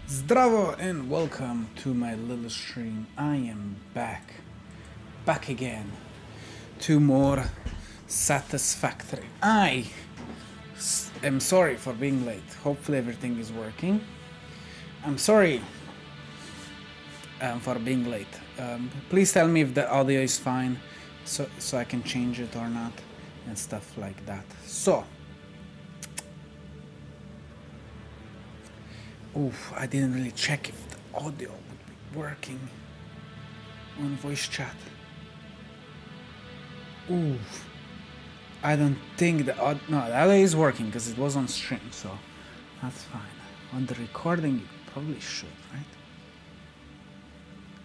Zdravo and welcome to my little stream. I am back again to more Satisfactory. I am sorry for being late. Hopefully everything is working. I'm sorry for being late. Please tell me if the audio is fine so I can change it or not and stuff like that. So oof, I didn't really check if the audio would be working on voice chat. Oof. I don't think the audio... No, the audio is working because it was on stream, so that's fine. On the recording, you probably should, right?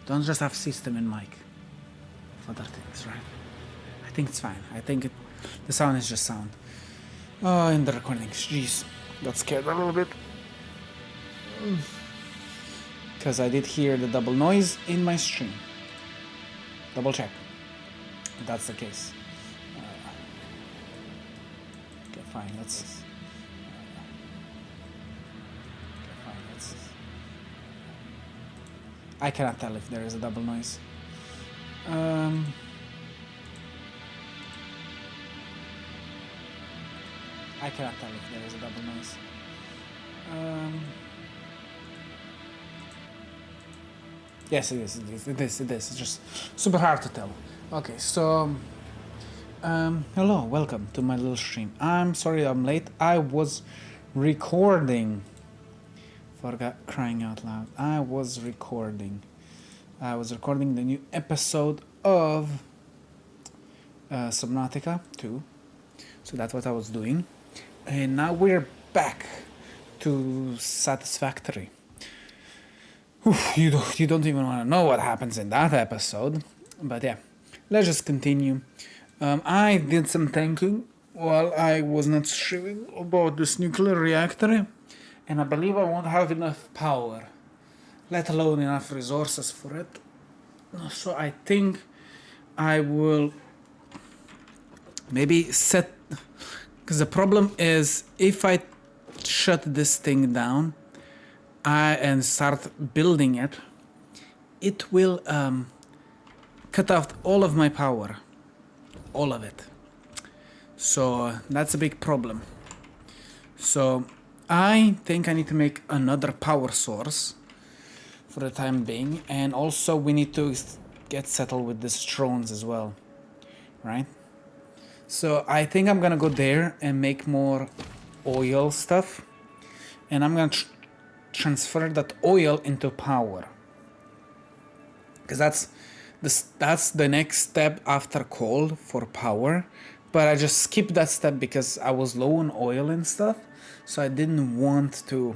Don't just have system and mic. Other things, right? I think it's fine. I think the sound is just sound. Oh, in the recordings. Jeez. Got scared a little bit. Because I did hear the double noise in my stream. Double check. If that's the case. Okay, fine. Let's. I cannot tell if there is a double noise. I cannot tell if there is a double noise. Yes, it is. It is. It's just super hard to tell. Okay, so hello, welcome to my little stream. I'm sorry I'm late. I was recording. For crying out loud, I was recording the new episode of Subnautica 2. So that's what I was doing, and now we're back to Satisfactory. Oof, you don't even want to know what happens in that episode, but yeah, let's just continue. I did some thinking while I was not streaming about this nuclear reactor, and I believe I won't have enough power, let alone enough resources for it. So I think I will maybe set, because the problem is if I shut this thing down and start building it, it will cut off all of my power, all of it. So that's a big problem. So I think I need to make another power source for the time being, and also we need to get settled with these drones as well, right? So I think I'm gonna go there and make more oil stuff, and I'm gonna transfer that oil into power, because that's the next step after coal for power. But I just skipped that step because I was low on oil and stuff, so I didn't want to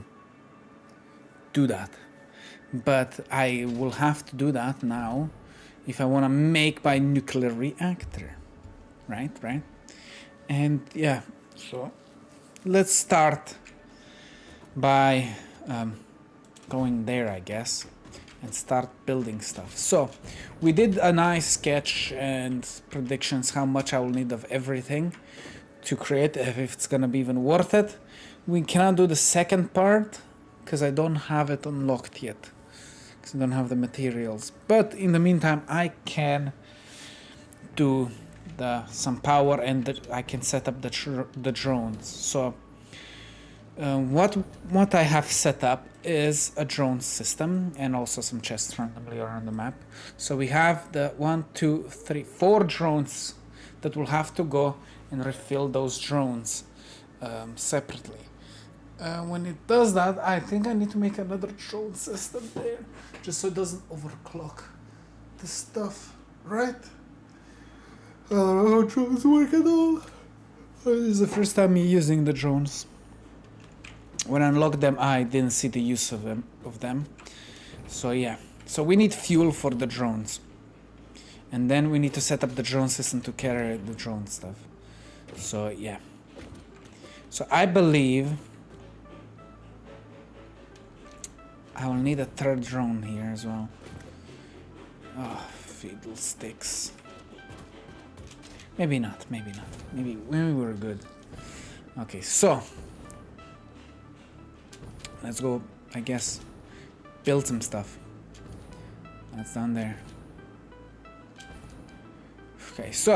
do that. But I will have to do that now if I want to make my nuclear reactor, right? And yeah, so let's start by going there, I guess, and start building stuff. So we did a nice sketch and predictions how much I will need of everything to create, if it's gonna be even worth it. We cannot do the second part because I don't have it unlocked yet, because I don't have the materials. But in the meantime, I can do some power, and I can set up the drones. So what I have set up is a drone system and also some chests randomly around the map. So we have the 4 drones that will have to go and refill those drones separately. When it does that, I think I need to make another drone system there, just so it doesn't overclock the stuff, right? I don't know how drones work at all. This is the first time using the drones. When I unlocked them, I didn't see the use of them. So yeah. So we need fuel for the drones. And then we need to set up the drone system to carry the drone stuff. So yeah. So I believe I will need a 3rd drone here as well. Oh, fiddlesticks. Maybe not. Maybe we're good. Okay, so let's go, I guess, build some stuff. That's down there. Okay, so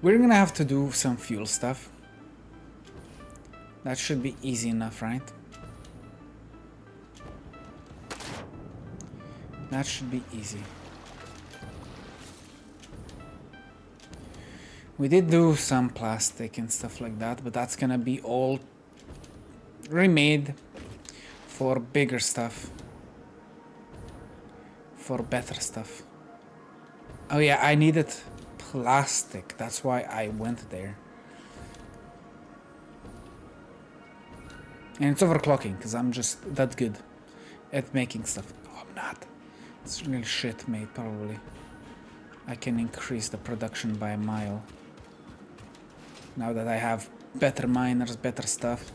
we're gonna have to do some fuel stuff. That should be easy enough, right? That should be easy. We did do some plastic and stuff like that, but that's gonna be all remade for bigger stuff. For better stuff. Oh yeah, I needed plastic. That's why I went there. And it's overclocking, because I'm just that good at making stuff. Oh, I'm not. It's really shit made, probably. I can increase the production by a mile. Now that I have better miners, better stuff.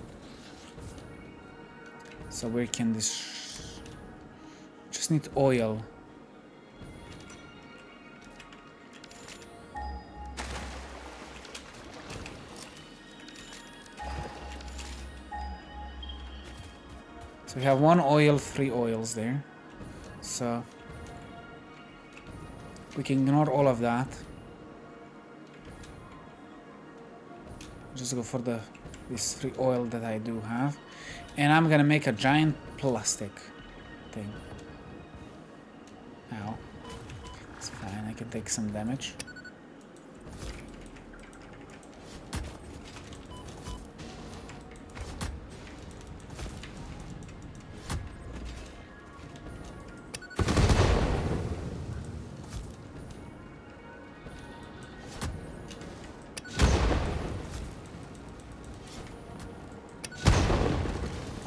So where can this... Just need oil. So we have 1 oil, 3 oils there. So we can ignore all of that. Just go for this 3 oil that I do have. And I'm gonna make a giant plastic thing. Ow. It's fine, I can take some damage.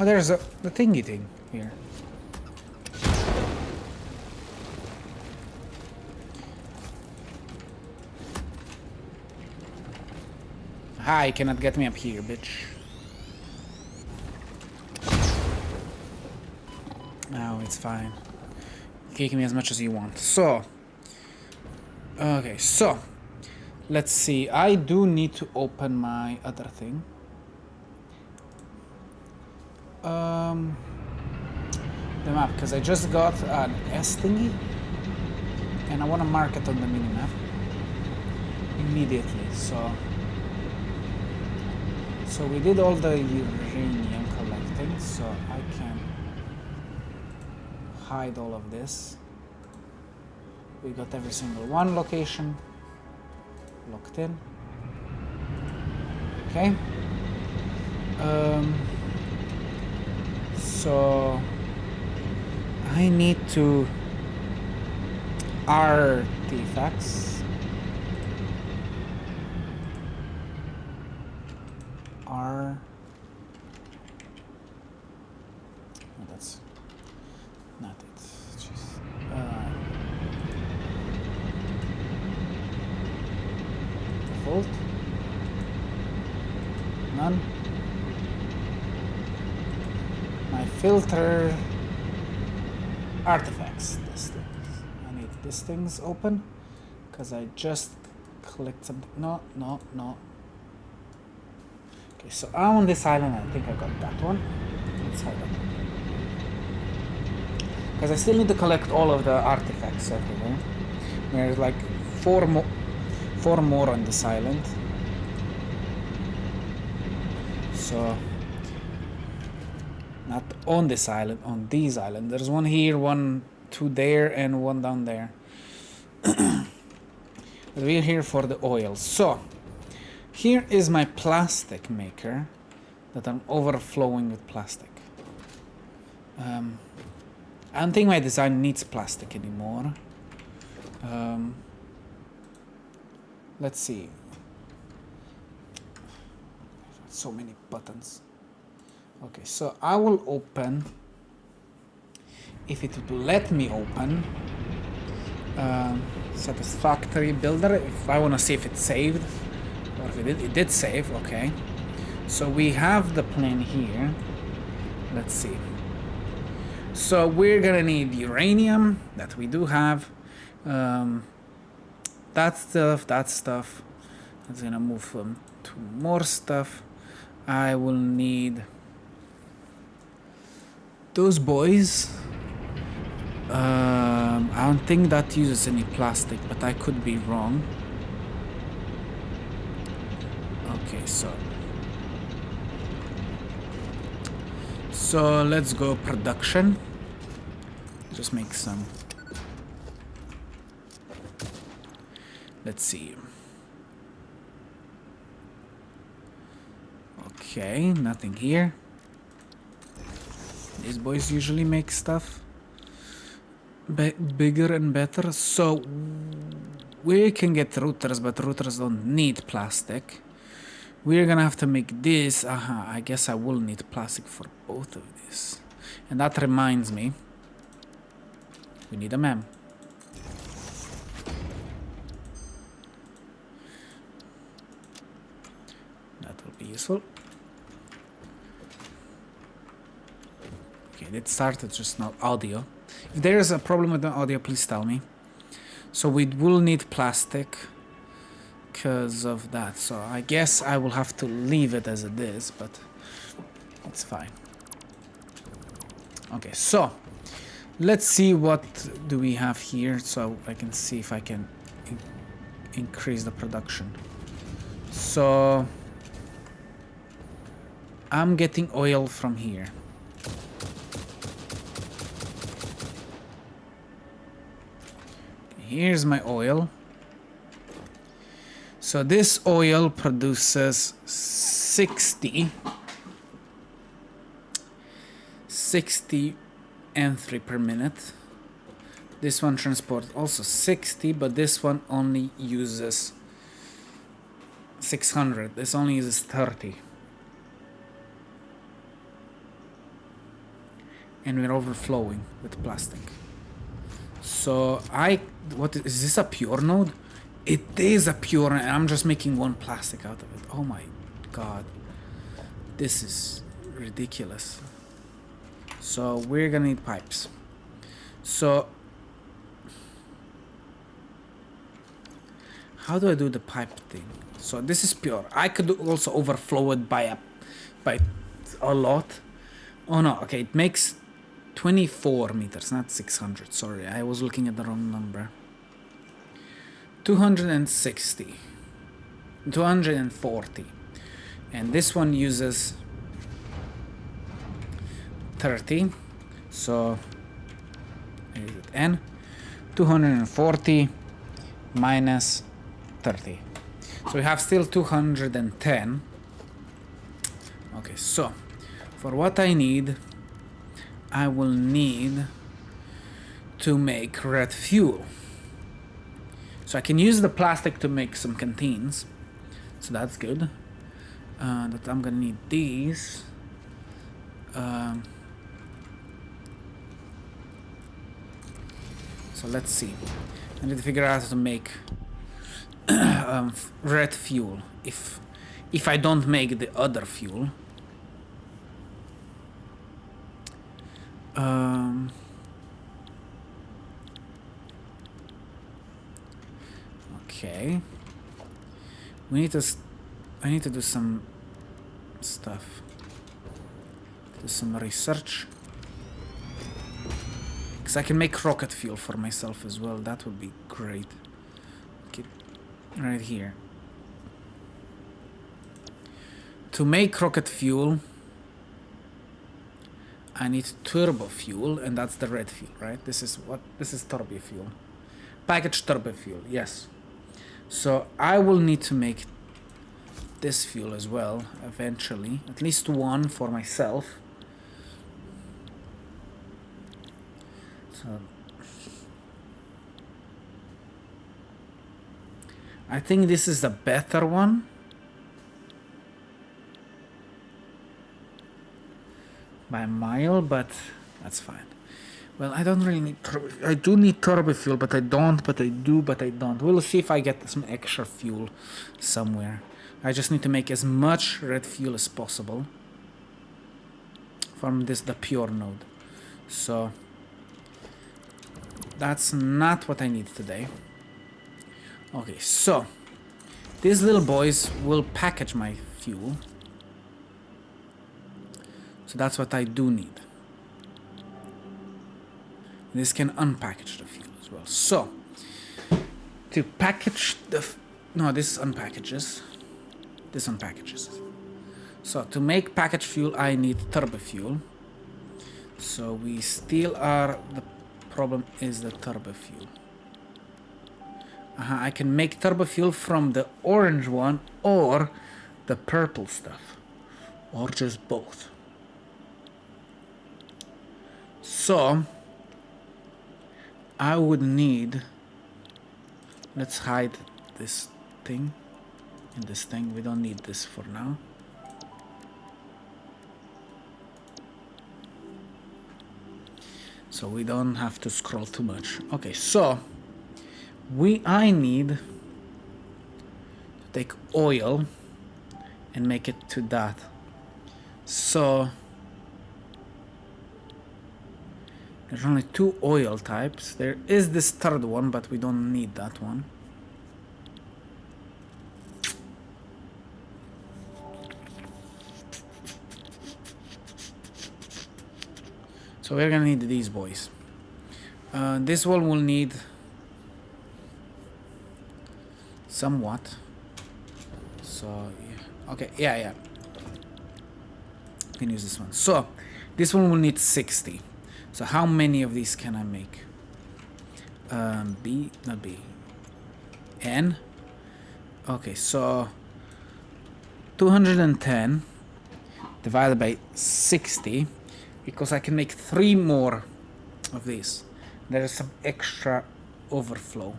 Oh, there's the thingy thing here. Ah, you cannot get me up here, bitch. Oh, it's fine. Kick me as much as you want. So, okay, so let's see. I do need to open my other thing. The map, because I just got an S thingy and I want to mark it on the minimap immediately. So we did all the uranium collecting, so I can hide all of this. We got every single one location locked in. Okay. So I need to artifacts. No, that's not it. Jeez. Default. None. My filter artifacts. This things. I need these things open because I just clicked something. No. Okay, so I'm on this island. I think I got that one. Let's hide that one. Because I still need to collect all of the artifacts everywhere. There's like four more on this island. So not on this island, on these islands. There's one here, 2 there, and 1 down there. But we're here for the oil. So here is my plastic maker that I'm overflowing with plastic. I don't think my design needs plastic anymore. Let's see. So many buttons. Okay, so I will open, if it would let me open, Satisfactory builder, if I want to see if it saved, or if it did save. Okay, so we have the plane here. Let's see. So we're gonna need uranium, that we do have, that stuff, that's gonna move to more stuff. I will need those boys, I don't think that uses any plastic, but I could be wrong. Okay, so let's go production. Just make some. Let's see. Okay, nothing here. These boys usually make stuff bigger and better. So we can get routers, but routers don't need plastic. We're gonna have to make this. I guess I will need plastic for both of these. And that reminds me, we need a mem. That will be useful. Okay, it started just now. Audio. If there is a problem with the audio, please tell me. So we will need plastic because of that. So I guess I will have to leave it as it is, but it's fine. Okay, so let's see what do we have here, so I can see if I can increase the production. So I'm getting oil from here. Here's my oil. So this oil produces 60 entry per minute. This one transports also 60, but this one only uses 600. This only uses 30. And we're overflowing with plastic. So what is this, a pure node? It is a pure, and I'm just making one plastic out of it. Oh my god. This is ridiculous. So we're gonna need pipes. So how do I do the pipe thing? So this is pure. I could also overflow it by a lot. Oh no, okay, it makes 24 meters, not 600. Sorry, I was looking at the wrong number. 260, 240, and this one uses 30. So is it n 240 minus 30, so we have still 210. Okay, so for what I need, I will need to make red fuel. So I can use the plastic to make some canteens, so that's good. That I'm gonna need these. So let's see. I need to figure out how to make red fuel if I don't make the other fuel. Okay. I need to do some stuff. Do some research. Because I can make rocket fuel for myself as well. That would be great. Okay, right here. To make rocket fuel, I need turbo fuel, and that's the red fuel, right? This is turbo fuel. Packaged turbo fuel, yes. So I will need to make this fuel as well, eventually. At least one for myself. So I think this is the better one. By a mile, but that's fine. Well, I don't really need turbo. I do need turbo fuel, but I don't, but I do, but I don't. We'll see if I get some extra fuel somewhere. I just need to make as much red fuel as possible from the pure node. So that's not what I need today. Okay, so these little boys will package my fuel. So that's what I do need. This can unpackage the fuel as well. So, to package the... no, this unpackages. This unpackages. So, to make package fuel, I need turbo fuel. So, we still are... the problem is the turbo fuel. I can make turbo fuel from the orange one or the purple stuff. Or just both. So, I would need... let's hide this thing in this thing. We don't need this for now. So we don't have to scroll too much. Okay, so I need to take oil and make it to that. So there's only 2 oil types. There is this third one, but we don't need that one. So we're gonna need these boys. This one will need somewhat. So yeah. Okay, yeah. Can use this one. So this one will need 60. So how many of these can I make? B, not B. N. Okay, so 210 divided by 60, because I can make 3 more of these. There is some extra overflow.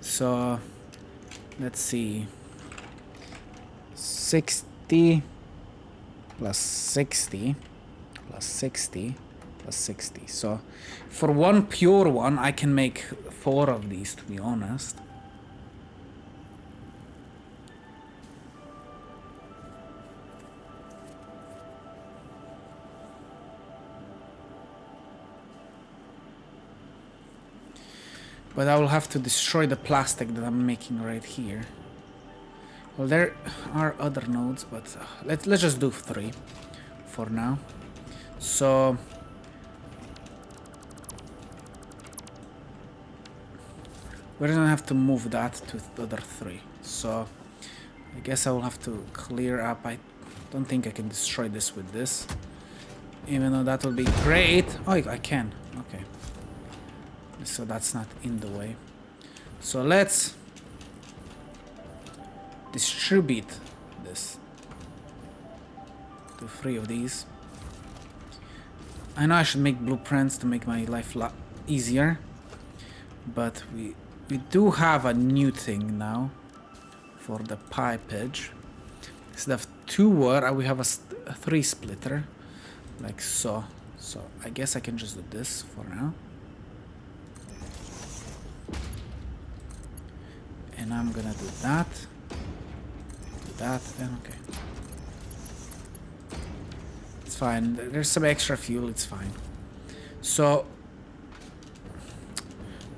So let's see. 60 plus 60 plus 60 plus 60. So for one pure one, I can make 4 of these, to be honest. But I will have to destroy the plastic that I'm making right here. Well, there are other nodes, but let's just do 3 for now. So we're gonna have to move that to the other 3. So I guess I will have to clear up. I don't think I can destroy this with this, even though that will be great. Oh, I can. Okay. So that's not in the way. So let's distribute this to 3 of these. I know I should make blueprints to make my life a lot easier, but we do have a new thing now for the pipage. Instead of 2 wire, we have a 3 splitter, like so. So I guess I can just do this for now. And I'm gonna do that, and okay. It's fine. There's some extra fuel, it's fine. So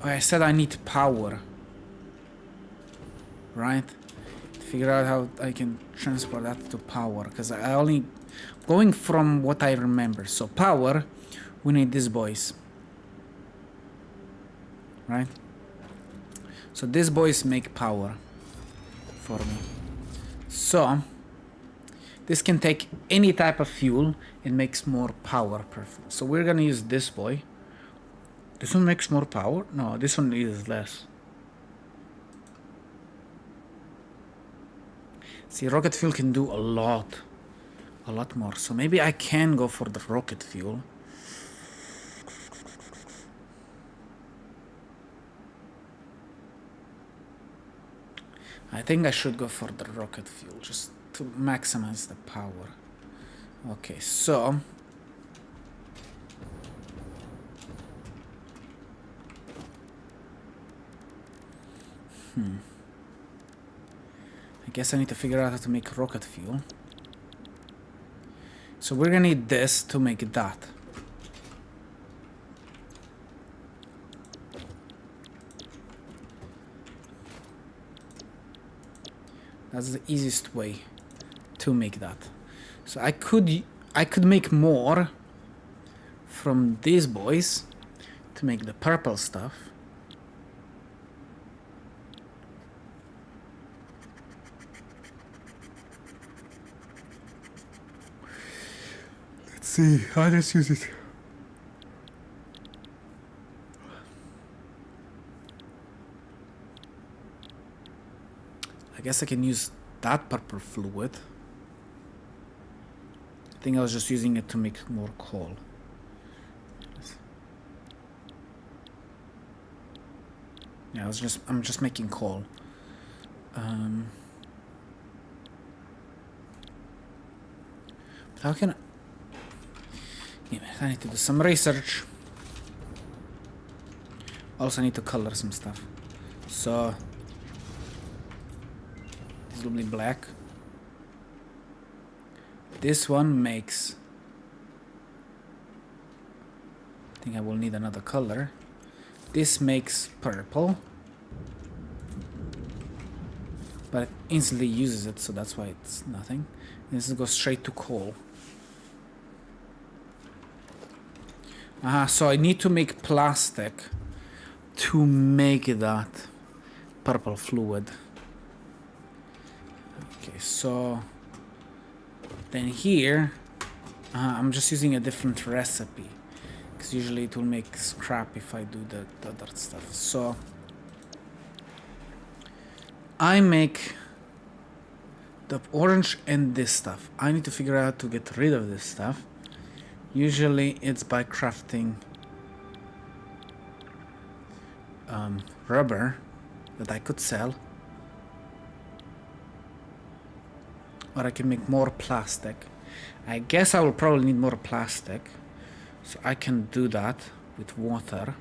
I said I need power, right? To figure out how I can transport that to power, because I only going from what I remember. So power, we need these boys, right? So these boys make power for me. So this can take any type of fuel and makes more power per fuel. So we're gonna use this boy. This one makes more power? No, this one is less. See, rocket fuel can do a lot more. So maybe I can go for the rocket fuel. I think I should go for the rocket fuel just to maximize the power. Okay, so I guess I need to figure out how to make rocket fuel. So we're gonna need this to make that. That's the easiest way to make that. So I could I could make more from these boys to make the purple stuff. Let's see, I'll just use it. I guess I can use that purple fluid. I think I was just using it to make more coal. Yeah, I'm just making coal. How can I need to do some research. Also I need to color some stuff. So this will be black. This one makes, I think I will need another color. This makes purple, but it instantly uses it, so that's why it's nothing. And this goes straight to coal. So I need to make plastic to make that purple fluid. Okay, so then here I'm just using a different recipe, because usually it will make scrap if I do the other stuff. So I make the orange and this stuff. I need to figure out to get rid of this stuff. Usually it's by crafting rubber that I could sell, or I can make more plastic. I guess I will probably need more plastic, so I can do that with water.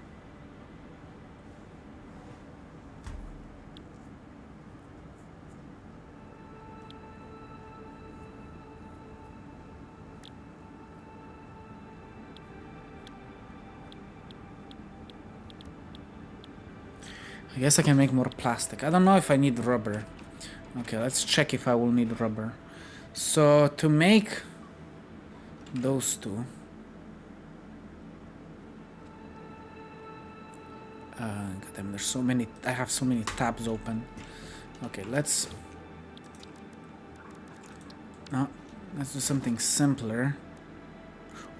I guess I can make more plastic. I don't know if I need rubber. Okay, let's check if I will need rubber. So to make those two, goddamn, there's so many. I have so many tabs open. Okay, let's do something simpler.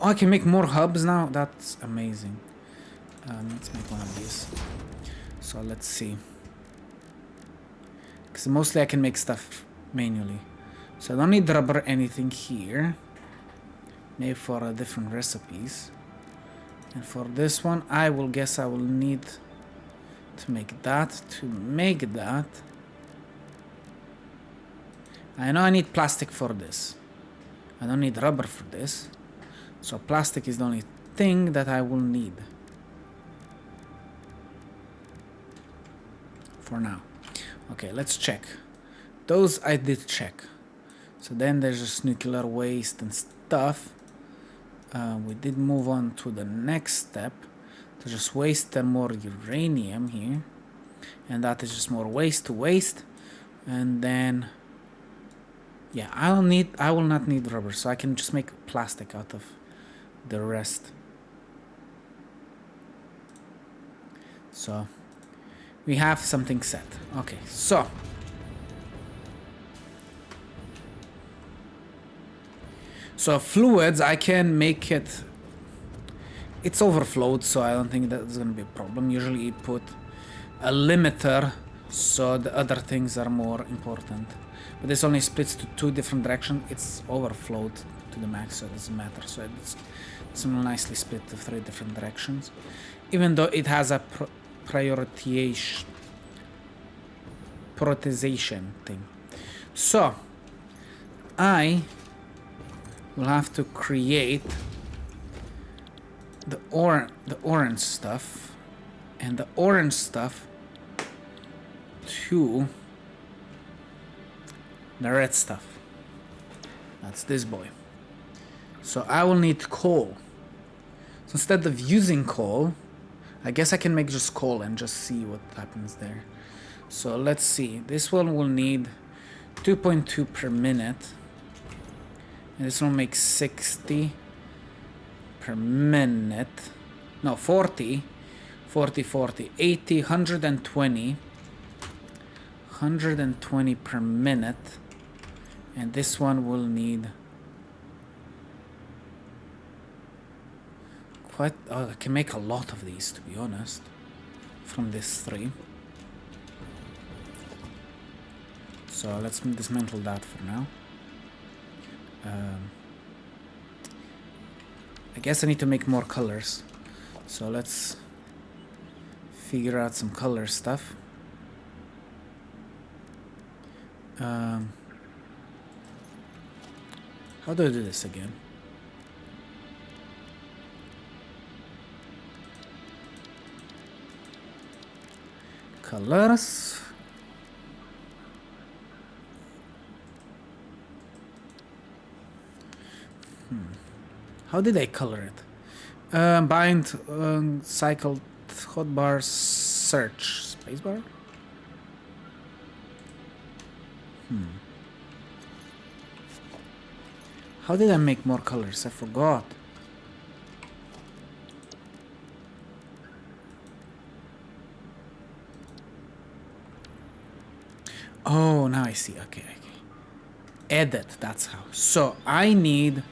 Oh, I can make more hubs now. That's amazing. Let's make one of these. So let's see. Because mostly I can make stuff manually. So I don't need rubber anything here. Maybe for different recipes. And for this one, I will guess I will need to make that. To make that, I know I need plastic for this. I don't need rubber for this. So plastic is the only thing that I will need. For now. Okay, let's check. Those I did check. So then there's just nuclear waste and stuff. We did move on to the next step. To just waste more uranium here. And that is just more waste to waste. And then yeah, I will not need rubber, so I can just make plastic out of the rest. So we have something set. Okay, so fluids, I can make it. It's overflowed, so I don't think that's gonna be a problem. Usually you put a limiter, so the other things are more important. But this only splits to 2 different directions. It's overflowed to the max, so it doesn't matter. So it's nicely split to 3 different directions, even though it has a prioritization thing. So I will have to create the orange stuff, and the orange stuff to the red stuff. That's this boy. So I will need coal. So instead of using coal, I guess I can make just coal and just see what happens there. So let's see. This one will need 2.2 per minute. And this one makes 60 per minute. No, 40. 40, 40, 80, 120. 120 per minute. And this one will need quite... Oh, I can make a lot of these, to be honest, from this 3. So let's dismantle that for now. I guess I need to make more colors. So let's figure out some color stuff. How do I do this again? Colors. How did I color it? Bind, cycle, hotbar, search, spacebar. How did I make more colors? I forgot. Oh, now I see. Okay, okay. Edit, that's how. So I need, I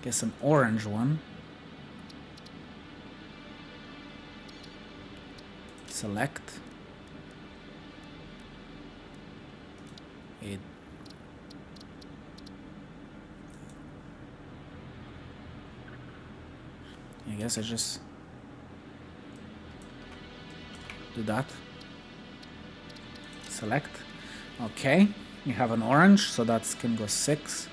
guess, an orange one. Select. It. I guess I just do that. Select. Okay, you have an orange, so that can go 6.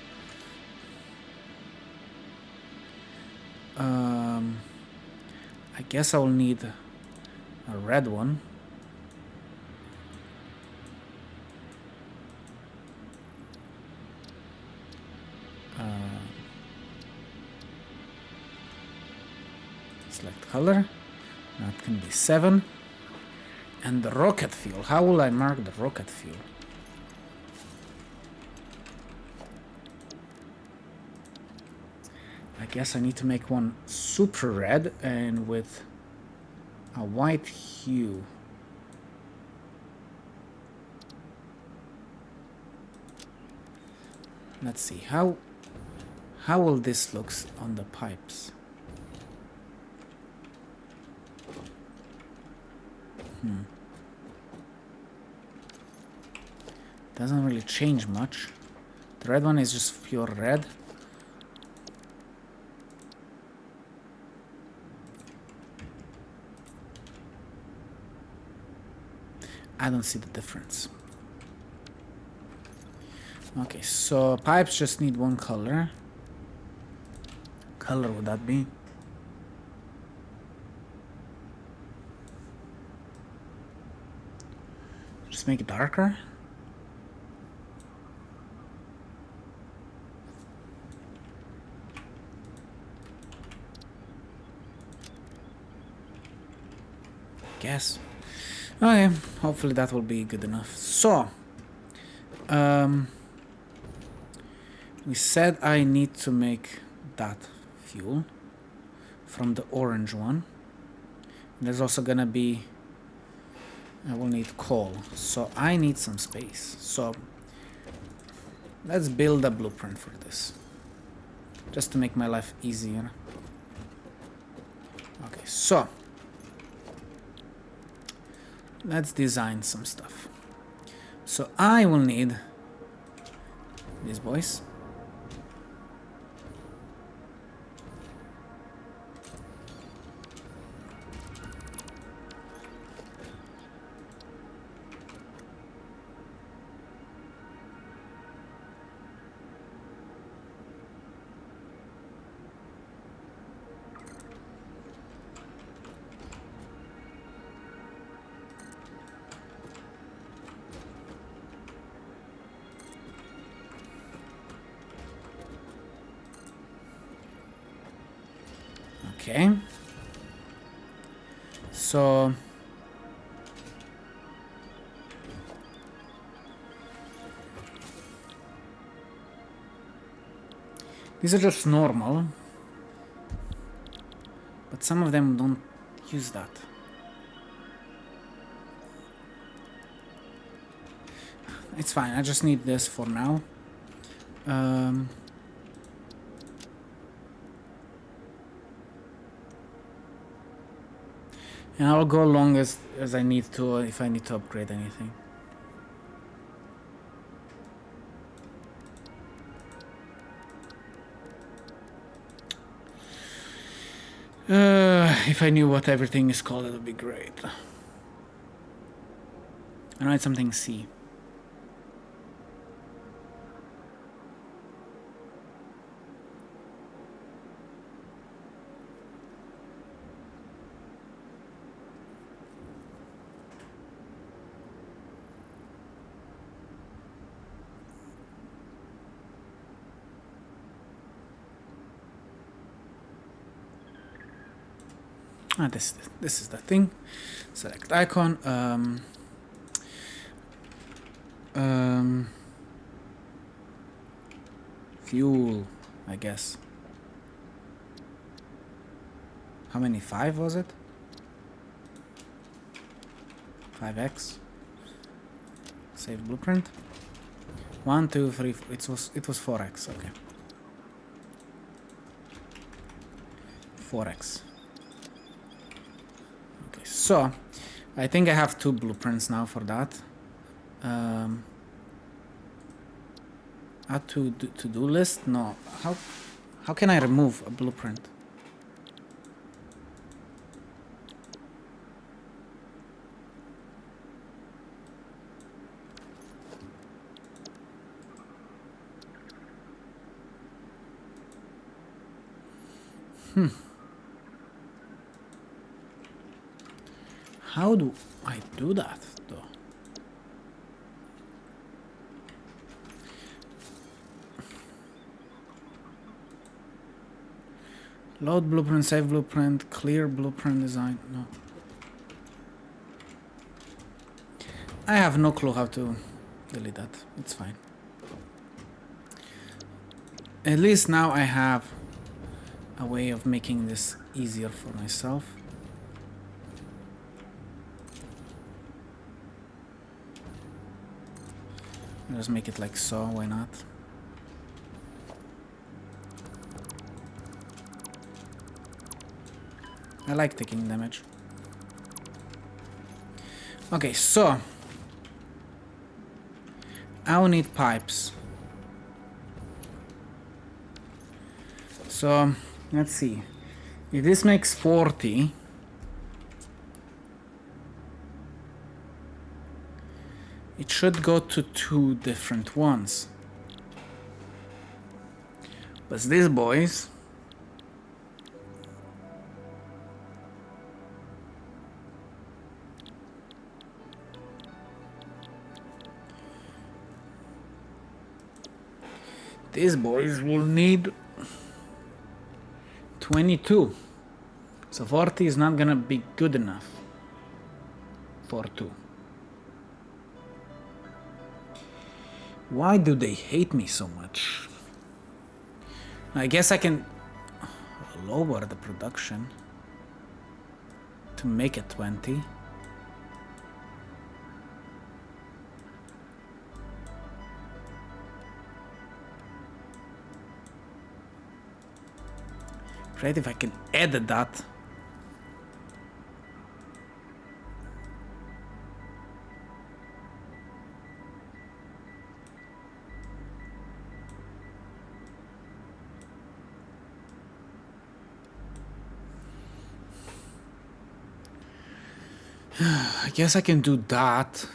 I guess I will need a red one. Select color. That can be 7. And the rocket fuel. How will I mark the rocket fuel? I guess I need to make one super red and with a white hue. Let's see, how will this look on the pipes? Doesn't really change much. The red one is just pure red. I don't see the difference. Okay, so pipes just need one color. Color would that be? Just make it darker. Guess. Okay, hopefully that will be good enough. So, we said I need to make that fuel from the orange one. There's also gonna be, I will need coal, so I need some space. So let's build a blueprint for this, just to make my life easier. Okay, so let's design some stuff. So I will need these boys. Okay, so These are just normal, but some of them don't use that. It's fine, I just need this for now. And I'll go long as I need to, if I need to upgrade anything. If I knew what everything is called, it would be great. I know it's something C. Ah, this is the thing. Select icon. Fuel, I guess. How many? 5 was it? 5x. Save blueprint. 1, 2, 3. It was 4x. Okay. 4x. So, I think I have 2 blueprints now for that. Add to to-do list? No. How can I remove a blueprint? How do I do that, though? Load blueprint, save blueprint, clear blueprint design. No. I have no clue how to delete that. It's fine. At least now I have a way of making this easier for myself. Just make it like so, why not? I like taking damage. Okay, so I'll need pipes. So let's see. If this makes 40, it should go to 2 different ones. But these boys, will need 22. So 40 is not gonna be good enough for 2. Why do they hate me so much? I guess I can lower the production to make it 20. Great if I can add that. I guess I can do that.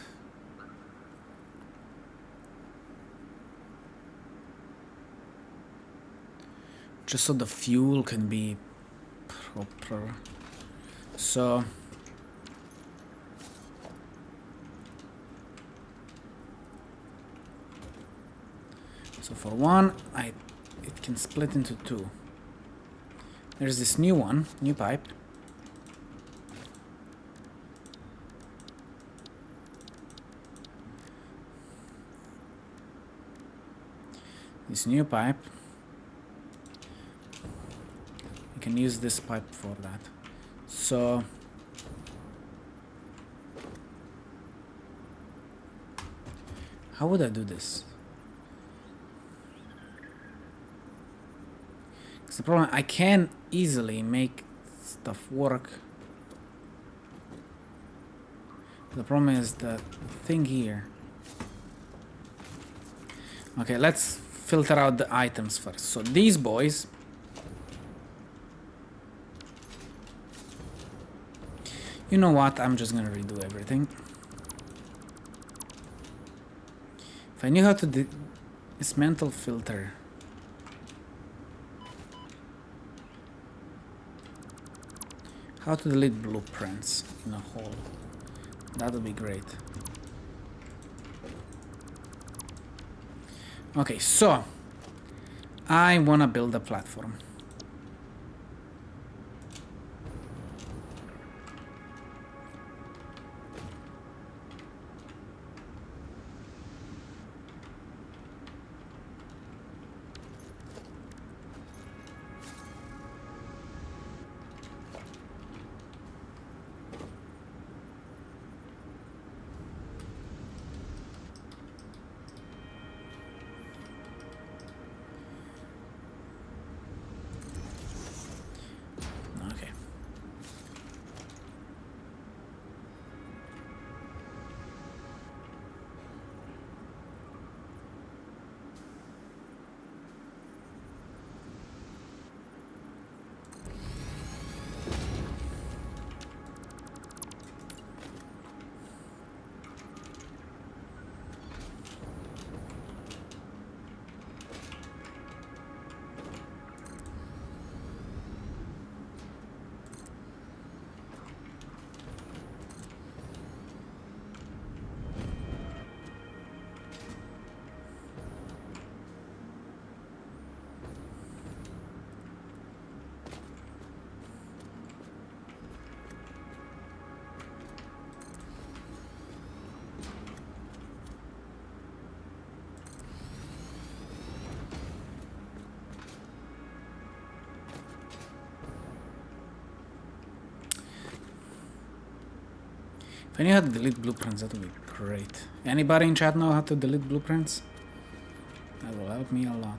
Just so the fuel can be proper. So for one, it can split into 2. There's this new one, new pipe. This new pipe. I can use this pipe for that. So how would I do this? Because the problem, I can easily make stuff work. The problem is the thing here. Okay, let's filter out the items first. So these boys, you know what, I'm just gonna redo everything. If I knew how to dismantle filter. How to delete blueprints in a hole. That would be great. Okay, so I wanna build a platform. If I knew how to delete blueprints, that would be great. Anybody in chat know how to delete blueprints? That will help me a lot.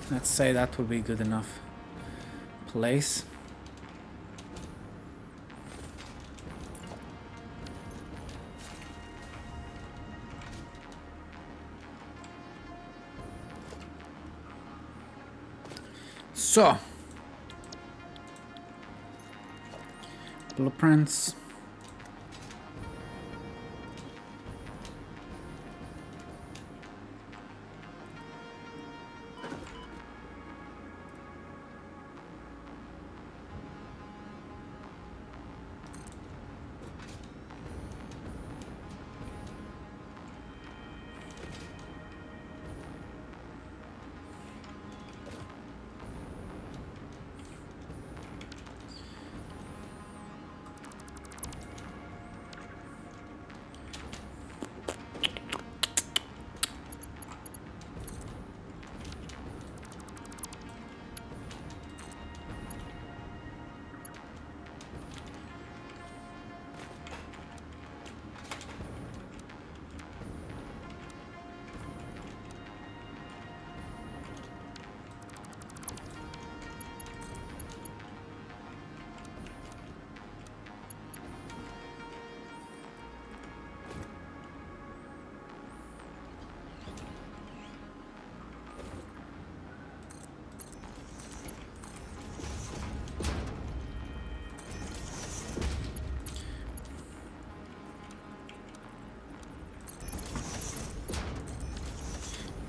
Let's say that would be good enough place. So, blueprints.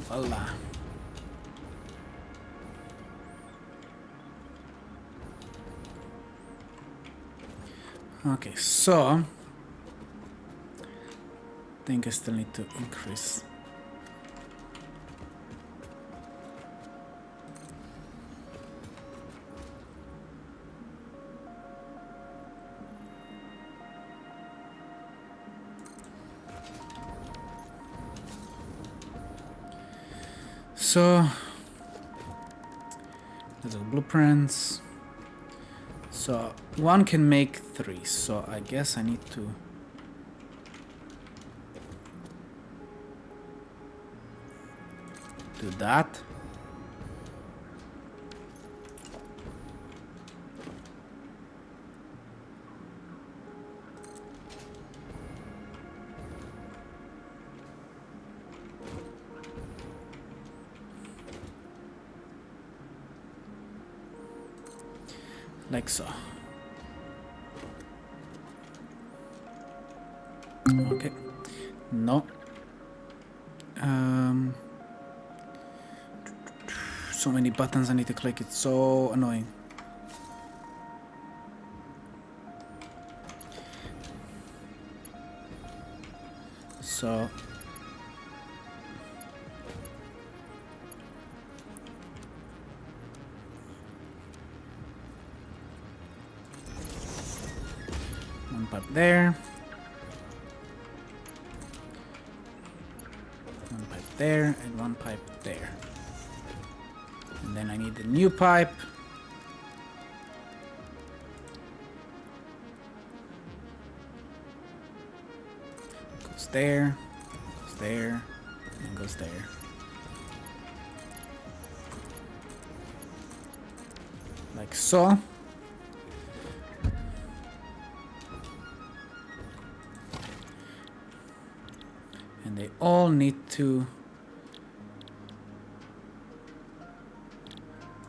Voila. Okay, so I think I still need to increase. So there's the blueprints. So one can make 3, so I guess I need to do that. Like so. Okay. No. So many buttons I need to click. It's so annoying. So one pipe there. One pipe there and one pipe there. And then I need a new pipe. Goes there, and goes there. Like so. And they all need to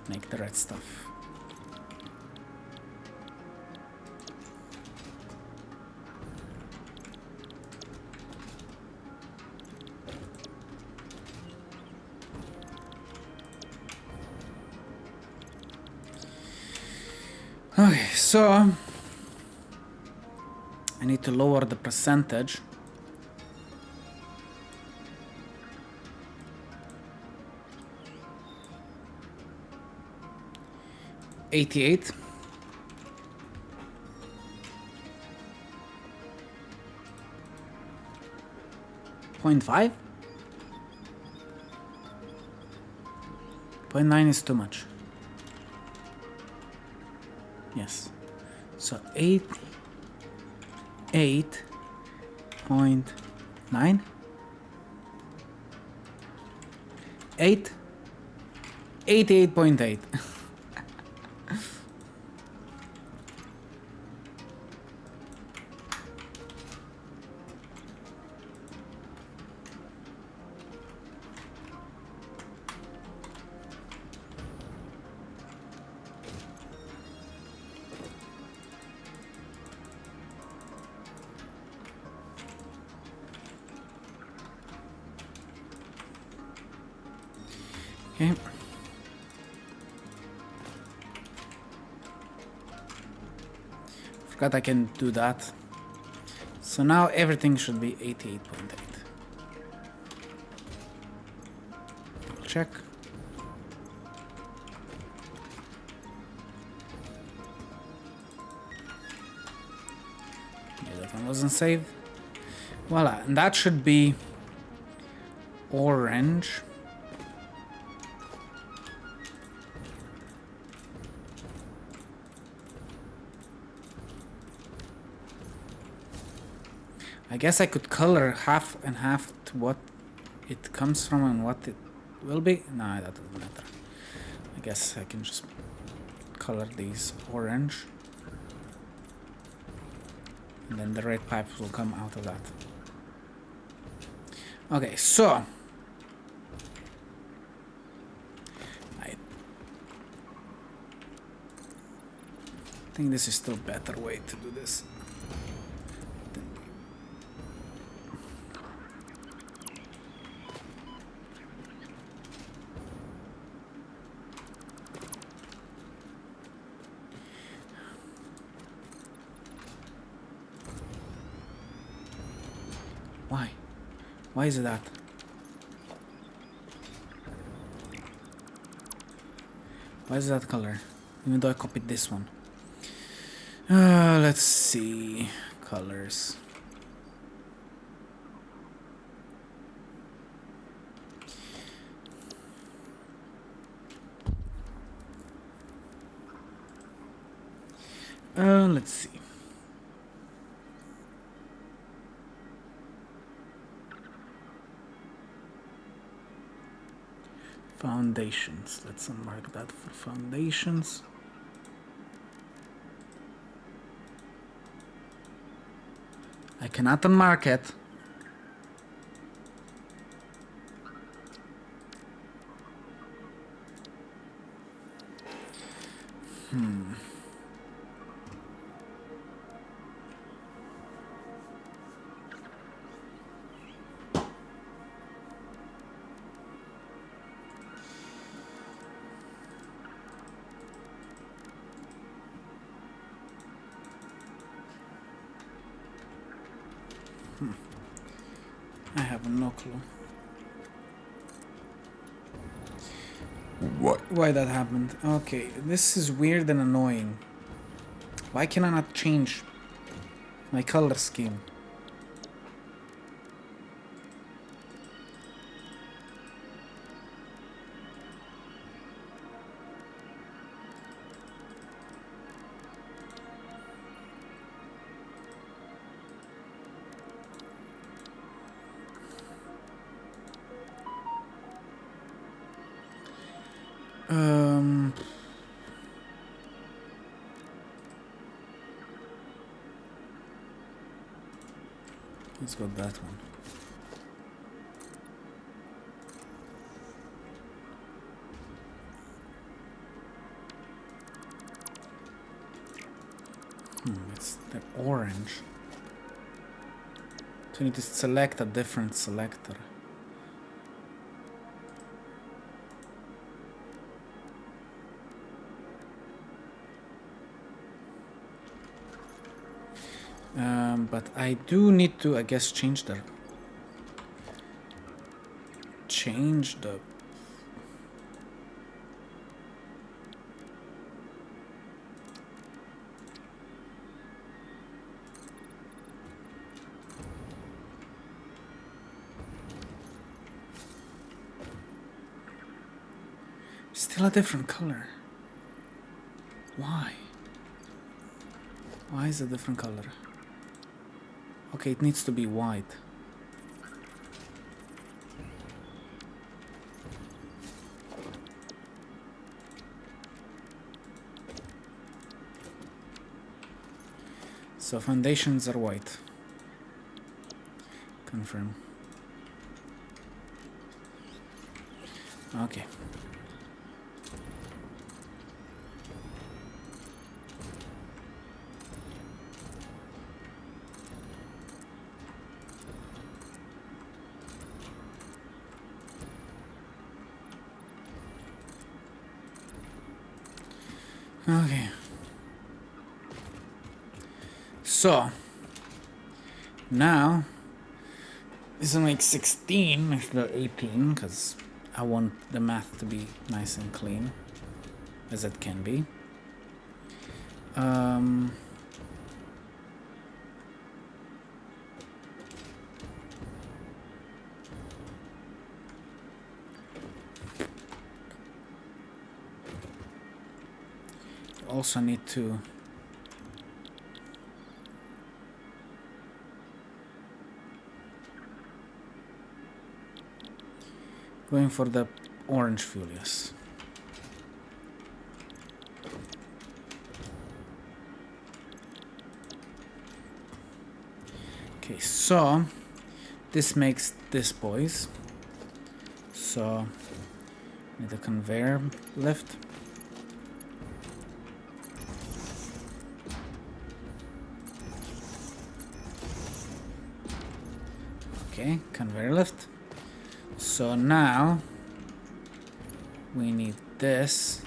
make the red stuff. Okay, so I need to lower the percentage. $88. .5? 0.9 is too much. Yes. So 8.9? 88.8. Okay. Forgot I can do that. So now everything should be 88.8. Check. Yeah, that one wasn't saved. Voila, and that should be orange. I guess I could color half and half to what it comes from and what it will be. No, that doesn't matter. I guess I can just color these orange. And then the red pipes will come out of that. Okay, so I think this is still a better way to do this. Why is it that? Why is that color? Even though I copied this one. Let's see. Colors. Let's see. Foundations. Let's unmark that for foundations. I cannot unmark it. I have no clue. Why that happened? Okay, this is weird and annoying. Why can I not change my color scheme? Let's go that one. It's the orange. So you need to select a different selector. But I do need to, I guess, change the still a different color. Why? Why is it a different color? Okay, it needs to be white. So foundations are white. Confirm. Okay. Okay. So now this will make 16 instead of 18 because I want the math to be nice and clean as it can be. Also need to going for the orange fuel, yes. Okay, so this makes this, boys. So need a conveyor lift. Okay, conveyor lift. So now we need this.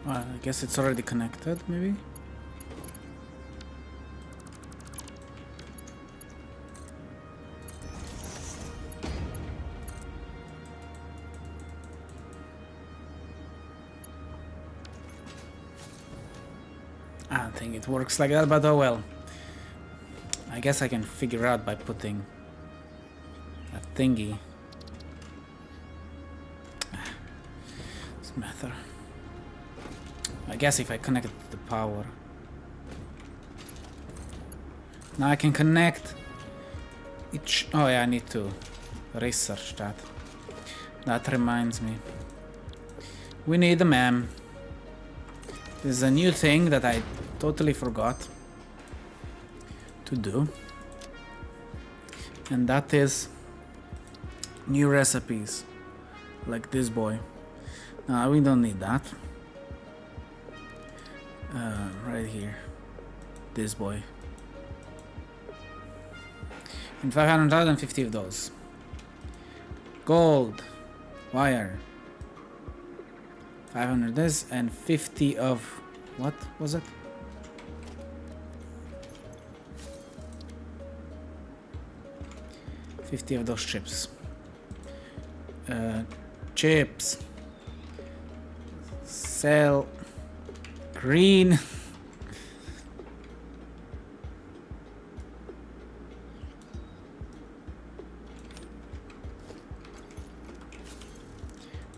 Well, I guess it's already connected, maybe? I don't think it works like that, but oh well. I guess I can figure out by putting a thingy. Doesn't matter. I guess if I connect it to the power. Now I can connect each. Oh yeah, I need to research that. That reminds me. We need a mem. This is a new thing that I totally forgot to do. And that is new recipes. Like this boy. No, we don't need that. Right here. This boy. And 550 of those. Gold. Wire. 500 this and 50 of... What was it? $50 of those chips. Chips. Sell. Green.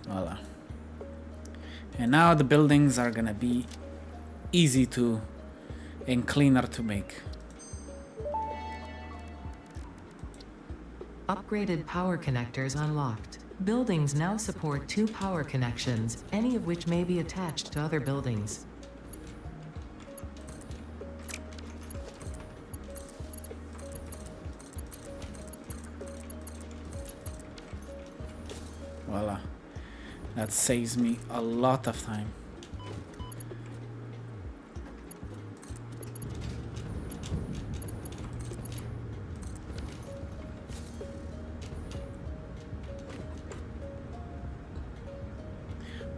Voila. And now the buildings are gonna be easy to and cleaner to make. Upgraded power connectors unlocked. Buildings now support 2 power connections, any of which may be attached to other buildings. Voila. That saves me a lot of time.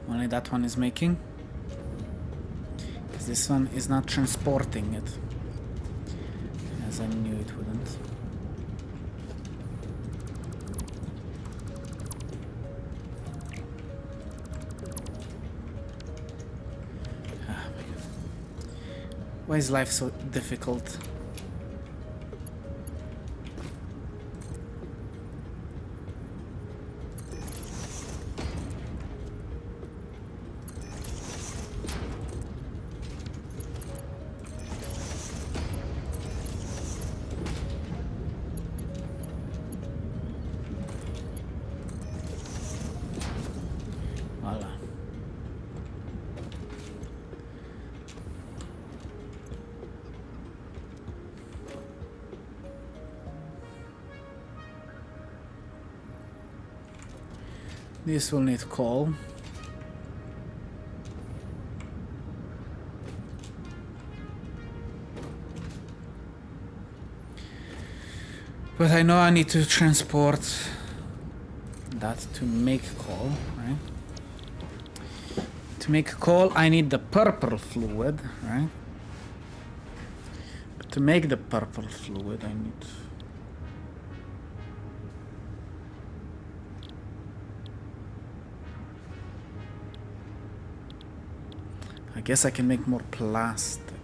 Only that one is making. Because this one is not transporting it. As I knew it wouldn't. Why is life so difficult? Voila. This will need coal. But I know I need to transport that to make coal, right? To make coal, I need the purple fluid, right? But to make the purple fluid, I need... I guess I can make more plastic.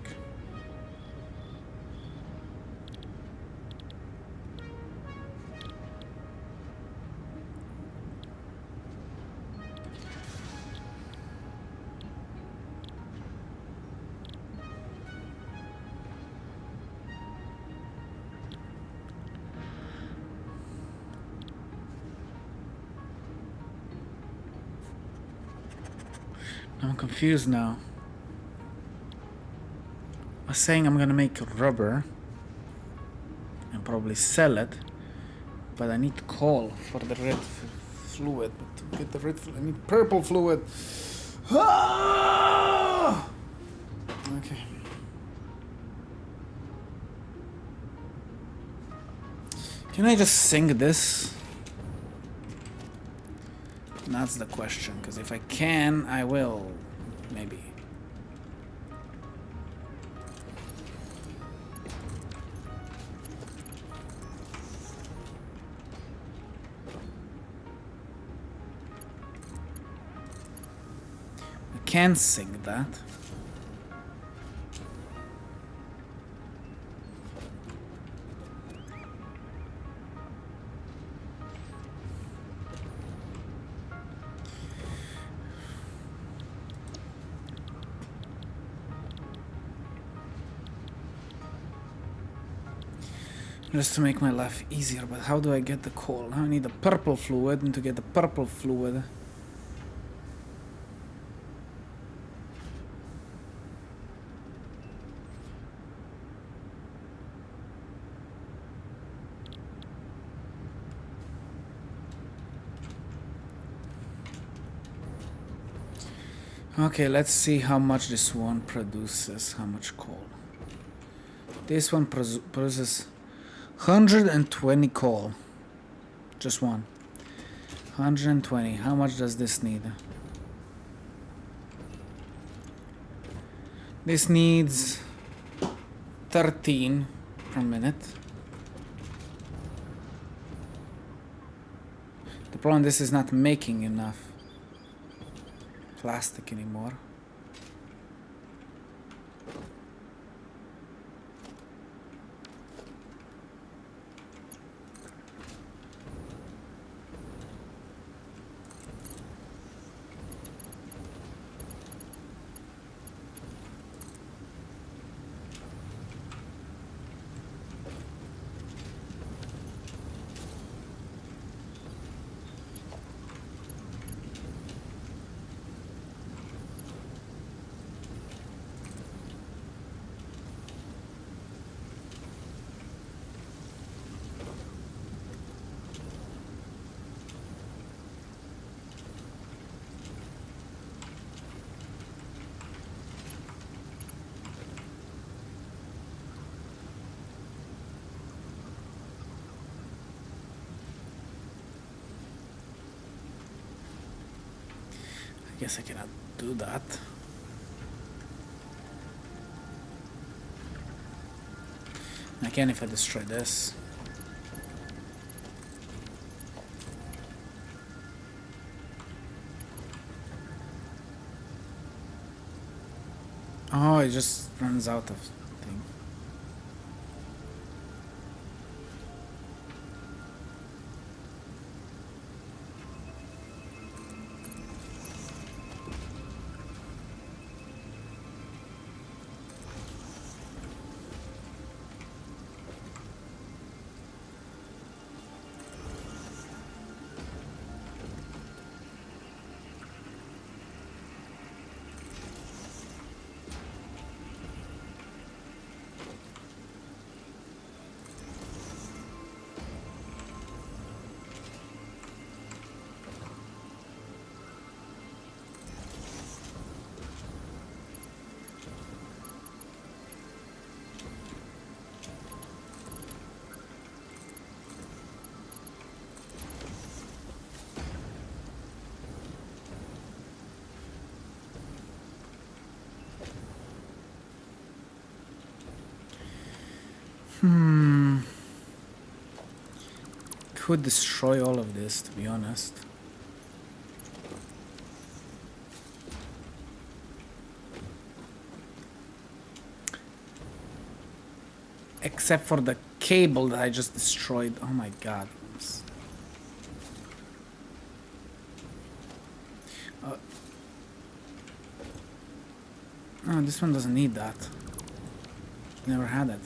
I'm confused now. I was saying I'm gonna make rubber and probably sell it, but I need coal for the red fluid. But to get the red fluid, I need purple fluid. Ah! Okay. Can I just sing this? That's the question, because if I can, I will. Maybe. can sync that. Just to make my life easier, but how do I get the coal? I need the purple fluid, and to get the purple fluid... Okay, let's see how much this one produces, how much coal. This one produces 120 coal. Just one. 120. How much does this need? This needs 13 per minute. The problem, this is not making enough plastic anymore. I guess I cannot do that. I can if I destroy this. Oh, it just runs out of thing. Could destroy all of this, to be honest. Except for the cable that I just destroyed. Oh my god. Oh, this one doesn't need that. Never had it.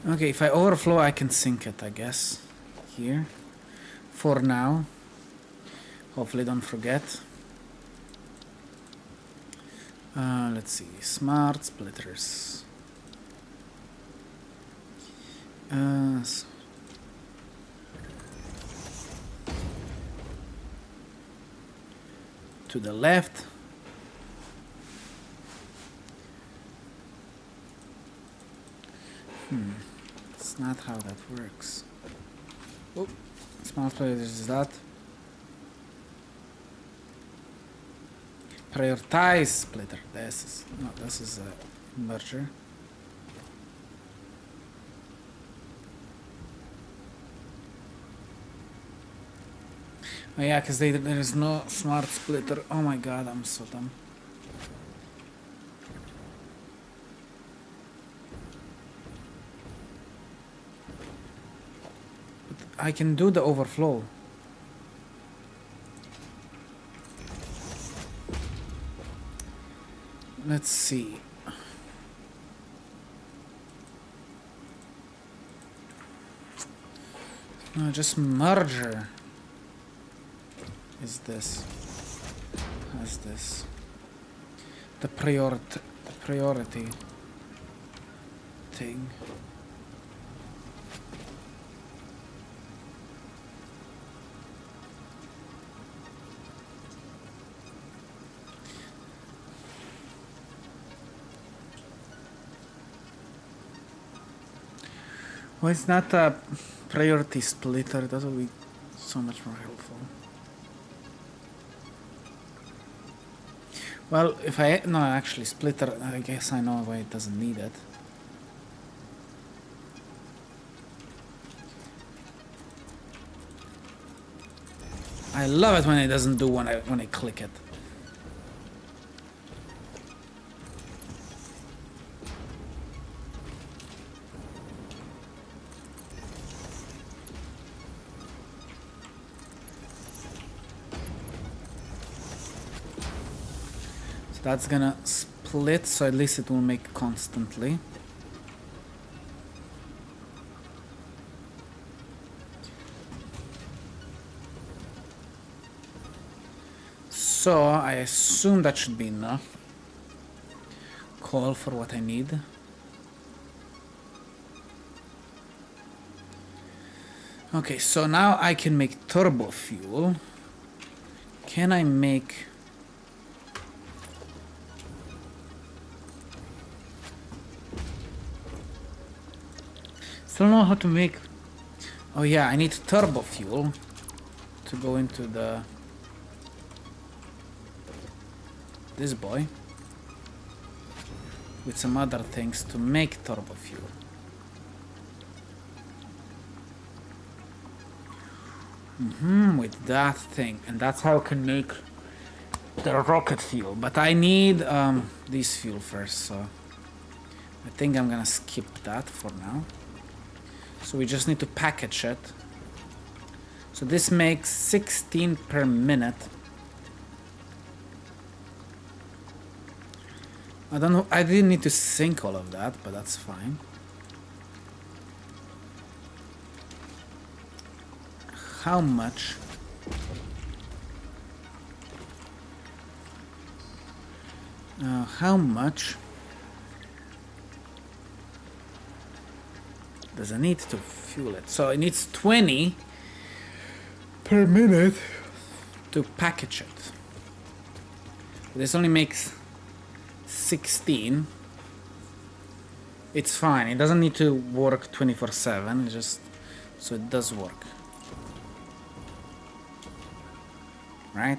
Okay, if I overflow, I can sink it, I guess. Here. For now. Hopefully don't forget. Let's see. Smart splitters. To the left. That's not how that works. Oh, smart splitters is that. Prioritize splitter. This is a merger. Oh yeah, because there is no smart splitter. Oh my god, I'm so dumb. But I can do the overflow. Let's see. No, just merger. Is this? Has this? The priority thing. Well, it's not a priority splitter. That would be so much more helpful. Well, if I... No, actually, splitter, I guess I know why it doesn't need it. I love it when it doesn't do when I click it. That's gonna split, so at least it will make constantly. So I assume that should be enough. Call for what I need. Okay, so now I can make turbo fuel. Can I make... Still know how to make... Oh yeah, I need turbo fuel to go into the... this boy. With some other things to make turbo fuel. With that thing. And that's how I can make the rocket fuel. But I need this fuel first, so... I think I'm gonna skip that for now. So we just need to package it. So this makes 16 per minute. I don't know, I didn't need to sync all of that, but that's fine. How much? How much does it need to fuel it? So it needs 20 per minute to package it. This only makes 16. It's fine. It doesn't need to work 24/7. Just so it does work, right?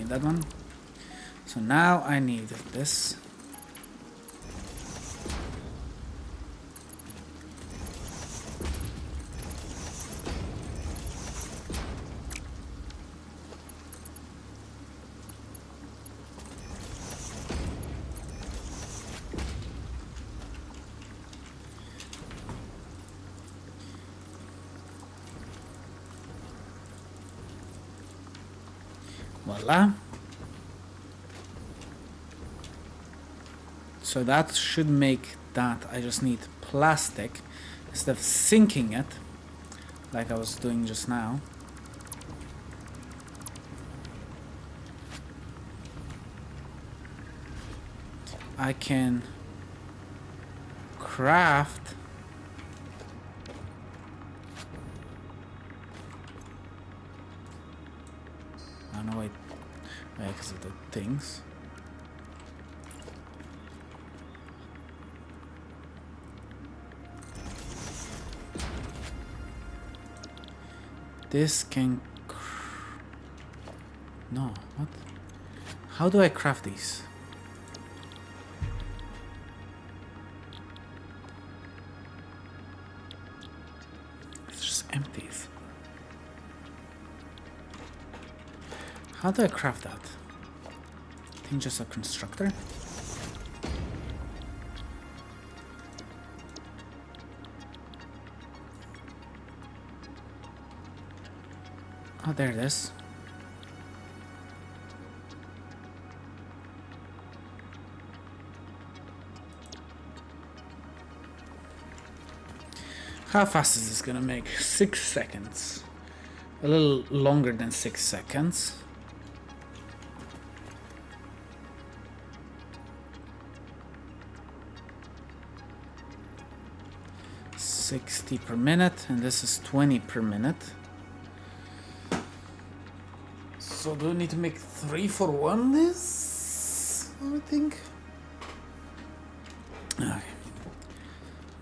That one. So now I need this. Voila. So that should make that. I just need plastic instead of sinking it like I was doing just now. I can craft oh no wait, because of the things. This can no, what? How do I craft these? It's just empties. How do I craft that? I think just a constructor. Oh, there it is. How fast is this gonna make? 6 seconds. A little longer than 6 seconds. $60 per minute, and this is 20 per minute. So do we need to make 3 for 1 this? I would think. Okay.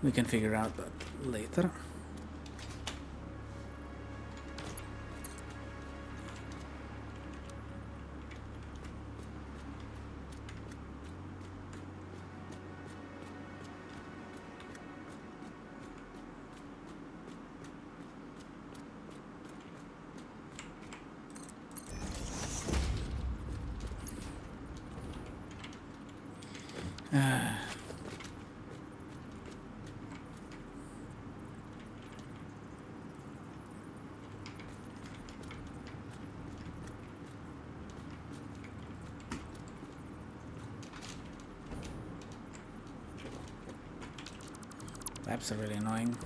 We can figure out that later. Apps are really annoying.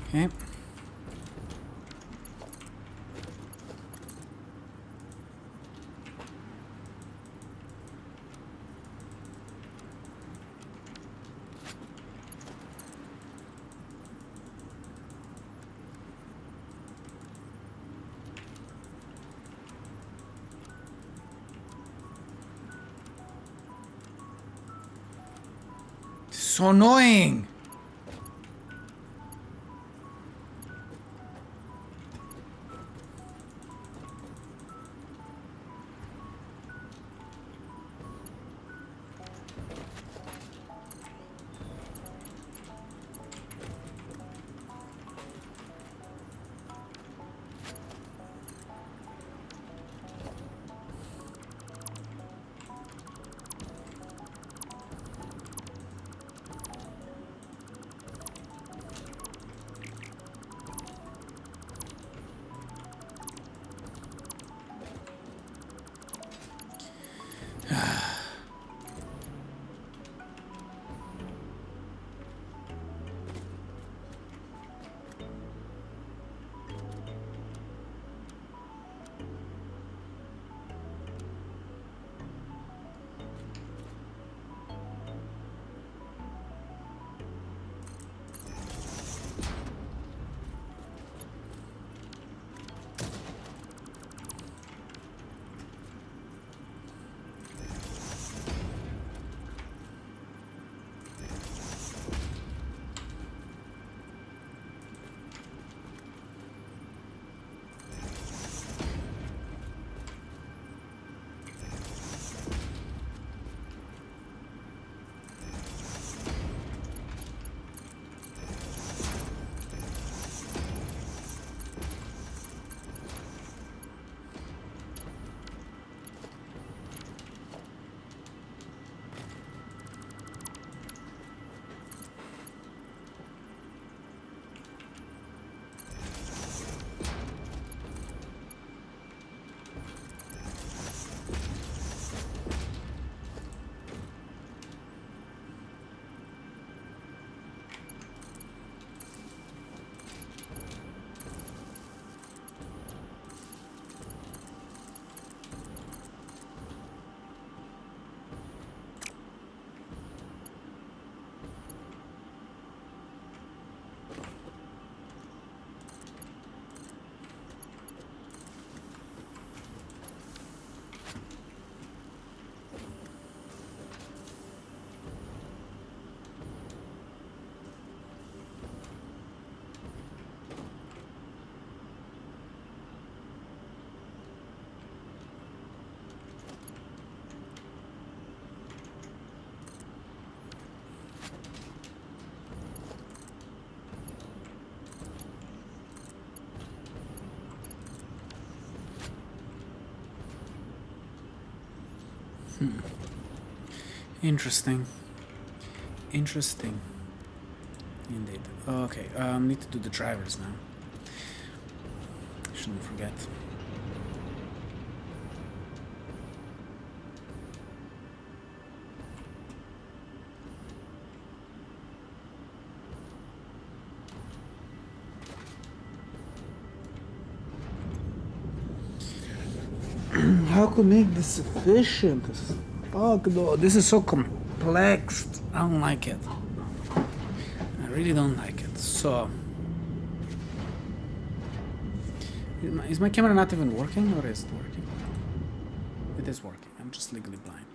Okay. So annoying. Interesting. Interesting. Indeed. Okay, need to do the drivers now. Shouldn't forget. How could make this efficient? Fuck no, this is so complex. I don't like it. I really don't like it. So, is my camera not even working, or is it working? It is working. I'm just legally blind.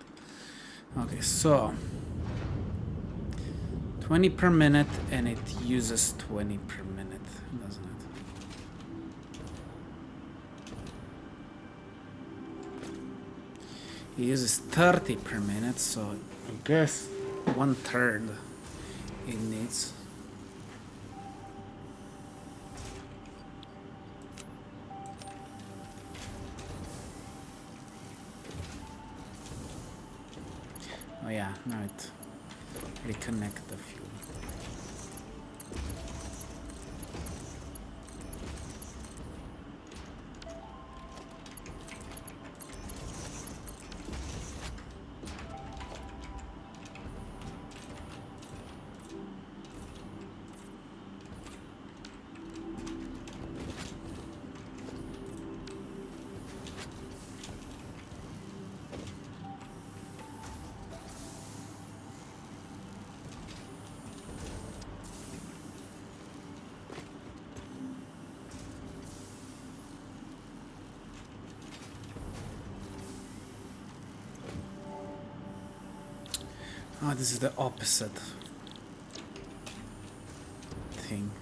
Okay, so 20 per minute, and it uses 20 per minute, doesn't it? It uses 30 per minute, so I guess 1/3 it needs. Oh yeah, now it reconnect the fuel. Oh, this is the opposite thing.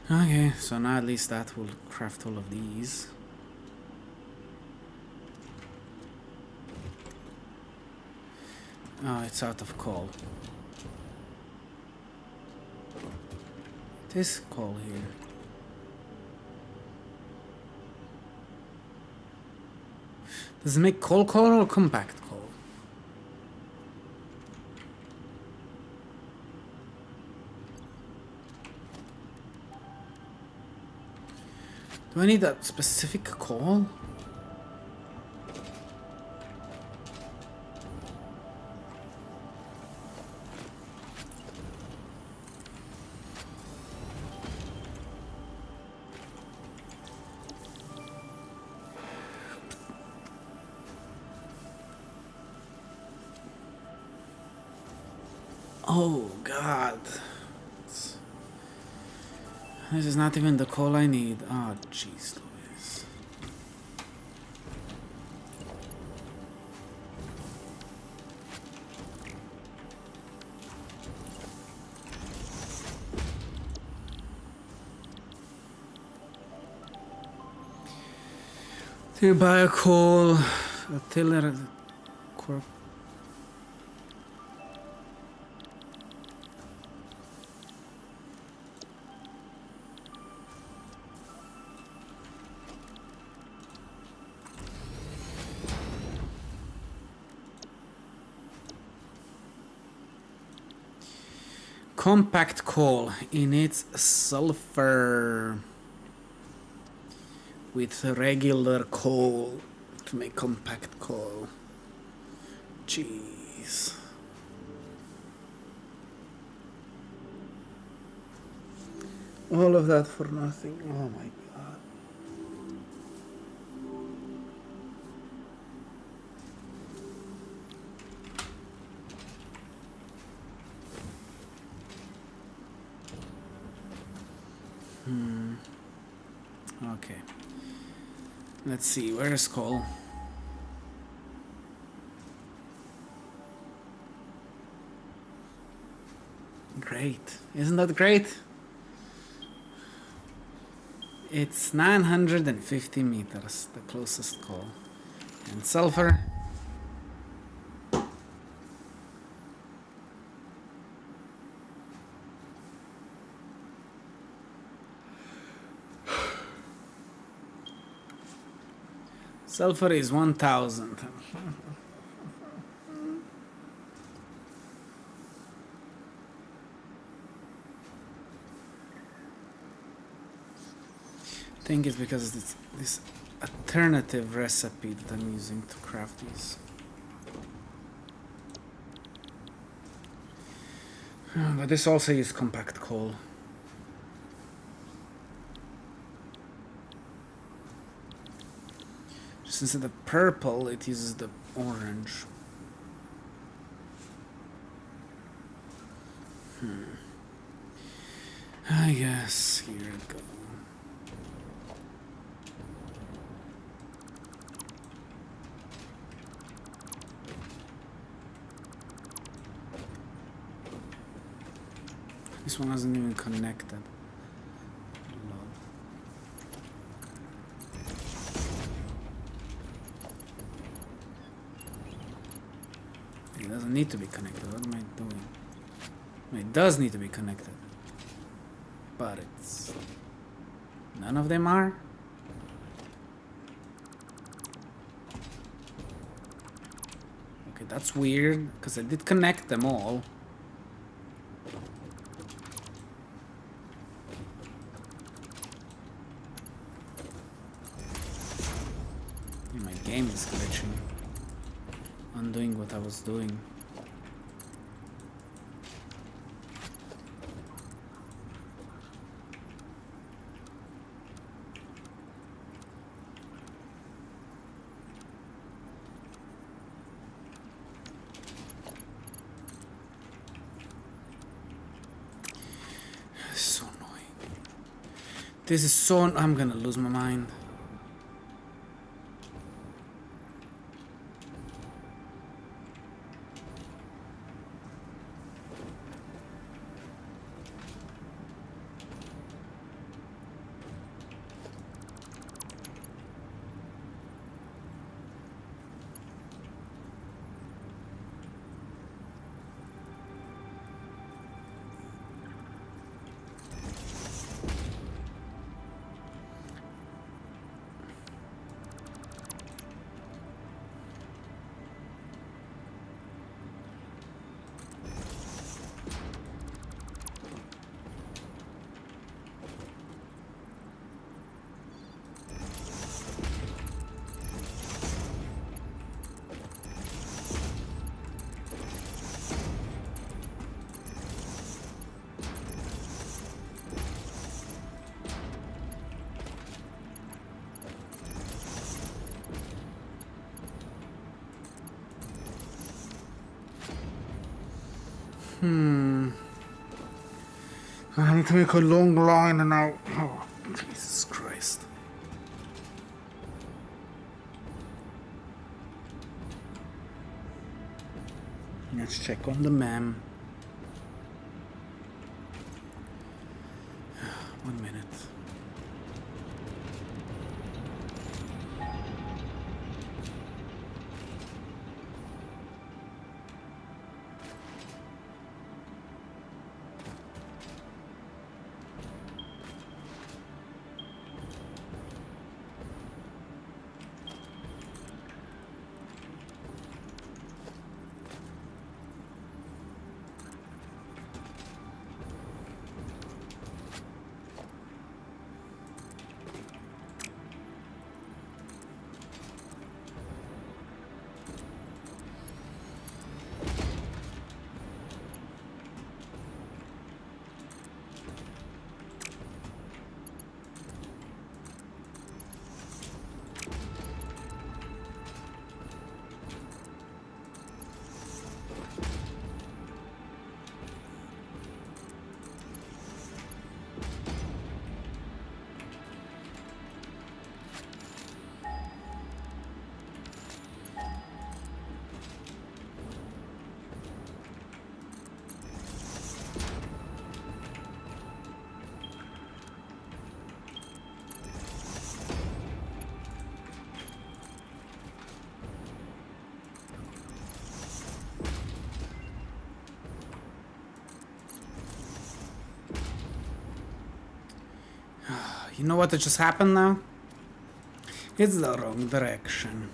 Okay, so now at least that will craft all of these. Oh, it's out of coal. It is coal here. Does it make coal or compact coal? Do I need that specific coal? Oh God. This is not even the coal I need. Oh jeez Louise. To buy a coal, a tiller, corp. Compact coal, it needs sulfur with regular coal to make compact coal. Jeez. All of that for nothing. Oh my God. Okay. Let's see, where is coal? Great. Isn't that great? It's 950 meters, the closest call. And sulfur. Sulfur is 1000. I think it's because it's this alternative recipe that I'm using to craft these. But this also is compact coal. Just instead of purple, it uses the orange. I guess here it goes. This one hasn't even connected. Lol. It doesn't need to be connected. What am I doing? It does need to be connected. But it's... none of them are? Okay, that's weird, because I did connect them all. My game is glitching. Undoing what I was doing. So annoying. This is so... I'm gonna lose my mind. I need to make a long line and now... oh, Jesus Christ. Let's check on the mem. 1 minute. You know what just happened now? It's the wrong direction.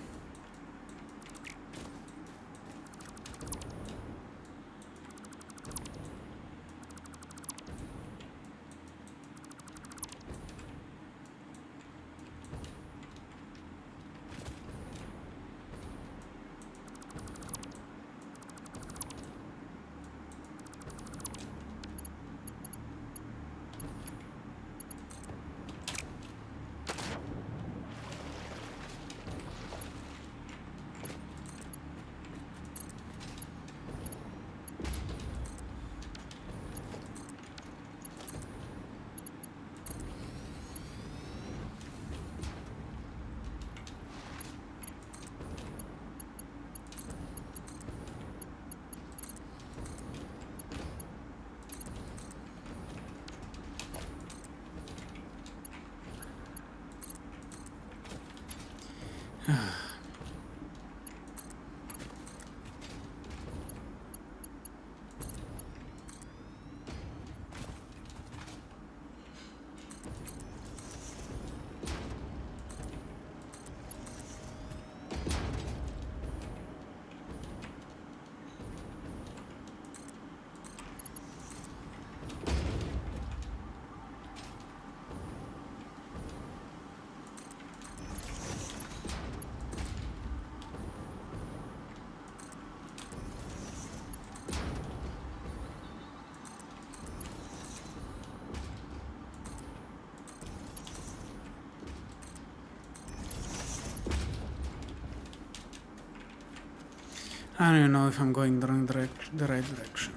I don't even know if I'm going the right direction.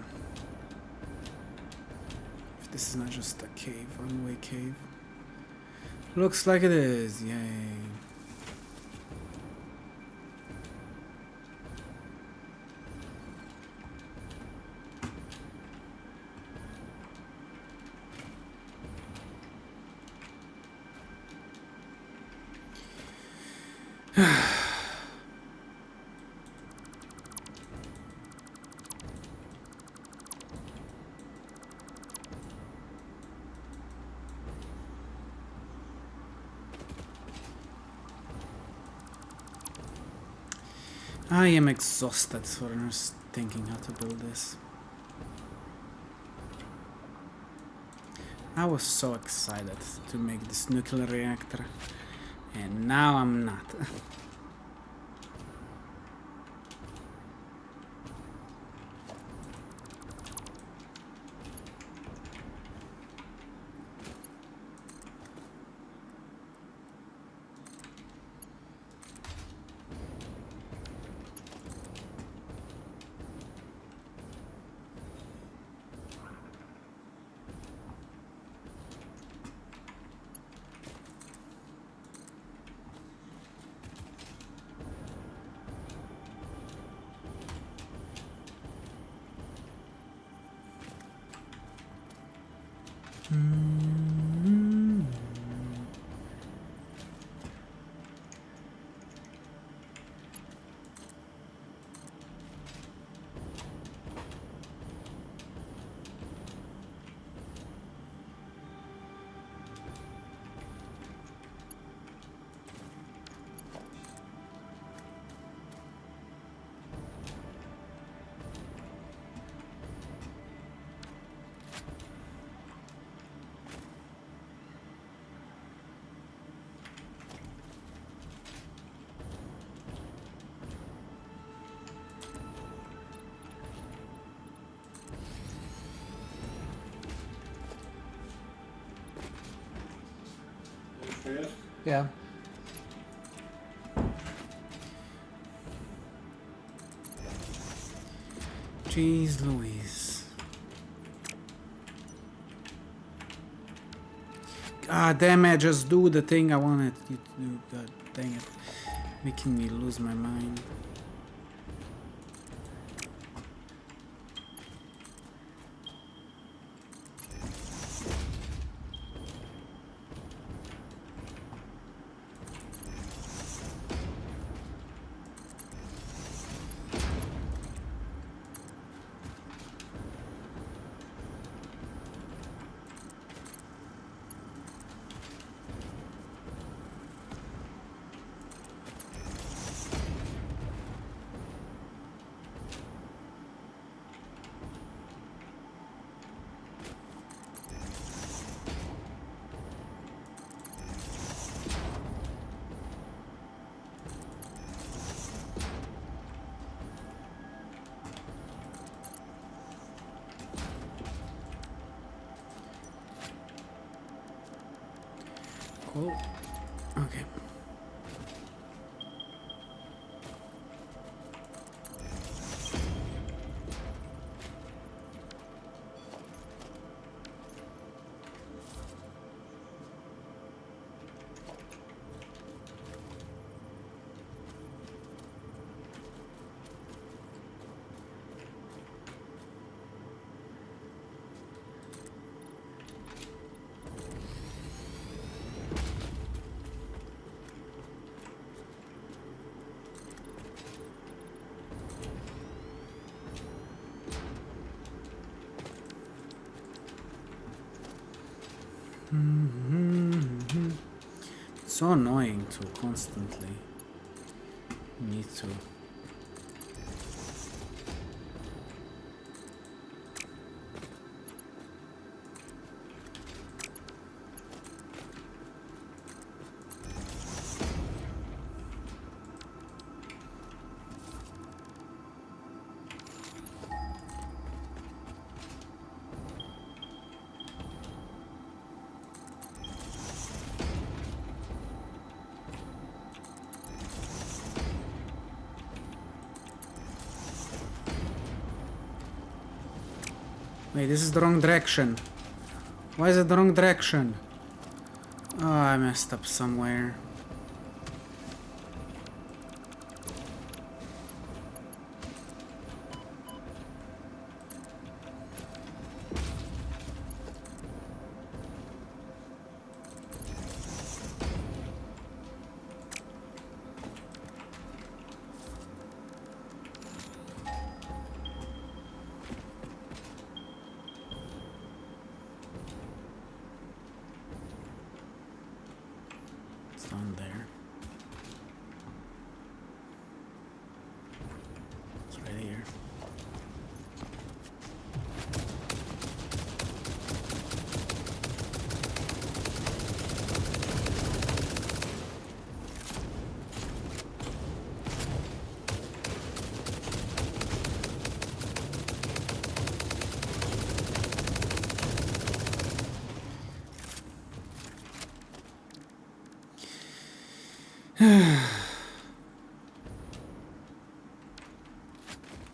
If this is not just a cave, one-way cave. Looks like it is, yay. I am exhausted for just thinking how to build this. I was so excited to make this nuclear reactor, and now I'm not. Yeah. Jeez Louise. God damn it, just do the thing I wanted you to do. God dang it. Making me lose my mind. Cool. Okay. So annoying to constantly need to. Wait, this is the wrong direction. Why is it the wrong direction? Oh, I messed up somewhere. Down there. It's right here.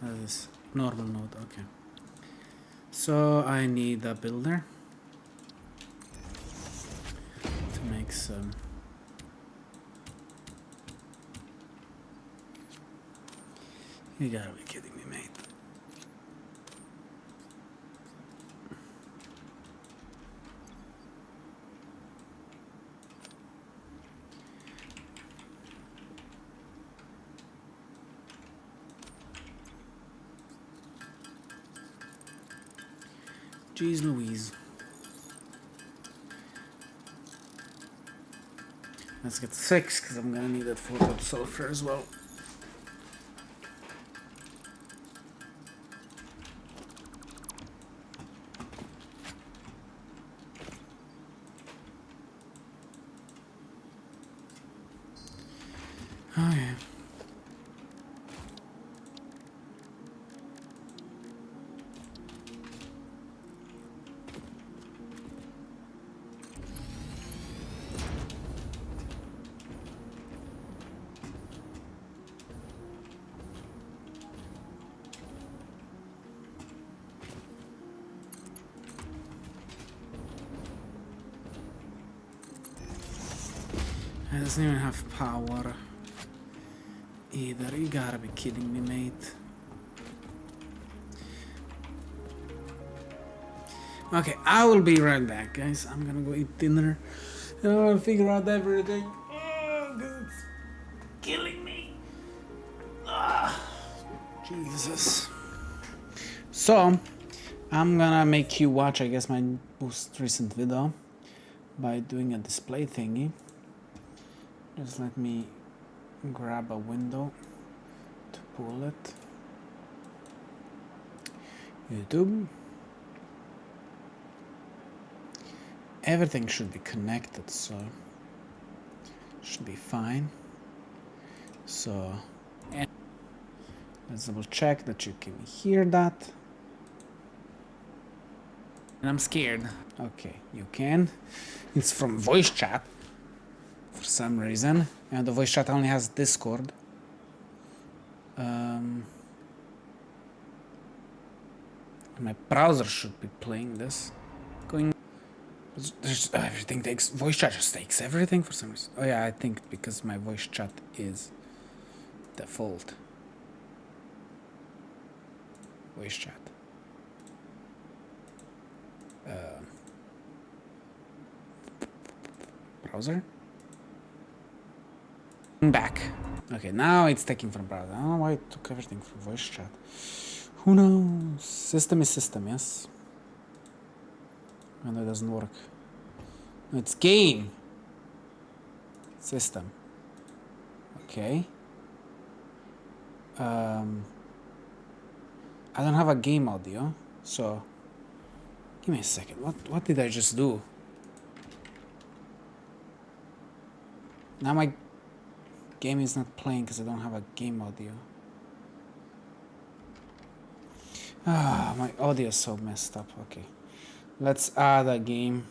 That is normal node, okay. So I need a builder to make some. You gotta be kidding me, mate. Jeez Louise. Let's get 6 because I'm gonna need that for top sulfur as well. Oh yeah. It doesn't even have power either. You gotta be kidding me, mate. Okay, I will be right back, guys. I'm gonna go eat dinner and I'm gonna figure out everything. Oh, 'cause it's killing me. Ah, Jesus. So, I'm gonna make you watch, I guess, my most recent video by doing a display thingy. Just let me grab a window to pull it. YouTube. Everything should be connected, so should be fine. So let's double check that you can hear that. And I'm scared. Okay, you can. It's from voice chat. for some reason, and the voice chat only has Discord. My browser should be playing this. Everything takes, voice chat just takes everything for some reason. Oh yeah, I think because my voice chat is default. Voice chat. Browser? Back. Okay, now it's taking from browser. I don't know why it took everything from voice chat. Who knows? System is system, yes? And it doesn't work. No, it's game. System. Okay. I don't have a game audio, so give me a second. What did I just do? Now my game is not playing because I don't have a game audio. Ah, my audio is so messed up. Okay. Let's add a game.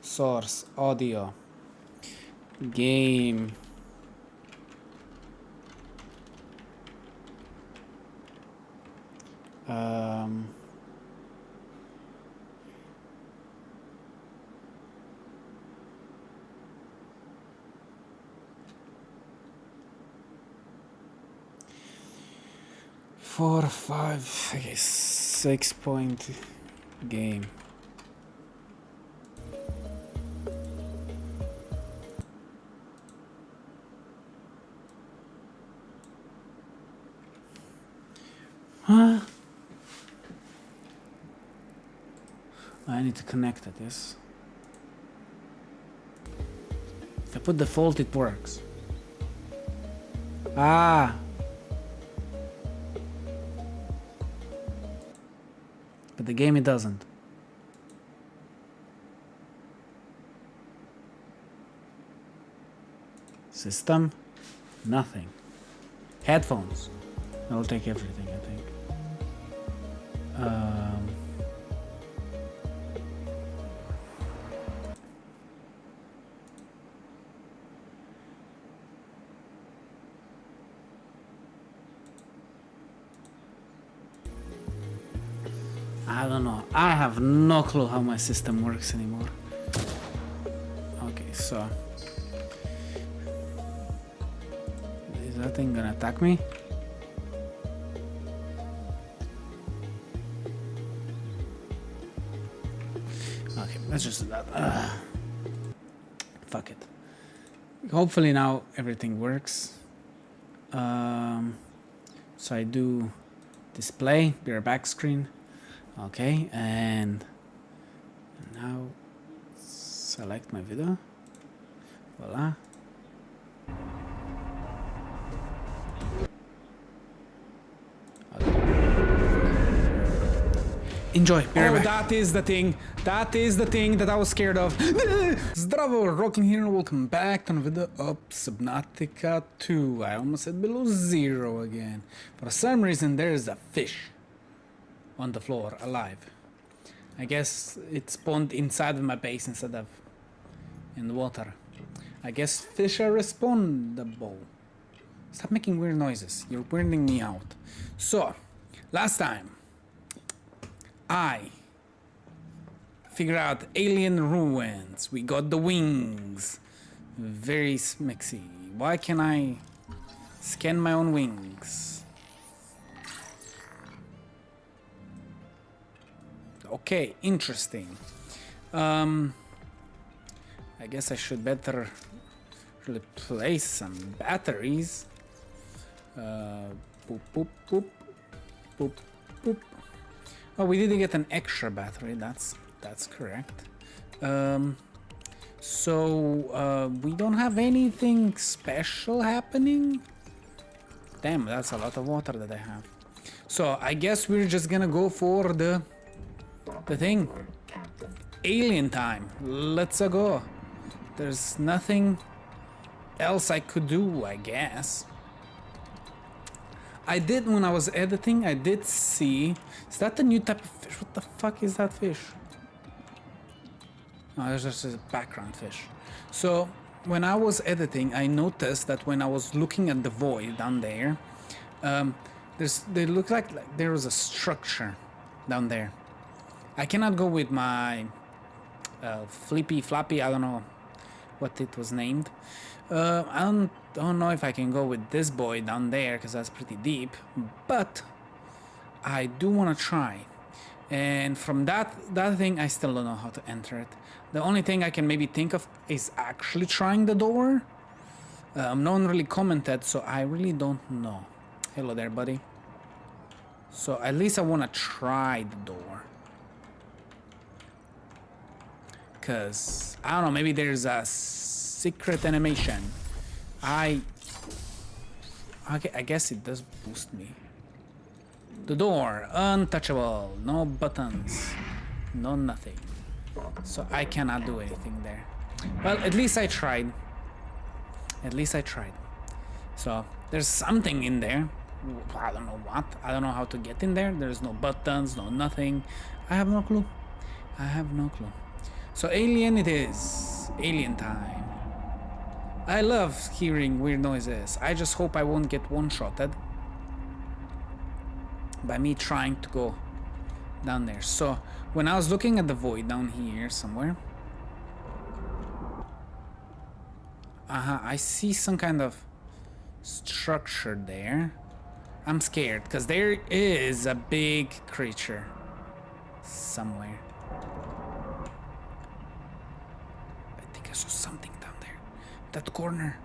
Source, audio. Game. Four, five, okay, 6 point game. Huh? I need to connect it, yes. If I put default, it works. Ah! But the game, it doesn't. System? Nothing. Headphones? I'll take everything, I think. I don't know. I have no clue how my system works anymore. Okay, so is that thing gonna attack me? Okay, let's just do that. Fuck it. Hopefully now everything works. So I do display, your back screen. Okay, and now select my video. Voila. Enjoy. Oh, that is the thing. That is the thing that I was scared of. Zdravo, Rockill here, and welcome back to another video of Subnautica 2. I almost said below zero again. For some reason, there is a fish on the floor, alive. I guess it spawned inside of my base instead of in the water. I guess fish are respawnable. Stop making weird noises. You're weirding me out. So, last time, I figured out alien ruins. We got the wings. Very smixy. Why can I scan my own wings? Okay, interesting. I guess I should better replace some batteries. Boop, boop, boop, boop, boop. Oh, we didn't get an extra battery. That's correct. So we don't have anything special happening. Damn, that's a lot of water that I have. So I guess we're just gonna go for the thing. Alien time. Let's go. There's nothing else I could do, I guess. I did, when I was editing, I did see... Is that the new type of fish? What the fuck is that fish? Oh, there's just a background fish. So, when I was editing, I noticed that when I was looking at the void down there, they look like there was a structure down there. I cannot go with my flippy floppy, I don't know what it was named. I don't know if I can go with this boy down there because that's pretty deep, but I do want to try. And from that thing, I still don't know how to enter it. The only thing I can maybe think of is actually trying the door. No one really commented, so I really don't know. Hello there, buddy. So at least I want to try the door. Because, I don't know, maybe there's a secret animation. I guess it does boost me. The door, untouchable, no buttons, no nothing. So I cannot do anything there. Well, at least I tried. At least I tried. So there's something in there. I don't know what. I don't know how to get in there. There's no buttons, no nothing. I have no clue. I have no clue. So alien it is. Alien time. I love hearing weird noises. I just hope I won't get one-shotted by me trying to go down there. So when I was looking at the void down here somewhere, I see some kind of structure there. I'm scared because there is a big creature somewhere. I think I saw something down there, that corner.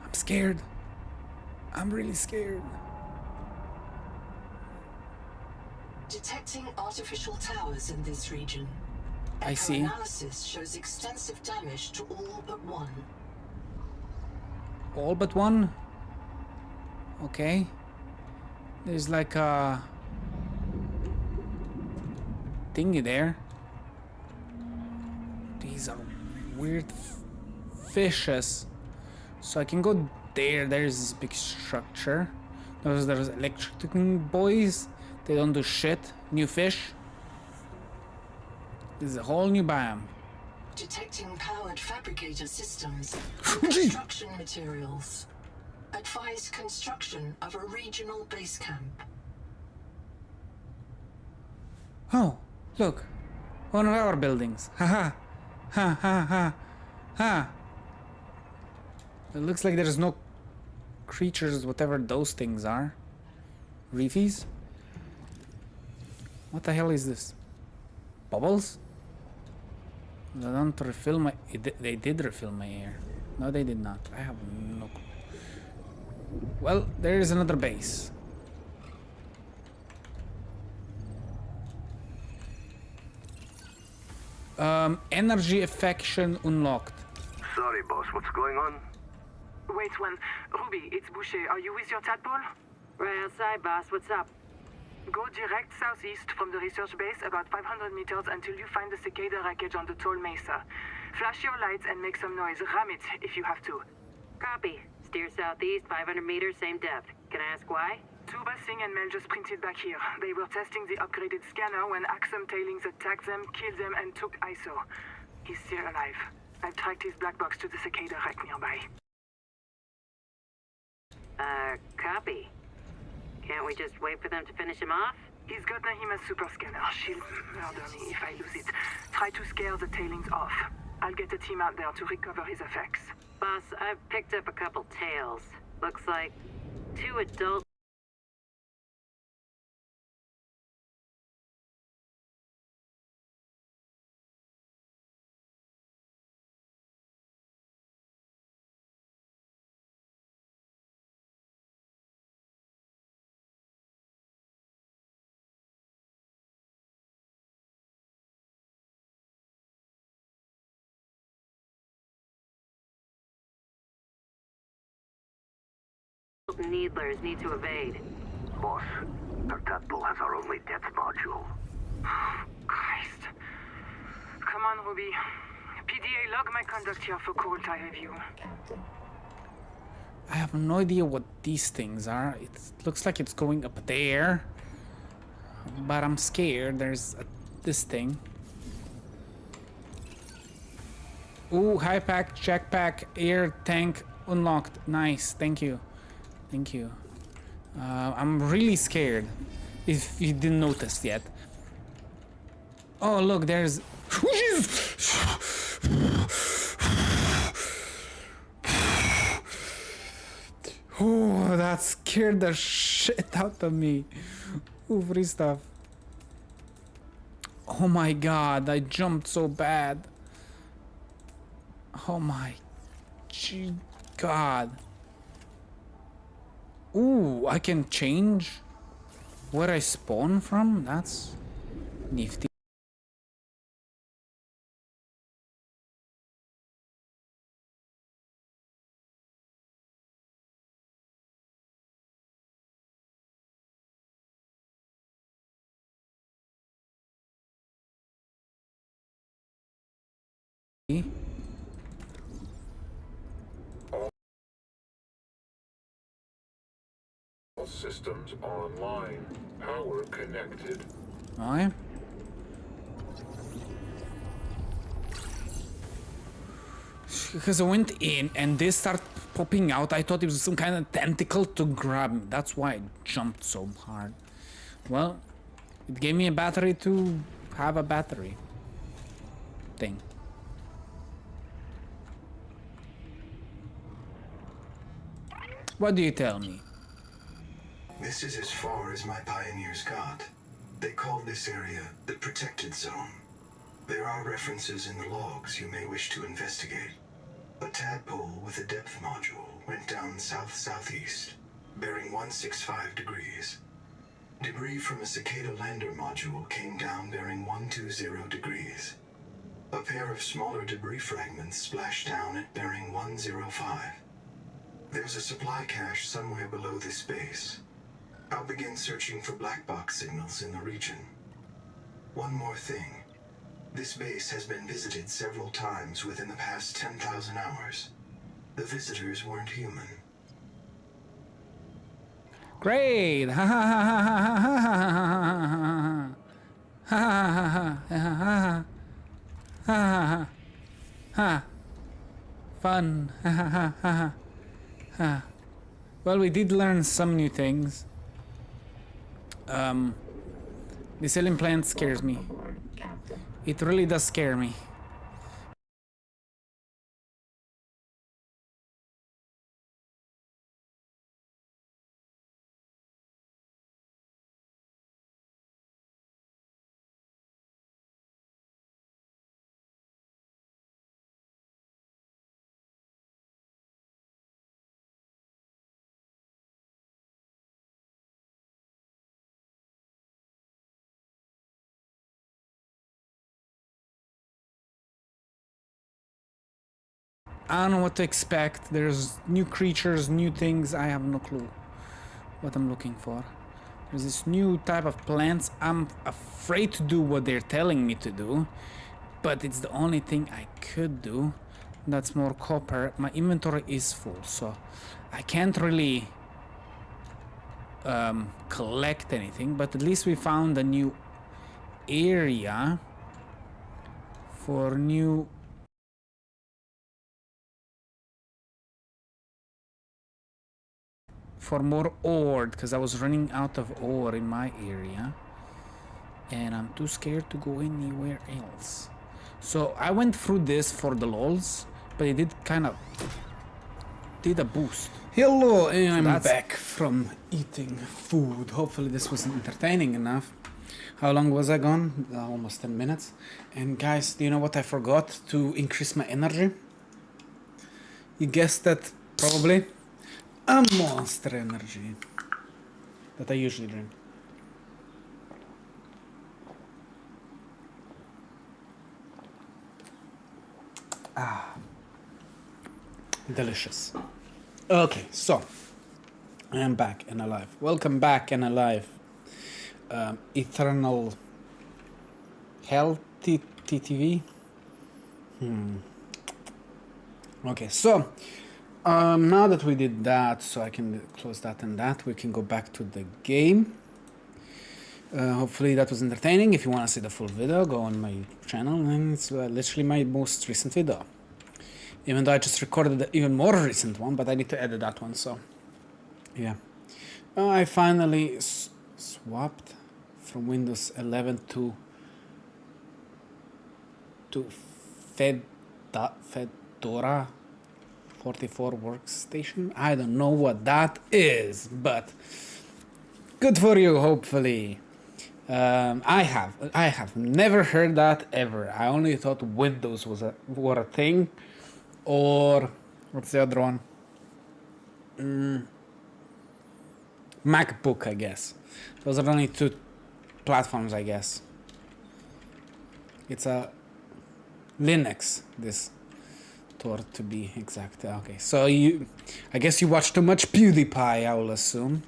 I'm scared. I'm really scared. Detecting artificial towers in this region. I see. Analysis shows extensive damage to all but one. All but one? Okay. There's like a thingy there. These are weird fishes. So I can go there. There's this big structure. There's electric boys. They don't do shit. New fish. This is a whole new biome. Detecting powered fabricator systems and construction materials. Advise construction of a regional base camp. Oh, look. One of our buildings. Haha. Ha ha ha ha. It looks like there's no creatures, whatever those things are. Reefies? What the hell is this? Bubbles? They don't refill my... They did refill my air. No, they did not. I have no clue. Well, there is another base. Energy affection unlocked. Sorry, boss. What's going on? Wait one. Ruby, it's Boucher. Are you with your tadpole? Right outside, boss. What's up? Go direct southeast from the research base about 500 meters until you find the cicada wreckage on the tall mesa. Flash your lights and make some noise. Ram it if you have to. Copy. Steer southeast, 500 meters, same depth. Can I ask why? Tuba, Singh, and Mel just printed back here. They were testing the upgraded scanner when Axum tailings attacked them, killed them, and took ISO. He's still alive. I've tracked his black box to the cicada wreck nearby. Copy. Can't we just wait for them to finish him off? He's got Nahima's super scanner. She'll murder me if I lose it. Try to scare the tailings off. I'll get a team out there to recover his effects. Boss, I've picked up a couple tails. Looks like 2 adult... needlers need to evade. Boss, our tadpole has our only depth module. Christ. Come on, Ruby. PDA, log my conduct here for cold eye review. I have no idea what these things are. It looks like it's going up there. But I'm scared. There's this thing. Ooh, high pack, check pack, air tank unlocked. Nice, thank you. Thank you. I'm really scared, if you didn't notice yet. Oh, look, there's... Oh, that scared the shit out of me. Ooh, free stuff. Oh my god, I jumped so bad. Oh my god. Ooh, I can change where I spawn from? That's nifty. All systems online. Power connected. Alright. Because I went in and they start popping out. I thought it was some kind of tentacle to grab me. That's why I jumped so hard. Well, it gave me a battery to have a battery thing. What do you tell me? This is as far as my pioneers got. They called this area the Protected Zone. There are references in the logs you may wish to investigate. A tadpole with a depth module went down south-southeast, bearing 165 degrees. Debris from a Cicada lander module came down bearing 120 degrees. A pair of smaller debris fragments splashed down at bearing 105. There's a supply cache somewhere below this base. I'll begin searching for black box signals in the region. One more thing. This base has been visited several times within the past 10,000 hours. The visitors weren't human. Great! Ha ha ha ha ha ha ha ha ha ha ha. Fun. Ha ha ha ha ha. Well, we did learn some new things. This alien plant scares me. It really does scare me. I don't know what to expect. There's new creatures, new things. I have no clue what I'm looking for. There's this new type of plants. I'm afraid to do what they're telling me to do, but it's the only thing I could do. That's more copper. My inventory is full, so I can't really collect anything, but at least we found a new area for new for more ore, because I was running out of ore in my area and I'm too scared to go anywhere else. So I went through this for the lols, but it did kind of did a boost. Hello, and I'm back from eating food. Hopefully this was entertaining enough. How long was I gone? Almost 10 minutes. And guys, do you know what I forgot to increase my energy? You guessed that, probably. A Monster Energy that I usually drink. Ah, delicious. Okay, so I am back and alive. Welcome back and alive. Eternal Healthy TTV. Okay, so now that we did that, so I can close that and that, we can go back to the game. Hopefully that was entertaining. If you want to see the full video, go on my channel, and it's literally my most recent video. Even though I just recorded the even more recent one, but I need to edit that one, so yeah. I finally swapped from Windows 11 to Fedora 44 workstation. I don't know what that is, but good for you, hopefully. I have never heard that ever. I only thought Windows were a thing, or what's the other one? MacBook, I guess. Those are only two platforms, I guess. It's a Linux, this Tor to be exact. Okay, so I guess you watch too much PewDiePie, I will assume.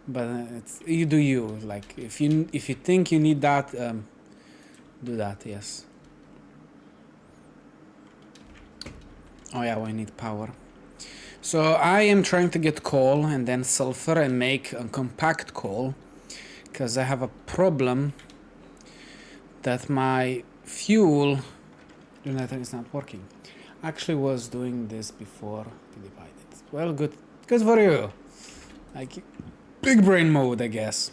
But you do you. Like if you think you need that, do that. Yes. Oh yeah, we need power. So I am trying to get coal and then sulfur and make a compact coal, because I have a problem that my fuel generator is not working. Actually was doing this before PewDiePie did. Well, good for you. Like big brain mode, I guess.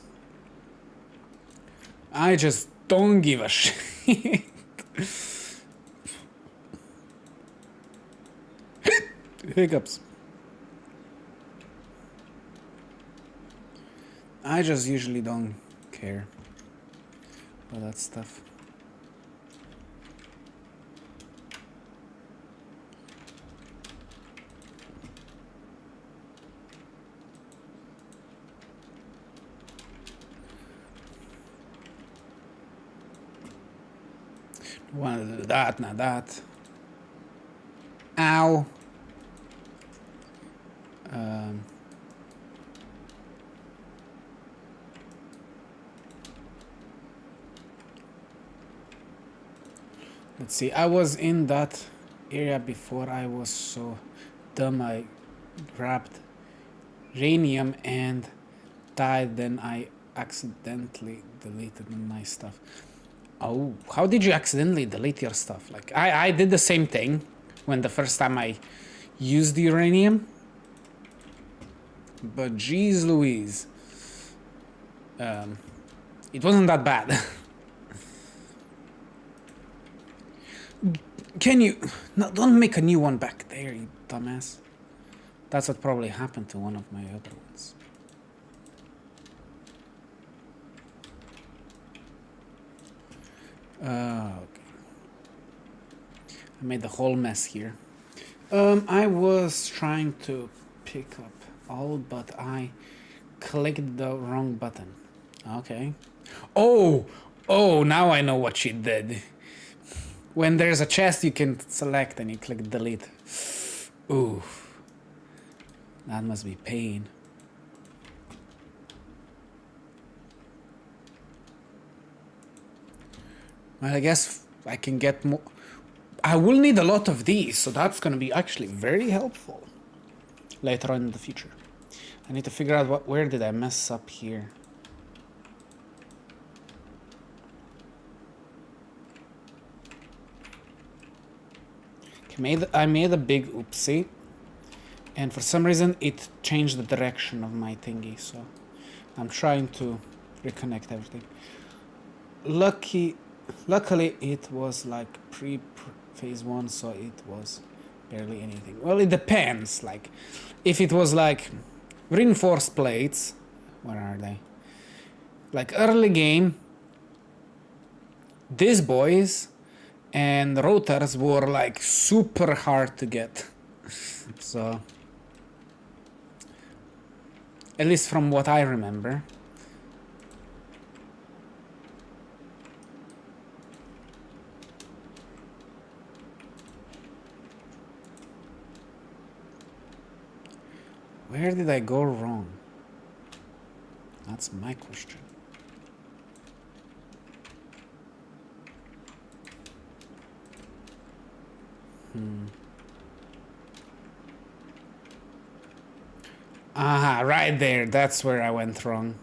I just don't give a shit. Hiccups. I just usually don't care about that stuff. Want to do that, not that. Ow. Let's see, I was in that area before. I was so dumb, I grabbed uranium and died, then I accidentally deleted my stuff. Oh, how did you accidentally delete your stuff? Like, I did the same thing when the first time I used the uranium. But geez Louise. It wasn't that bad. Can you... No, don't make a new one back there, you dumbass. That's what probably happened to one of my other ones. Okay. I made the whole mess here. I was trying to pick up all, but I clicked the wrong button. Okay. Oh, now I know what she did. When there's a chest, you can select and you click delete. Ooh, that must be pain. Well, I guess I can get more. I will need a lot of these, so that's going to be actually very helpful later on in the future. I need to figure out where did I mess up here. I made a big oopsie, and for some reason it changed the direction of my thingy, so I'm trying to reconnect everything. Luckily it was like pre-phase 1, so it was barely anything. Well, it depends. Like, if it was like reinforced plates, where are they? Like early game, these boys and rotors were like super hard to get. So, at least from what I remember. Where did I go wrong? That's my question. Aha, right there. That's where I went wrong.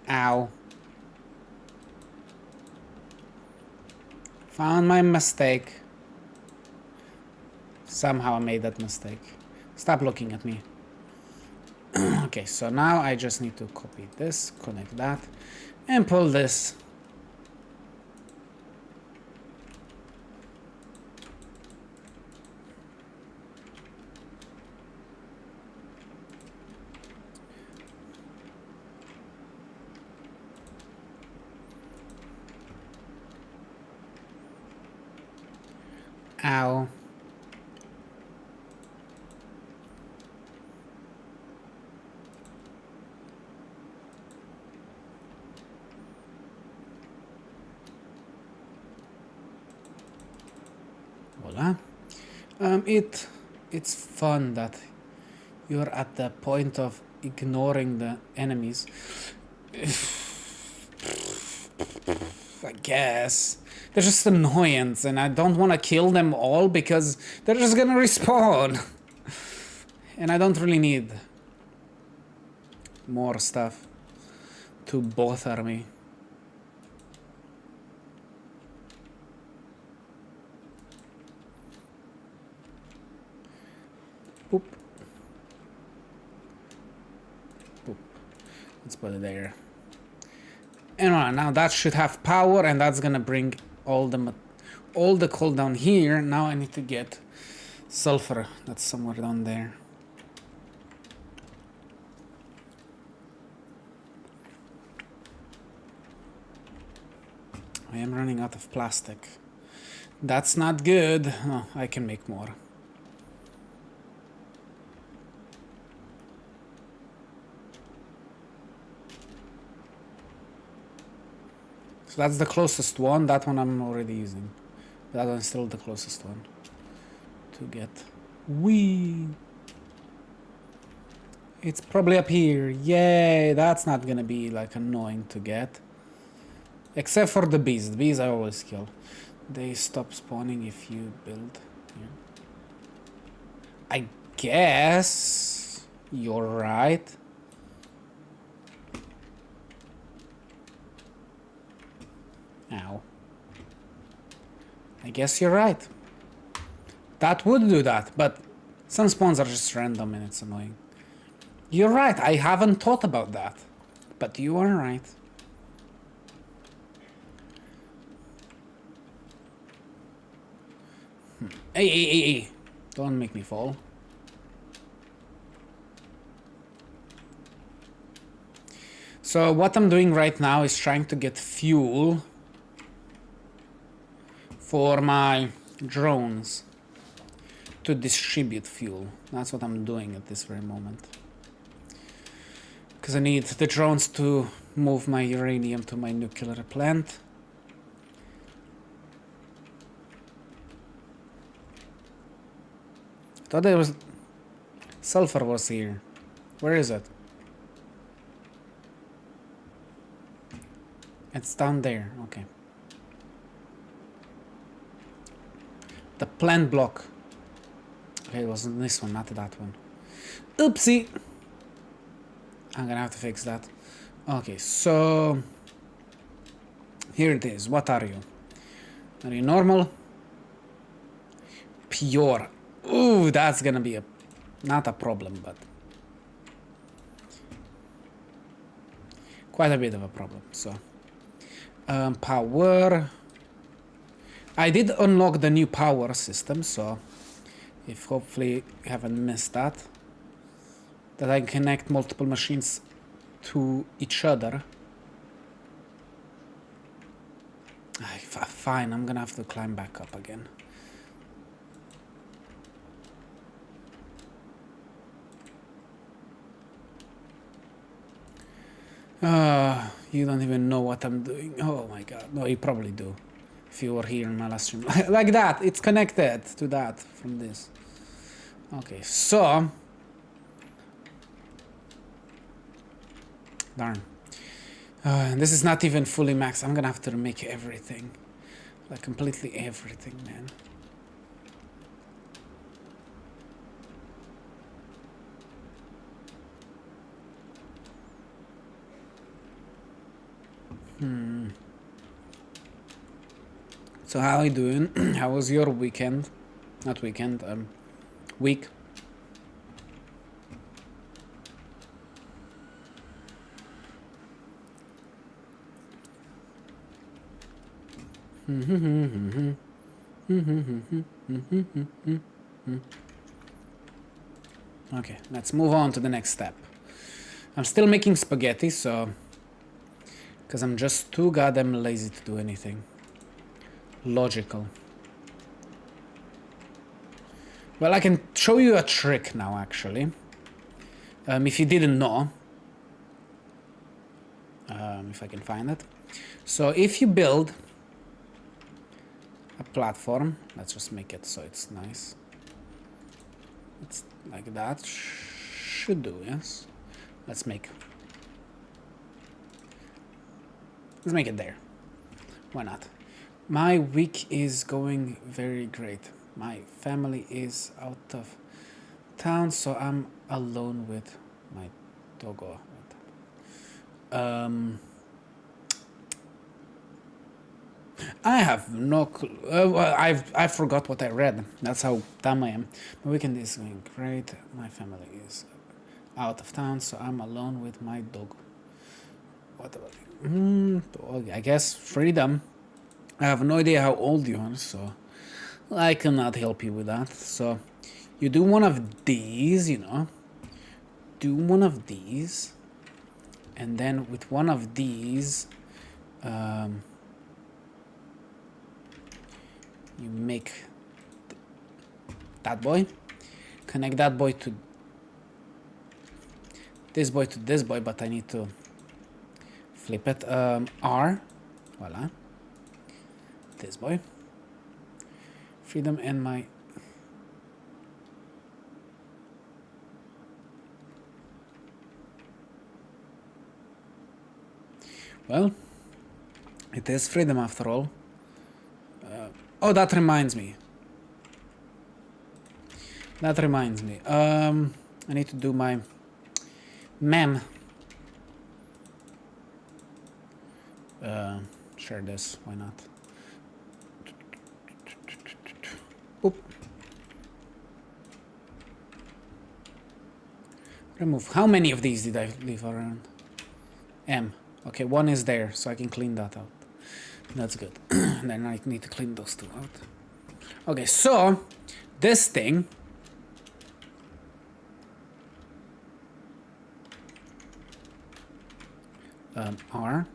Ow. Found my mistake. Somehow I made that mistake. Stop looking at me. Okay, so now I just need to copy this, connect that, and pull this. Ow. Voila. It's fun that you're at the point of ignoring the enemies. I guess. They're just annoyance, and I don't want to kill them all because they're just gonna respawn. And I don't really need more stuff to bother me. Boop. Boop. Let's put it there. And now that should have power, and that's gonna bring all the coal down here. Now I need to get sulfur. That's somewhere down there. I am running out of plastic. That's not good. Oh, I can make more. So that's the closest one. That one I'm already using. That one's still the closest one to get. Whee! It's probably up here. Yay! That's not gonna be like annoying to get. Except for the bees. The bees I always kill. They stop spawning if you build. Yeah. I guess you're right. Ow. I guess you're right. That would do that, but some spawns are just random and it's annoying. You're right, I haven't thought about that. But you are right. Hey. Don't make me fall. So what I'm doing right now is trying to get fuel for my drones to distribute fuel. That's what I'm doing at this very moment. Because I need the drones to move my uranium to my nuclear plant. I thought there was sulfur was here. Where is it? It's down there. Okay. The plant block. Okay, it wasn't this one, not that one. Oopsie. I'm gonna have to fix that. Okay, so here it is. What are you? Are you normal? Pure. Ooh, that's gonna be not a problem, but quite a bit of a problem. So power. I did unlock the new power system, so if hopefully you haven't missed that I can connect multiple machines to each other. Fine, I'm gonna have to climb back up again. You don't even know what I'm doing. Oh my god. No, you probably do. If you were here in my last stream. Like that. It's connected to that from this. Okay, so. Darn. This is not even fully max. I'm gonna have to remake everything. Like completely everything, man. It's So how are you doing? How was your weekend? Not weekend, week. Okay, let's move on to the next step. I'm still making spaghetti, so... because I'm just too goddamn lazy to do anything logical. Well, I can show you a trick now, actually. If you didn't know. If I can find it. So if you build a platform, let's just make it so it's nice. It's like that. Should do, yes. Let's make it there. Why not? My week is going very great. My family is out of town, so I'm alone with my doggo. I have no clue. Well, I forgot what I read. That's how dumb I am. My weekend is going great. My family is out of town, so I'm alone with my dog. What about dog? I guess freedom. I have no idea how old you are, so I cannot help you with that. So you do one of these, you know. Do one of these, and then with one of these, you make that boy, connect that boy to this boy, but I need to flip it. R, voila. This boy. Freedom and my... Well, it is freedom after all. Oh, that reminds me. I need to do my mem. Share this, why not? Oop. Remove. How many of these did I leave around? M. Okay, one is there, so I can clean that out. That's good. Then I need to clean those two out. Okay, so this thing R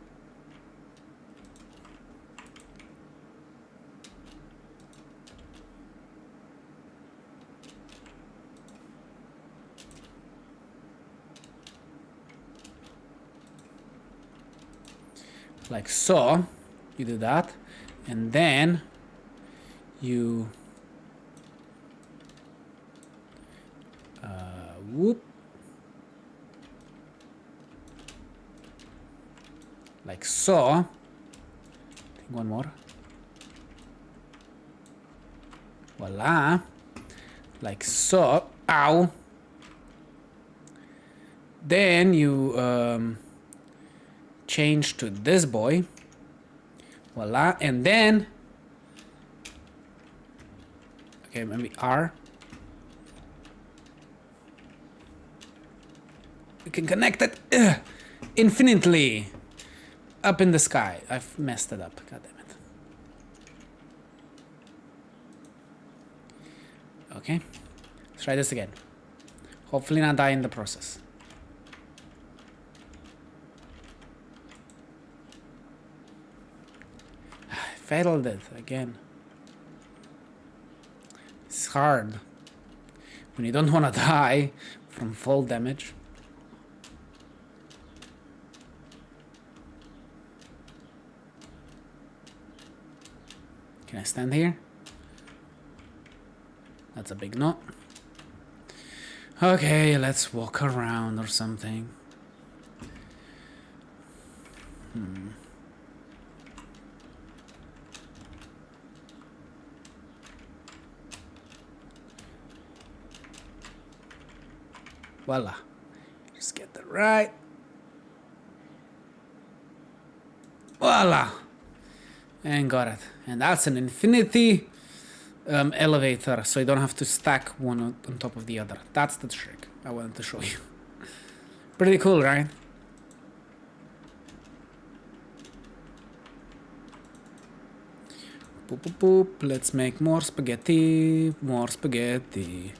like so. You do that, and then you whoop, like so. I think one more. Voila, like so. Ow. Then you change to this boy. Voila, and then okay, maybe R. You can connect it infinitely up in the sky. I've messed it up. God damn it. Okay, let's try this again. Hopefully not die in the process. Failed it again. It's hard when you don't want to die from fall damage. Can I stand here? That's a big no. Okay, let's walk around or something. Voila. Just get that right. Voila. And got it. And that's an infinity elevator, so you don't have to stack one on top of the other. That's the trick I wanted to show you. Pretty cool, right? Boop, boop, boop. Let's make more spaghetti. More spaghetti.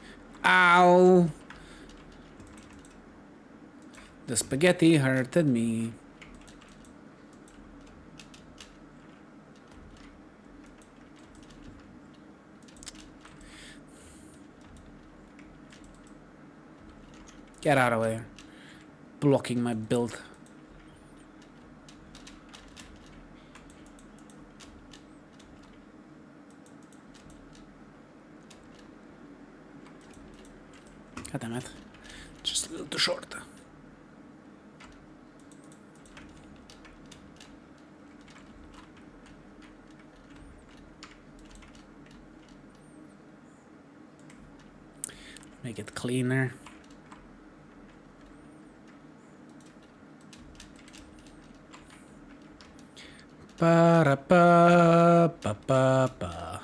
Ow! The spaghetti hurted me. Get out of there. Blocking my build. God damn it. Just a little too short. Make it cleaner. Ba ba ba ba ba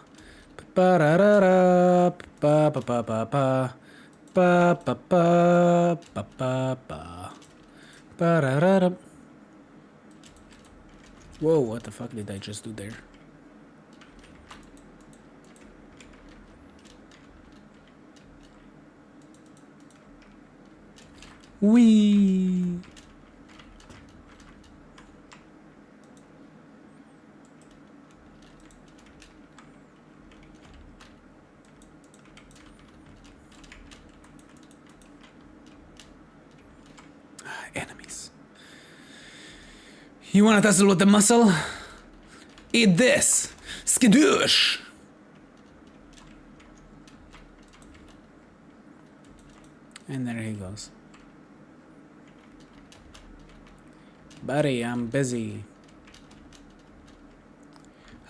ba ra ra ra ba ba ba ba ba ba ba ba ba ba ba ba ra ra ra. Whoa, what the fuck did I just do there? Wee. Enemies. You wanna tussle with the muscle? Eat this! Skadoosh! And there he goes. Buddy, I'm busy.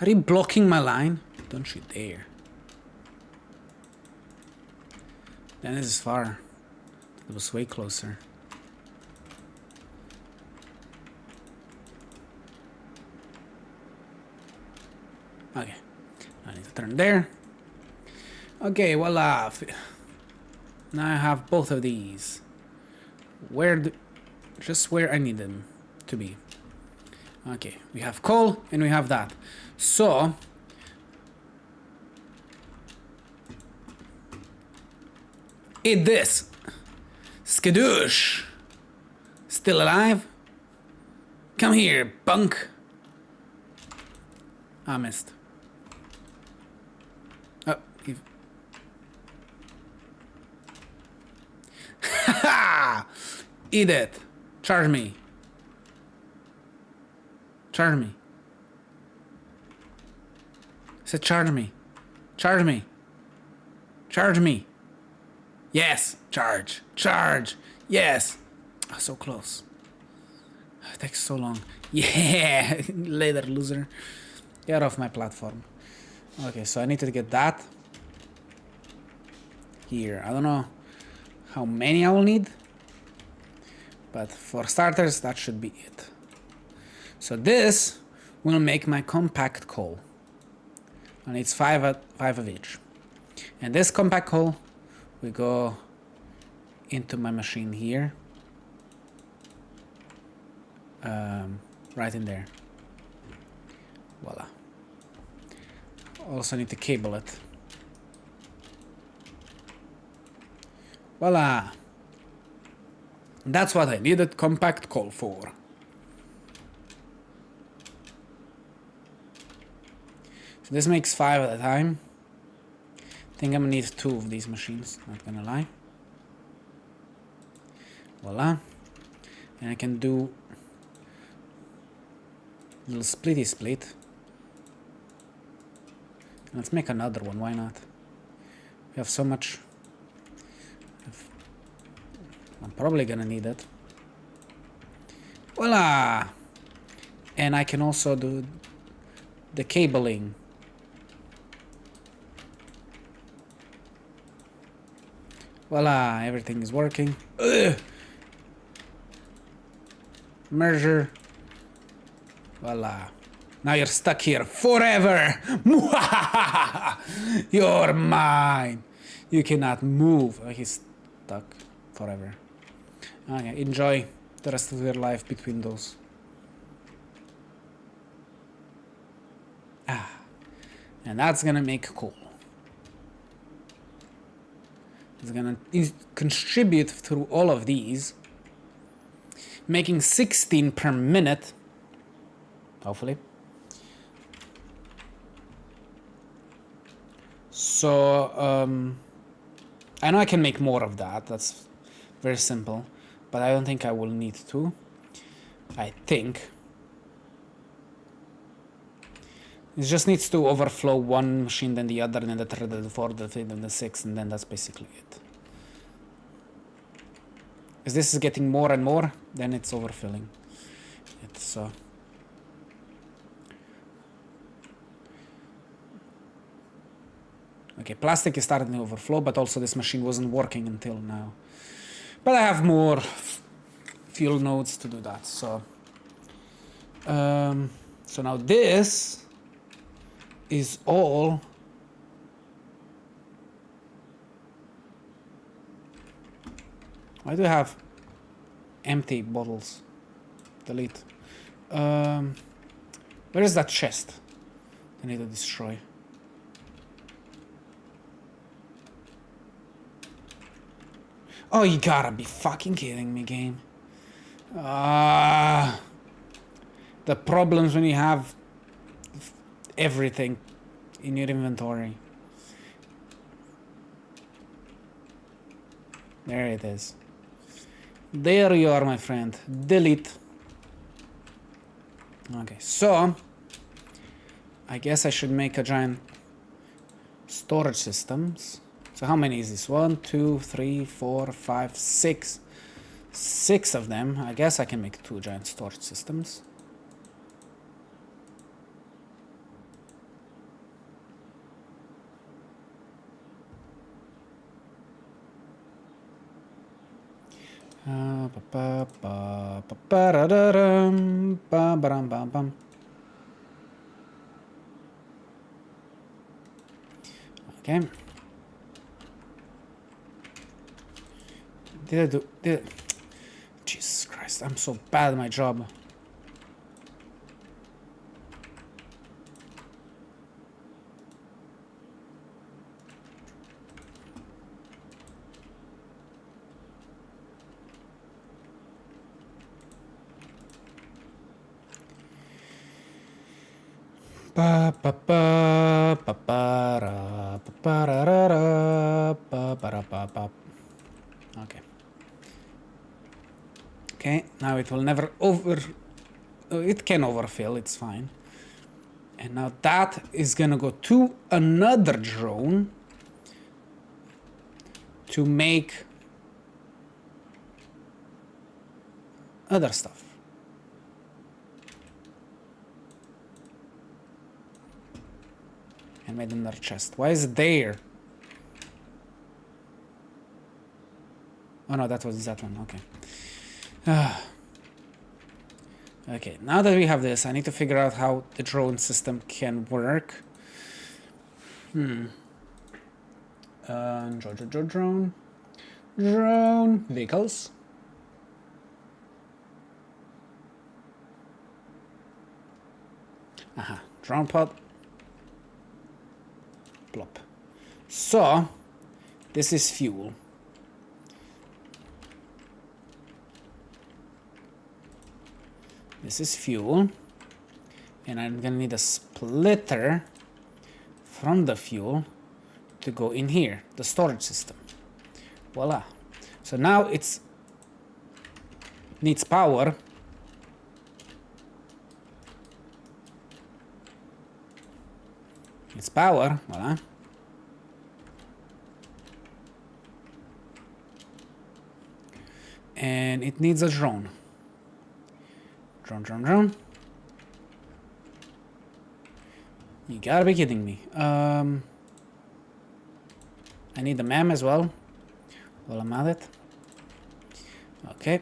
Are you blocking my line? Don't you dare. Then this is far. It was way closer. Okay. I need to turn there. Okay, voila. Now I have both of these. Just where I need them to be. Okay, we have coal and we have that. So eat this. Skadoosh. Still alive? Come here, punk. I missed. Oh, eat it. Charge me. Charge me. I said charge me. Charge me. Charge me. Yes. Charge. Charge. Yes. Oh, so close. It takes so long. Yeah. Later, loser. Get off my platform. Okay, so I need to get that. Here. I don't know how many I will need. But for starters, that should be it. So this will make my compact coal. And it's five of each. And this compact coal will go into my machine here. Right in there. Voila. Also need to cable it. Voila. That's what I needed compact coal for. So this makes 5 at a time. I think I'm gonna need 2 of these machines, not gonna lie. Voila. And I can do a little splitty split. Let's make another one, why not? We have so much. I'm probably gonna need it. Voila! And I can also do the cabling. Voila, everything is working. Ugh. Merger. Voila. Now you're stuck here forever. You're mine. You cannot move. Oh, he's stuck forever. Okay, enjoy the rest of your life between those. And that's gonna make cool. It's gonna contribute through all of these, making 16 per minute, hopefully. So, I know I can make more of that, that's very simple, but I don't think I will need to. I think it just needs to overflow one machine, then the other, then the third, then the fourth, the fifth, then the sixth, and then that's basically it. As this is getting more and more, then it's overfilling it, so. Okay, plastic is starting to overflow, but also this machine wasn't working until now. But I have more fuel nodes to do that, so. So now this is all why do I have empty bottles? Delete. Where is that chest? I need to destroy. Oh, you gotta be fucking kidding me, game. The problems when you have everything in your inventory. There it is. There you are, my friend. Delete. Okay, so I guess I should make a giant storage systems. So how many is this? 1, 2, 3, 4, 5, 6. 6 of them. I guess I can make 2 giant storage systems. Okay. Jesus Christ, I'm so bad at my job. Okay. Okay, now it will never it can overfill, it's fine. And now that is gonna go to another drone to make other stuff. And made another chest. Why is it there? Oh no, that was that one, okay. Okay, now that we have this, I need to figure out how the drone system can work. Drone vehicles. Drone pod. Plop. So, this is fuel. This is fuel, and I'm gonna need a splitter from the fuel to go in here, the storage system. Voila. So now it needs power. It's power, voila. And it needs a drone. Drone. You gotta be kidding me. I need a MAM as well. While I'm at it. Okay.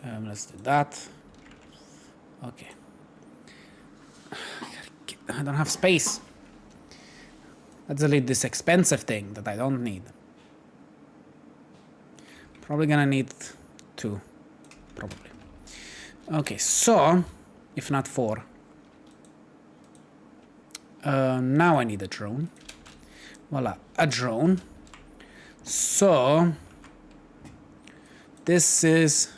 Let's do that. Okay. I don't have space. Let's delete this expensive thing that I don't need. Probably gonna need 2. Probably. Okay, so, if not 4. Now I need a drone. Voila, a drone. So, this is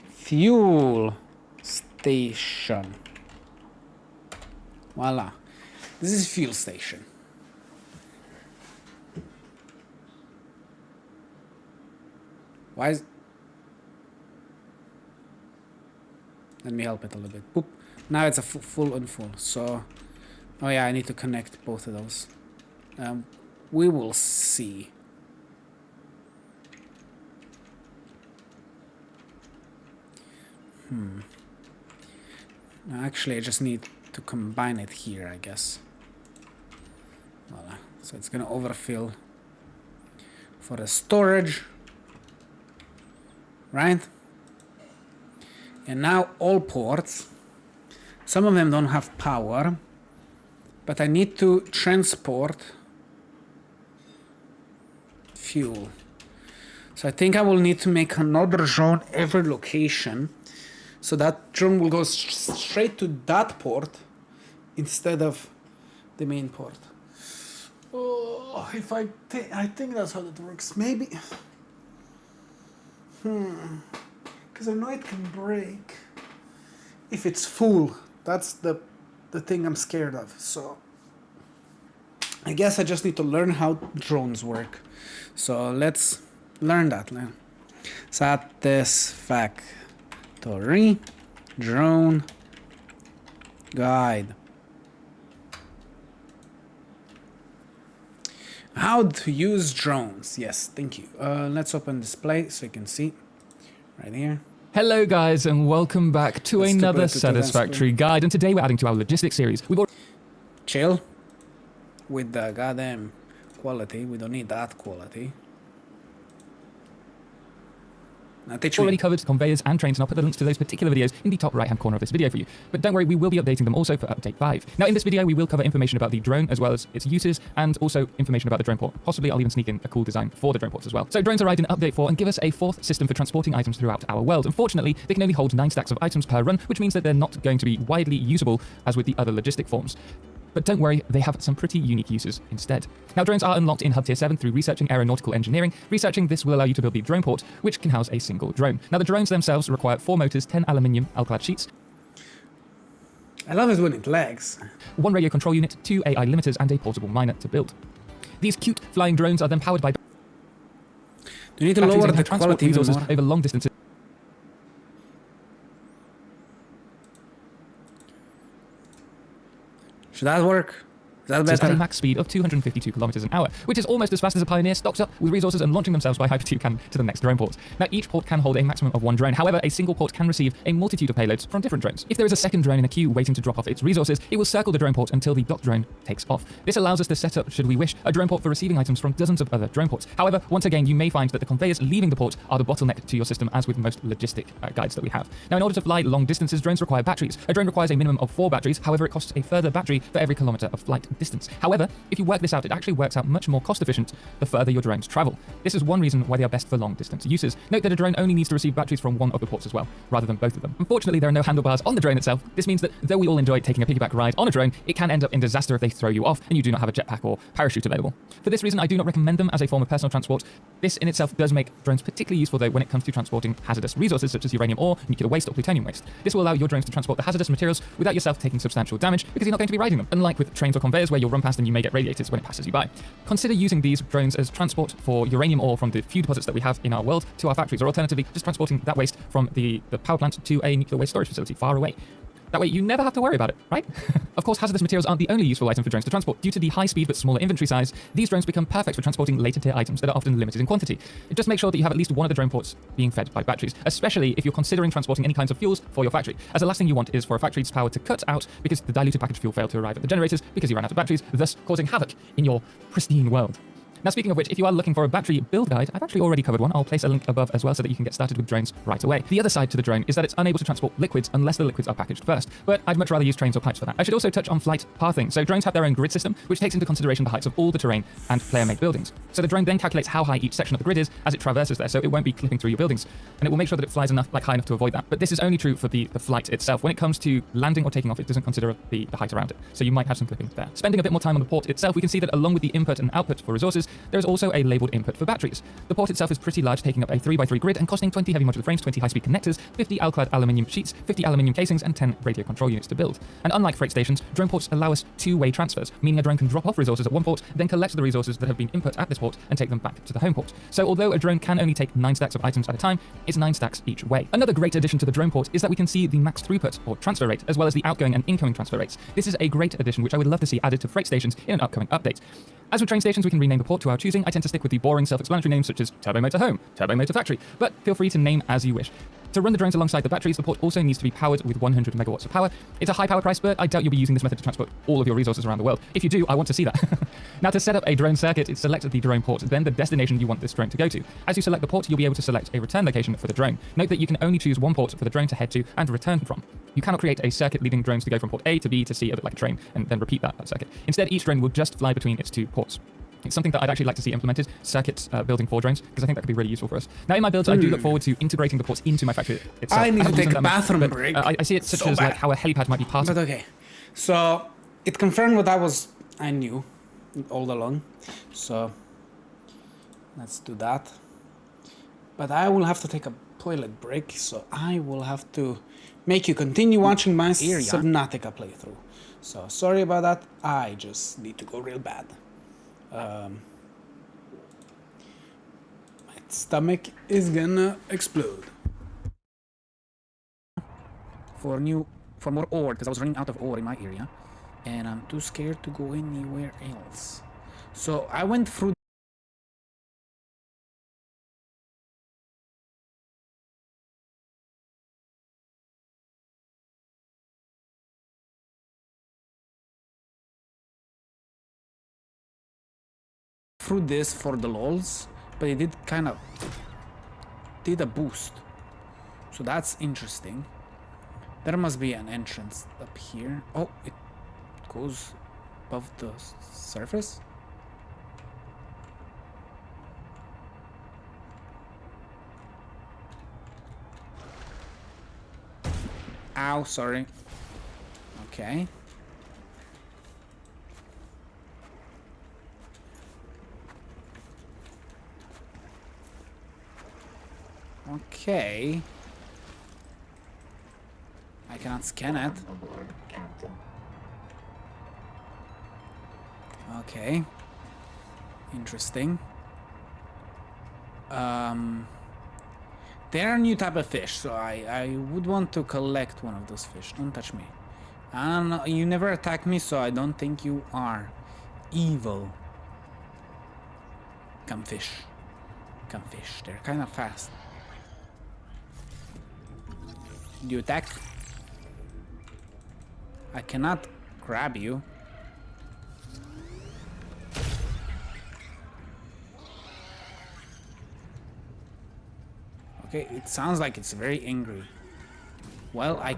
fuel station. Voila, this is fuel station. Why is... Let me help it a little bit. Boop. Now it's a full and full. So, oh yeah, I need to connect both of those. We will see. Actually, I just need to combine it here, I guess. Voila. So it's gonna overfill for the storage, right? And now all ports, some of them don't have power, but I need to transport fuel. So I think I will need to make another drone every location, so that drone will go straight to that port instead of the main port. Oh, if I think that's how that works. Maybe. Because I know it can break if it's full. That's the thing I'm scared of. So I guess I just need to learn how drones work. So let's learn that now. Satisfactory drone guide. How to use drones. Yes, thank you. Let's open display so you can see right here. Hello guys, and welcome back to another Satisfactory guide, and today we're adding to our logistics series. We've chill with the goddamn quality. We don't need that quality. already covered conveyors and trains, and I'll put the links to those particular videos in the top right hand corner of this video for you. But don't worry, we will be updating them also for update 5. Now in this video we will cover information about the drone as well as its uses, and also information about the drone port. Possibly I'll even sneak in a cool design for the drone ports as well. So drones arrived in update 4 and give us a 4th system for transporting items throughout our world. Unfortunately, they can only hold 9 stacks of items per run, which means that they're not going to be widely usable as with the other logistic forms. But don't worry, they have some pretty unique uses instead. Now drones are unlocked in Hub Tier 7 through researching aeronautical engineering. Researching this will allow you to build the drone port, which can house a single drone. Now the drones themselves require 4 motors, 10 aluminium alclad sheets. I love it when it lags. 1 radio control unit, 2 AI limiters, and a portable miner to build. These cute flying drones are then powered by... You need to lower the quality resources more. over long distances. Should that work? Is that At a better? max speed of 252 kilometers an hour, which is almost as fast as a Pioneer stocks up with resources and launching themselves by Hyper can to the next drone port. Now each port can hold a maximum of 1 drone, however a single port can receive a multitude of payloads from different drones. If there is a second drone in a queue waiting to drop off its resources, it will circle the drone port until the docked drone takes off. This allows us to set up, should we wish, a drone port for receiving items from dozens of other drone ports. However, once again you may find that the conveyors leaving the port are the bottleneck to your system, as with most logistic guides that we have. Now in order to fly long distances, drones require batteries. A drone requires a minimum of 4 batteries, however it costs a further battery for every kilometer of flight distance. However, if you work this out, it actually works out much more cost efficient the further your drones travel. This is one reason why they are best for long distance uses. Note that a drone only needs to receive batteries from one of the ports as well, rather than both of them. Unfortunately, there are no handlebars on the drone itself. This means that though we all enjoy taking a piggyback ride on a drone, it can end up in disaster if they throw you off and you do not have a jetpack or parachute available. For this reason, I do not recommend them as a form of personal transport. This in itself does make drones particularly useful though when it comes to transporting hazardous resources such as uranium ore, nuclear waste, or plutonium waste. This will allow your drones to transport the hazardous materials without yourself taking substantial damage because you're not going to be riding them, unlike with trains or conveyors where you'll run past and you may get radiated when it passes you by. Consider using these drones as transport for uranium ore from the few deposits that we have in our world to our factories, or alternatively just transporting that waste from the power plant to a nuclear waste storage facility far away. That way you never have to worry about it, right? Of course, hazardous materials aren't the only useful item for drones to transport. Due to the high speed but smaller inventory size, these drones become perfect for transporting later tier items that are often limited in quantity. Just make sure that you have at least one of the drone ports being fed by batteries, especially if you're considering transporting any kinds of fuels for your factory, as the last thing you want is for a factory's power to cut out because the diluted packaged fuel failed to arrive at the generators because you ran out of batteries, thus causing havoc in your pristine world. Now, speaking of which, if you are looking for a battery build guide, I've actually already covered one. I'll place a link above as well so that you can get started with drones right away. The other side to the drone is that it's unable to transport liquids unless the liquids are packaged first, but I'd much rather use trains or pipes for that. I should also touch on flight pathing. So drones have their own grid system, which takes into consideration the heights of all the terrain and player-made buildings. So the drone then calculates how high each section of the grid is as it traverses there, so it won't be clipping through your buildings, and it will make sure that it flies high enough to avoid that. But this is only true for the flight itself. When it comes to landing or taking off, it doesn't consider the height around it, so you might have some clipping there. Spending a bit more time on the port itself, we can see that along with the input and output for resources, there is also a labeled input for batteries. The port itself is pretty large, taking up a 3x3 grid and costing 20 heavy modular frames, 20 high-speed connectors, 50 alclad aluminium sheets, 50 aluminium casings, and 10 radio control units to build. And unlike freight stations, drone ports allow us two-way transfers, meaning a drone can drop off resources at one port, then collect the resources that have been input at this port and take them back to the home port. So although a drone can only take 9 stacks of items at a time, it's 9 stacks each way. Another great addition to the drone port is that we can see the max throughput or transfer rate, as well as the outgoing and incoming transfer rates. This is a great addition which I would love to see added to freight stations in an upcoming update. As with train stations, we can rename the port to our choosing. I tend to stick with the boring self-explanatory names such as Turbo Motor Home, Turbo Motor Factory, but feel free to name as you wish. To run the drones alongside the batteries, the port also needs to be powered with 100 megawatts of power. It's a high power price, but I doubt you'll be using this method to transport all of your resources around the world. If you do, I want to see that. Now, to set up a drone circuit, it's select the drone port, then the destination you want this drone to go to. As you select the port, you'll be able to select a return location for the drone. Note that you can only choose one port for the drone to head to and return from. You cannot create a circuit leading drones to go from port A to B to C, a bit like a train, and then repeat that circuit. Instead, each drone will just fly between its two ports. It's something that I'd actually like to see implemented, circuit building for drones, because I think that could be really useful for us. Now, in my builds, I do look forward to integrating the ports into my factory itself. I need to take a bathroom but, break. I see it such as like how a helipad might be part of. But okay, so it confirmed what I knew all along. So let's do that. But I will have to take a toilet break, so I will have to make you continue watching my Subnautica playthrough. So sorry about that. I just need to go real bad. My stomach is gonna explode. For more ore, because I was running out of ore in my area, and I'm too scared to go anywhere else. So I went through this for the lols, but it did kind of did a boost, so that's interesting. There must be an entrance up here. Oh, it goes above the surface. Ow, sorry. Okay. Okay. I cannot scan it. Okay. Interesting. There are new type of fish, so I would want to collect one of those fish. Don't touch me. You never attack me, so I don't think you are evil. Come fish. Come fish. They're kind of fast. Do you attack? I cannot grab you. Okay, it sounds like it's very angry. Well, I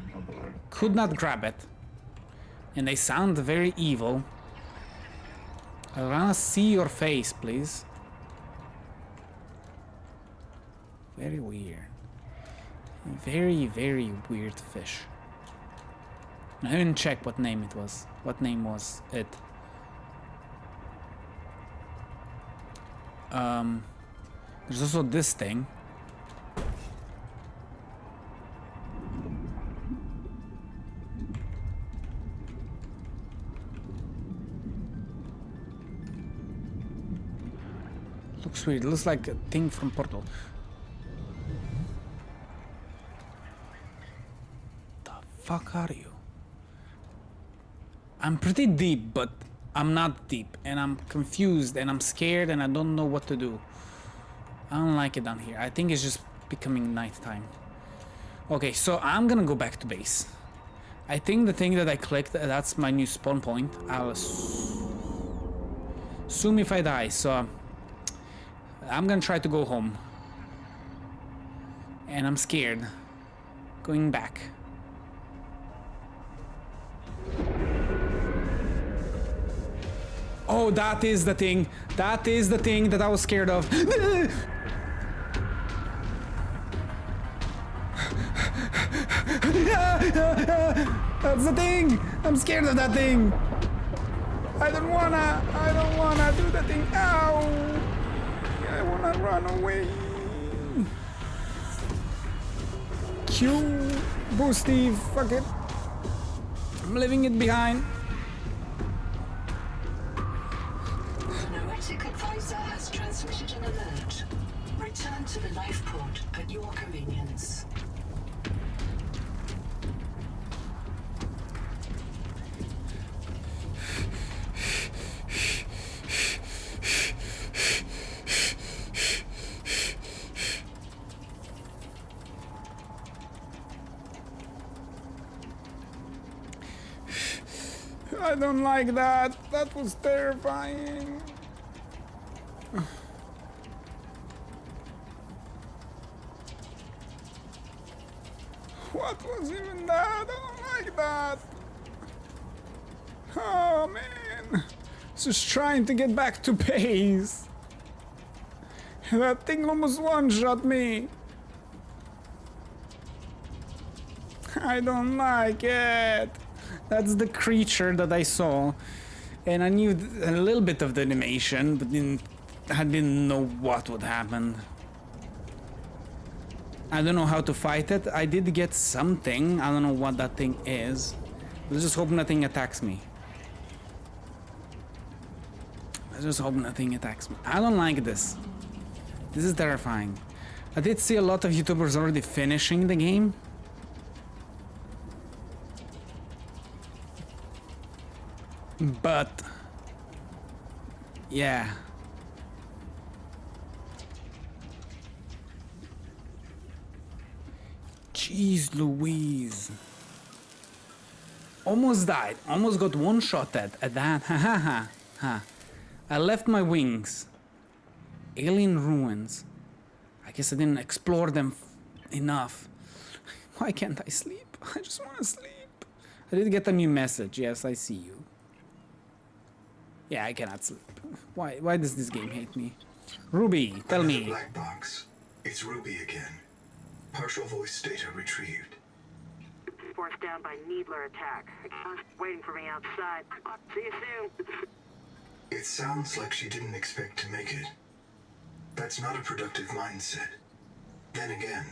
could not grab it. And they sound very evil. I wanna see your face, please. Very weird. Very, very weird fish. I didn't check what name it was. What name was it? There's also this thing. Looks weird. It looks like a thing from Portal. Fuck are you? I'm pretty deep, but I'm not deep, and I'm confused, and I'm scared, and I don't know what to do. I don't like it down here. I think it's just becoming nighttime. Okay, so I'm gonna go back to base. I think the thing that I clicked, that's my new spawn point. I'll assume if I die, so I'm gonna try to go home. And I'm scared. Going back. Oh, that is the thing. That is the thing that I was scared of. That's the thing. I'm scared of that thing. I don't wanna do the thing. Ow. I wanna run away. Q. Boosty. Fuck it. I'm leaving it behind. Noetic advisor has transmitted an alert. Return to the life pod at your convenience. I don't like that. That was terrifying. What was even that? I don't like that. Oh man. Just trying to get back to base. That thing almost one-shot me. I don't like it. That's the creature that I saw. And I knew a little bit of the animation, but I didn't know what would happen. I don't know how to fight it. I did get something. I don't know what that thing is. Let's just hope nothing attacks me. Let's just hope nothing attacks me. I don't like this. This is terrifying. I did see a lot of YouTubers already finishing the game. But yeah. Jeez Louise. Almost died. Almost got one shot at that. Ha ha ha ha. I left my wings. Alien ruins. I guess I didn't explore them enough. Why can't I sleep? I just want to sleep. I did get a new message. Yes, I see you. Yeah, I cannot sleep. Why does this game hate me? Ruby, tell me. Black box. It's Ruby again. Partial voice data retrieved. Forced down by needler attack. Waiting for me outside. See you soon. It sounds like she didn't expect to make it. That's not a productive mindset. Then again,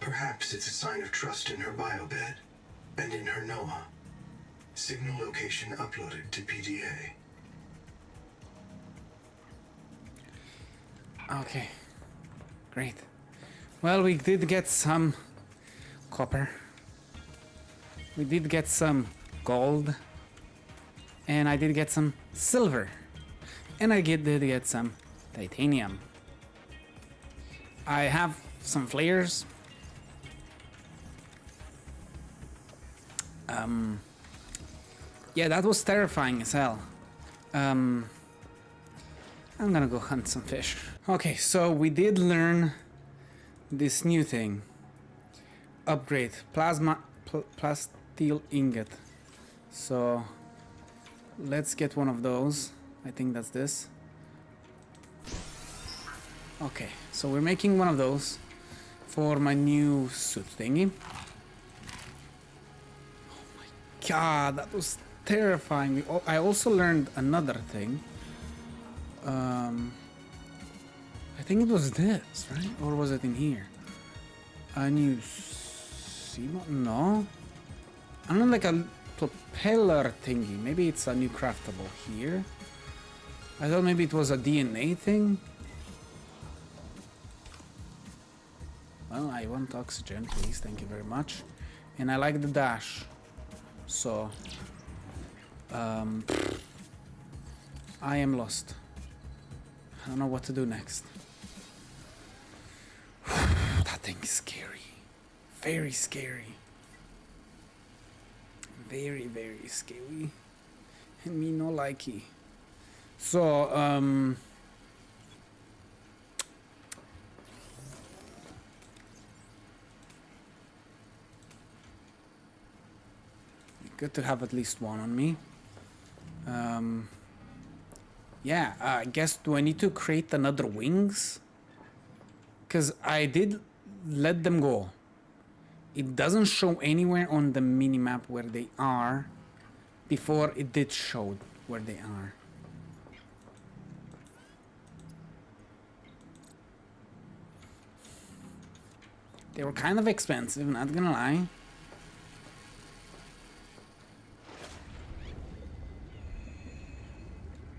perhaps it's a sign of trust in her biobed and in her NOAA. Signal location uploaded to PDA. Okay, great. Well, we did get some copper. We did get some gold. And I did get some silver. And I did get some titanium. I have some flares. Yeah, that was terrifying as hell. I'm gonna go hunt some fish. Okay, so we did learn this new thing. Upgrade plasteel ingot. So let's get one of those. I think that's this. Okay, so we're making one of those for my new suit thingy. Oh my god, that was terrifying. I also learned another thing. I think it was this, right? Or was it in here? A new no? I don't know, like a propeller thingy. Maybe it's a new craftable here. I thought maybe it was a DNA thing. Well, I want oxygen, please. Thank you very much. And I like the dash. So, I am lost. I don't know what to do next. That thing is scary. Very scary. Very, very scary. And me no likey. So, good to have at least one on me. Yeah, I guess, do I need to create another wings? Because I did let them go. It doesn't show anywhere on the minimap where they are. Before it did show where they are. They were kind of expensive, not gonna lie.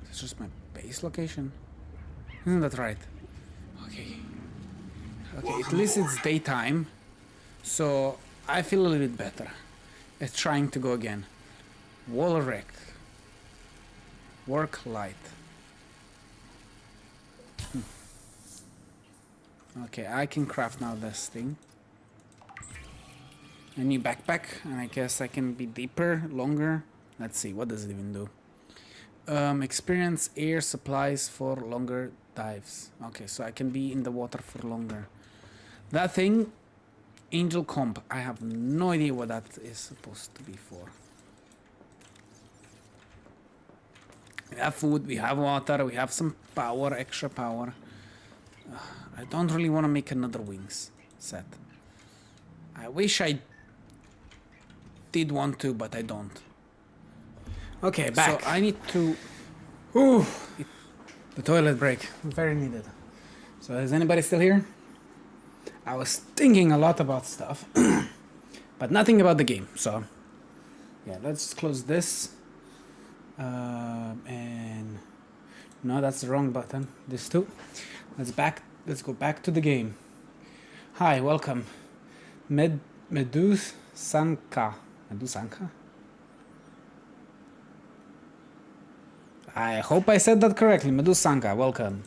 It's just my base location. Isn't that right? Okay. Okay, at least it's daytime. So I feel a little bit better. It's trying to go again. Wall rec. Work light. Okay, I can craft now this thing. A new backpack, and I guess I can be deeper, longer. Let's see, what does it even do? Experience air supplies for longer dives. Okay, so I can be in the water for longer. That thing, Angel Comp, I have no idea what that is supposed to be for. We have food, we have water, we have some power, extra power. I don't really want to make another wings set. I wish I did want to, but I don't. Okay, back. So I need to... Ooh, the toilet break. Very needed. So is anybody still here? I was thinking a lot about stuff, but nothing about the game. So yeah, let's close this. And no, that's the wrong button. This too. Let's go back to the game. Hi, welcome. Medusanka. Medusanka? I hope I said that correctly. Medusanka, welcome.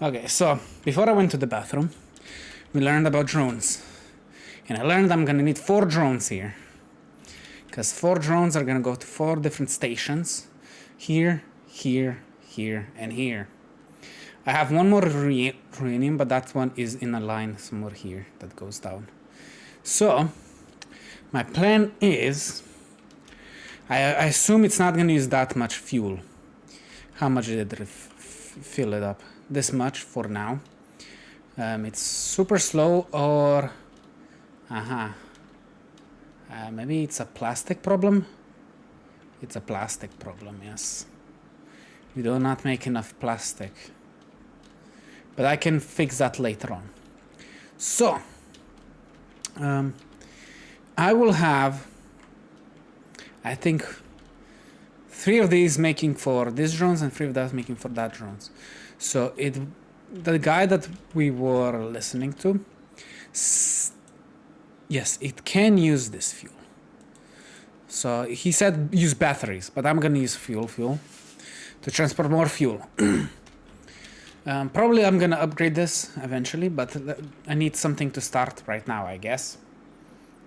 Okay, so before I went to the bathroom, we learned about drones. And I learned I'm gonna need 4 drones here. Because 4 drones are gonna go to 4 different stations. Here, here, here, and here. I have one more uranium, but that one is in a line somewhere here that goes down. So, my plan is, I assume it's not gonna use that much fuel. How much did it fill it up? This much for now. It's super slow, or maybe it's a plastic problem. It's a plastic problem, yes. We do not make enough plastic, but I can fix that later on. So I will have, I think, 3 of these making for this drones and 3 of that making for that drones. So the guy that we were listening to, yes, it can use this fuel. So he said use batteries, but I'm gonna use fuel to transport more fuel. Probably I'm gonna upgrade this eventually, but I need something to start right now, I guess.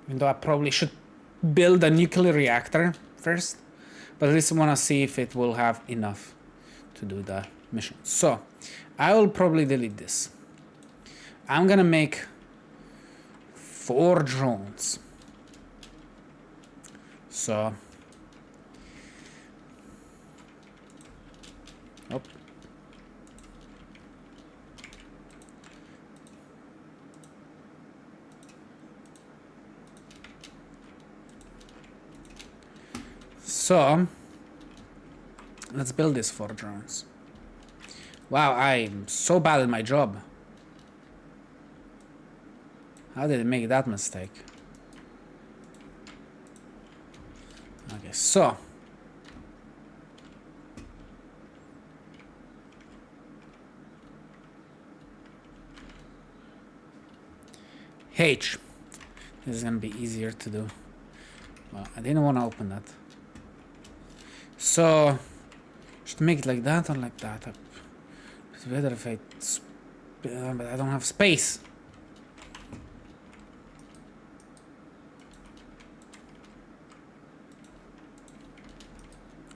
Even though I probably should build a nuclear reactor first, but at least I wanna see if it will have enough to do the mission. So I will probably delete this. I'm gonna make 4 drones. So, oh. So, let's build these 4 drones. Wow, I'm so bad at my job. How did I make that mistake? Okay, so H. This is gonna be easier to do. Well, I didn't want to open that. So should make it like that or like that. It's better if but I don't have space.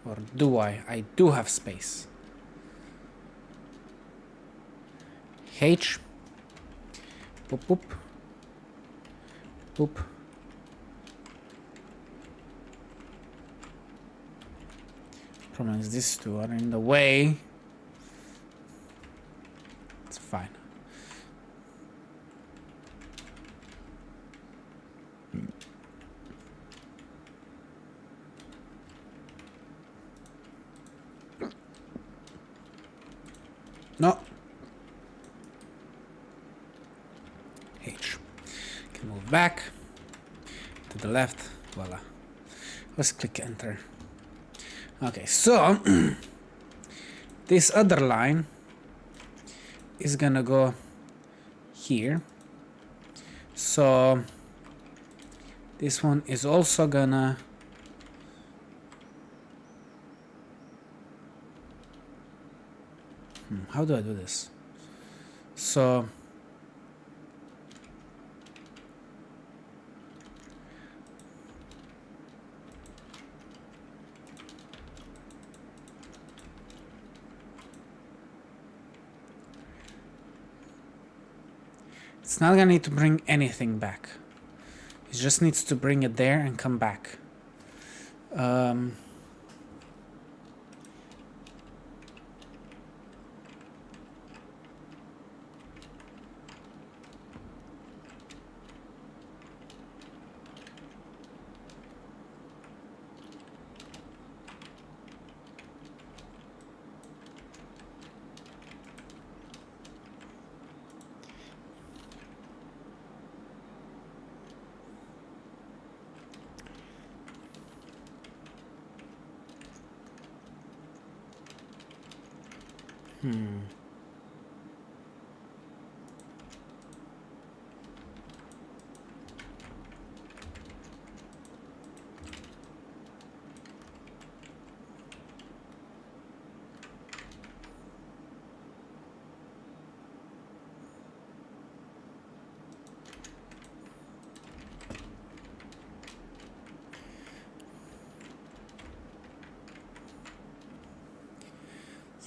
Or do I? I do have space. H. Boop, boop. Boop. Problem is these two are in the way. It's fine. No. H. Can move back to the left. Voila. Let's click enter. Okay, so this other line is gonna go here. So this one is also gonna how do I do this? So it's not gonna need to bring anything back. It just needs to bring it there and come back.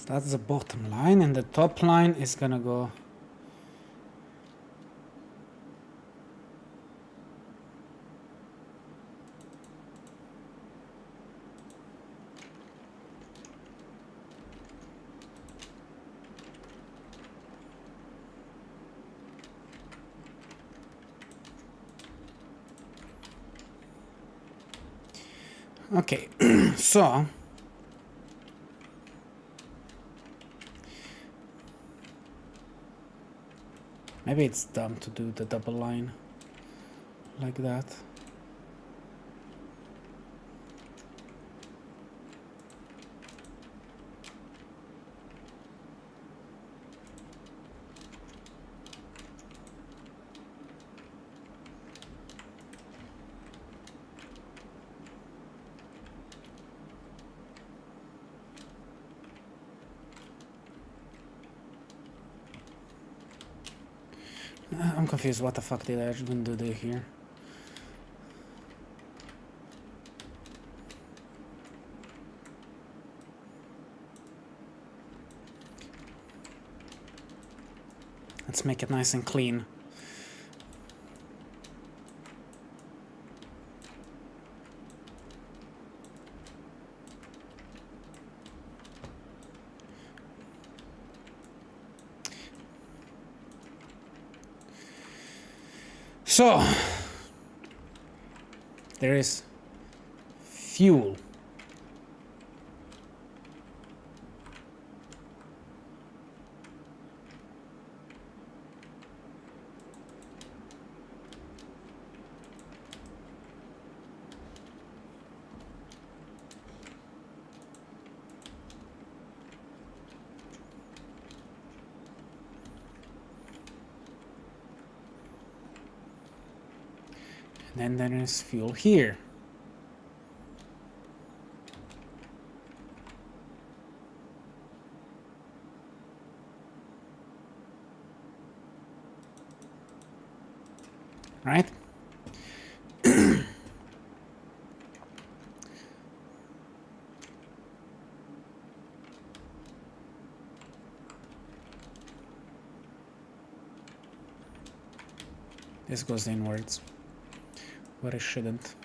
That's the bottom line, and the top line is gonna go okay. So maybe it's dumb to do the double line like that. I'm confused. What the fuck did I actually do here? Let's make it nice and clean. So there is fuel. And then there is fuel here. Right? This goes inwards, where it shouldn't.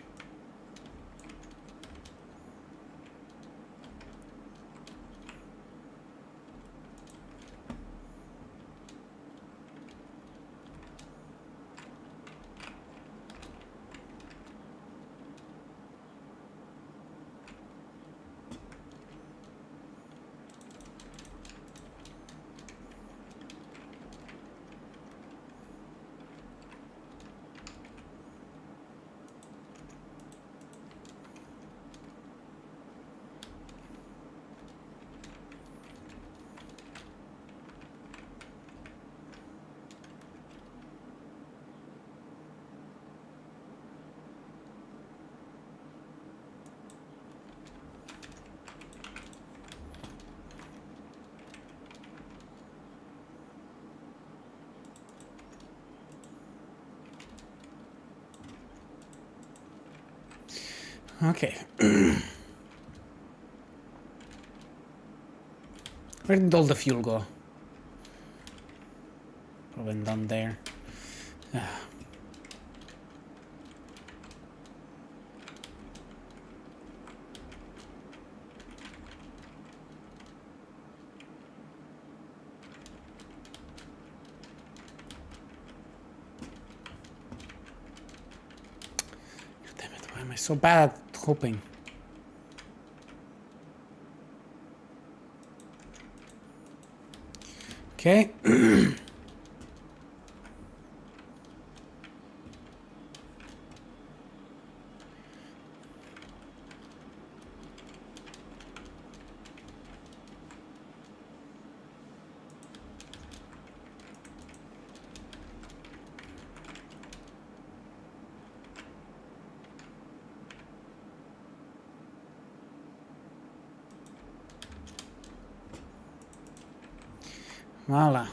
Okay. Where did all the fuel go? Went down there. Damn it, why am I so bad at hoping? Okay. Voila.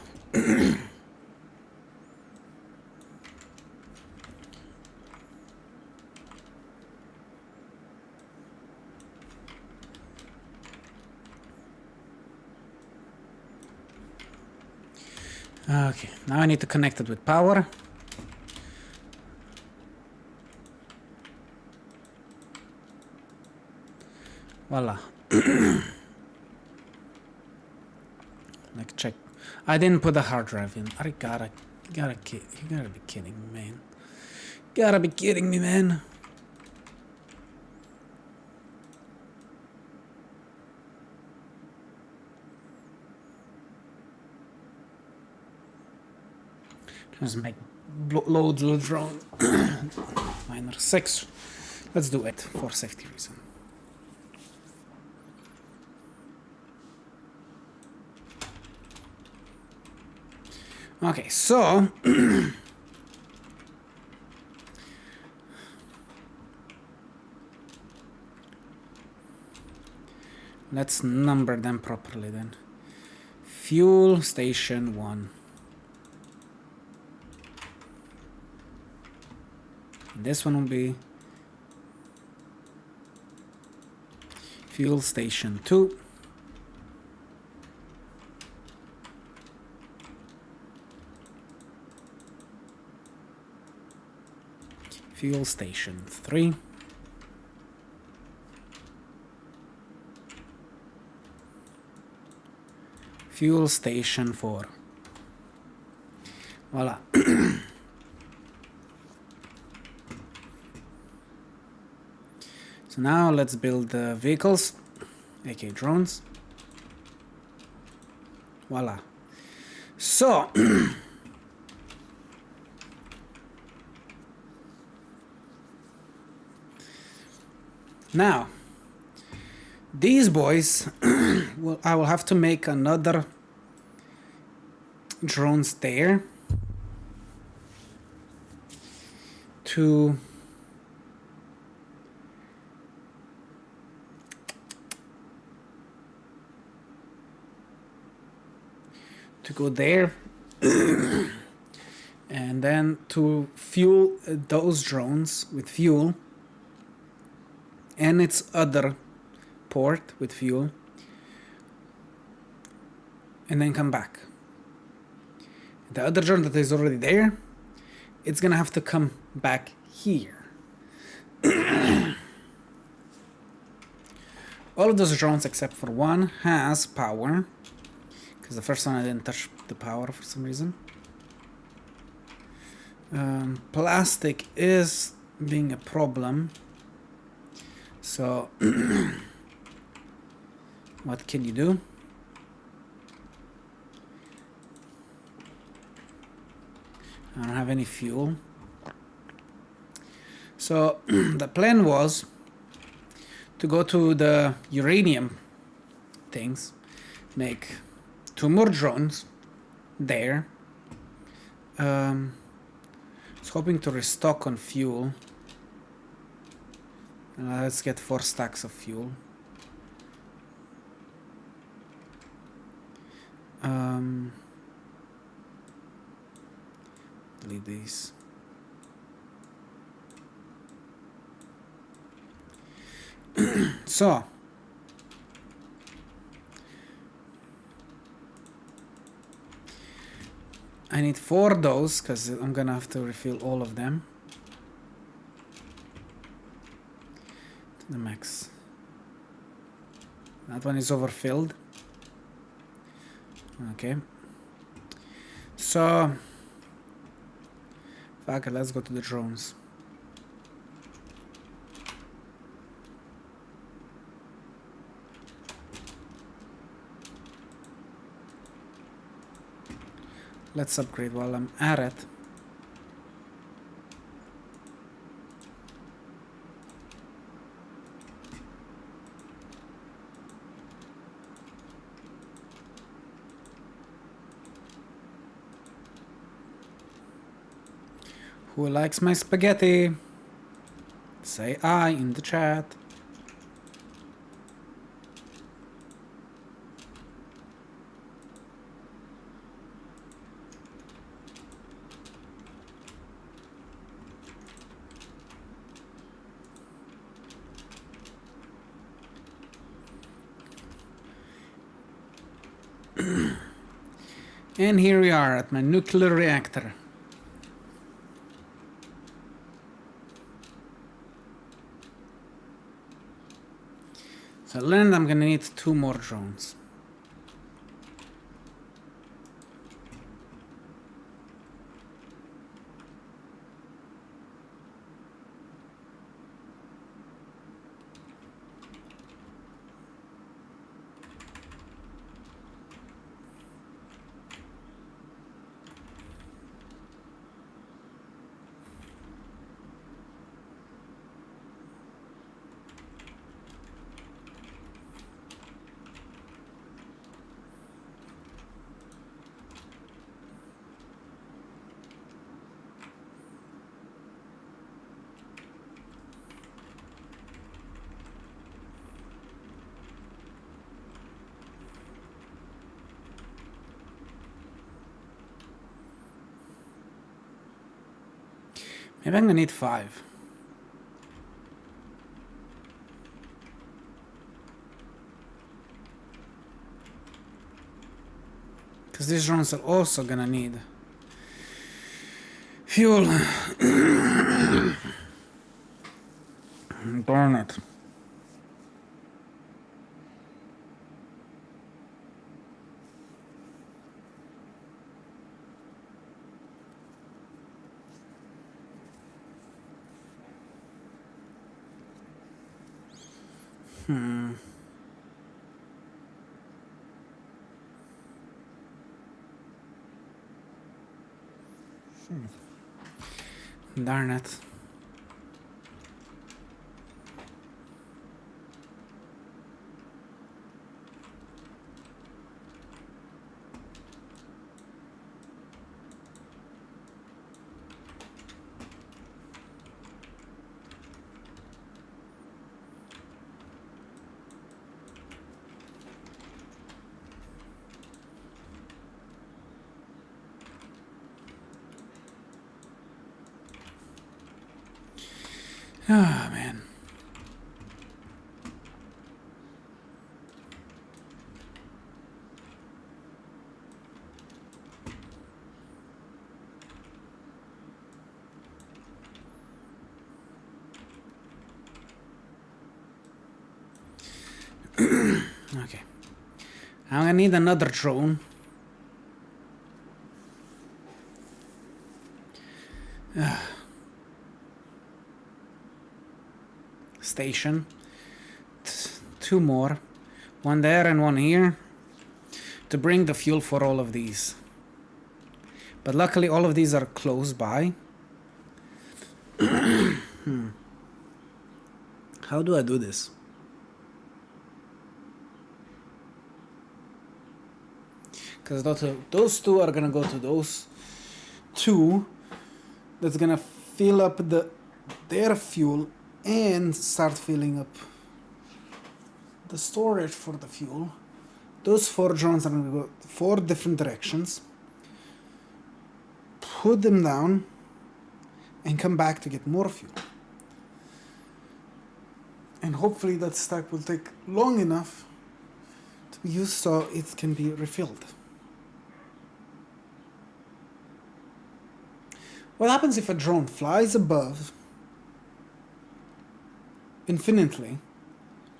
Okay, now I need to connect it with power. Voila. Like check. I didn't put the hard drive in. You gotta be kidding me, man. Gotta be kidding me, man. Just make loads of drone. -6. Let's do it for safety reason. Okay, so let's number them properly then. Fuel station 1. This one will be fuel station 2. Fuel station 3. Fuel station 4. Voila. So now let's build the vehicles, aka drones. Voila. So now these boys, well, I will have to make another drones there to go there and then to fuel those drones with fuel and its other port with fuel and then come back. The other drone that is already there, it's gonna have to come back here. All of those drones except for one has power, because the first one I didn't touch the power for some reason. Plastic is being a problem. So what can you do? I don't have any fuel. So the plan was to go to the uranium things, make 2 more drones there. I was hoping to restock on fuel. Let's get 4 stacks of fuel. Delete these. So I need 4 of those because I'm gonna have to refill all of them to the max. That one is overfilled. Okay. So fuck it, let's go to the drones. Let's upgrade while I'm at it. Who likes my spaghetti? Say I in the chat. And here we are at my nuclear reactor. So I learned I'm gonna need 2 more drones. Maybe I'm gonna need 5. Because these drones are also gonna need fuel. Darn it. Darn it. Ah, man. Okay. I'm gonna need another drone. Station. 2 more. 1 there and 1 here. To bring the fuel for all of these. But luckily all of these are close by. How do I do this? Because those 2 are gonna go to those 2. That's gonna fill up their fuel and start filling up the storage for the fuel. Those 4 drones are gonna go 4 different directions. Put them down and come back to get more fuel. And hopefully that stack will take long enough to be used so it can be refilled. What happens if a drone flies above infinitely?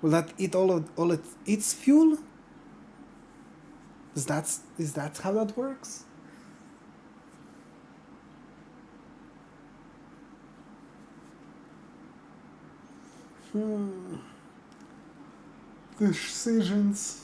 Will that eat all its fuel? Is that how that works? Decisions.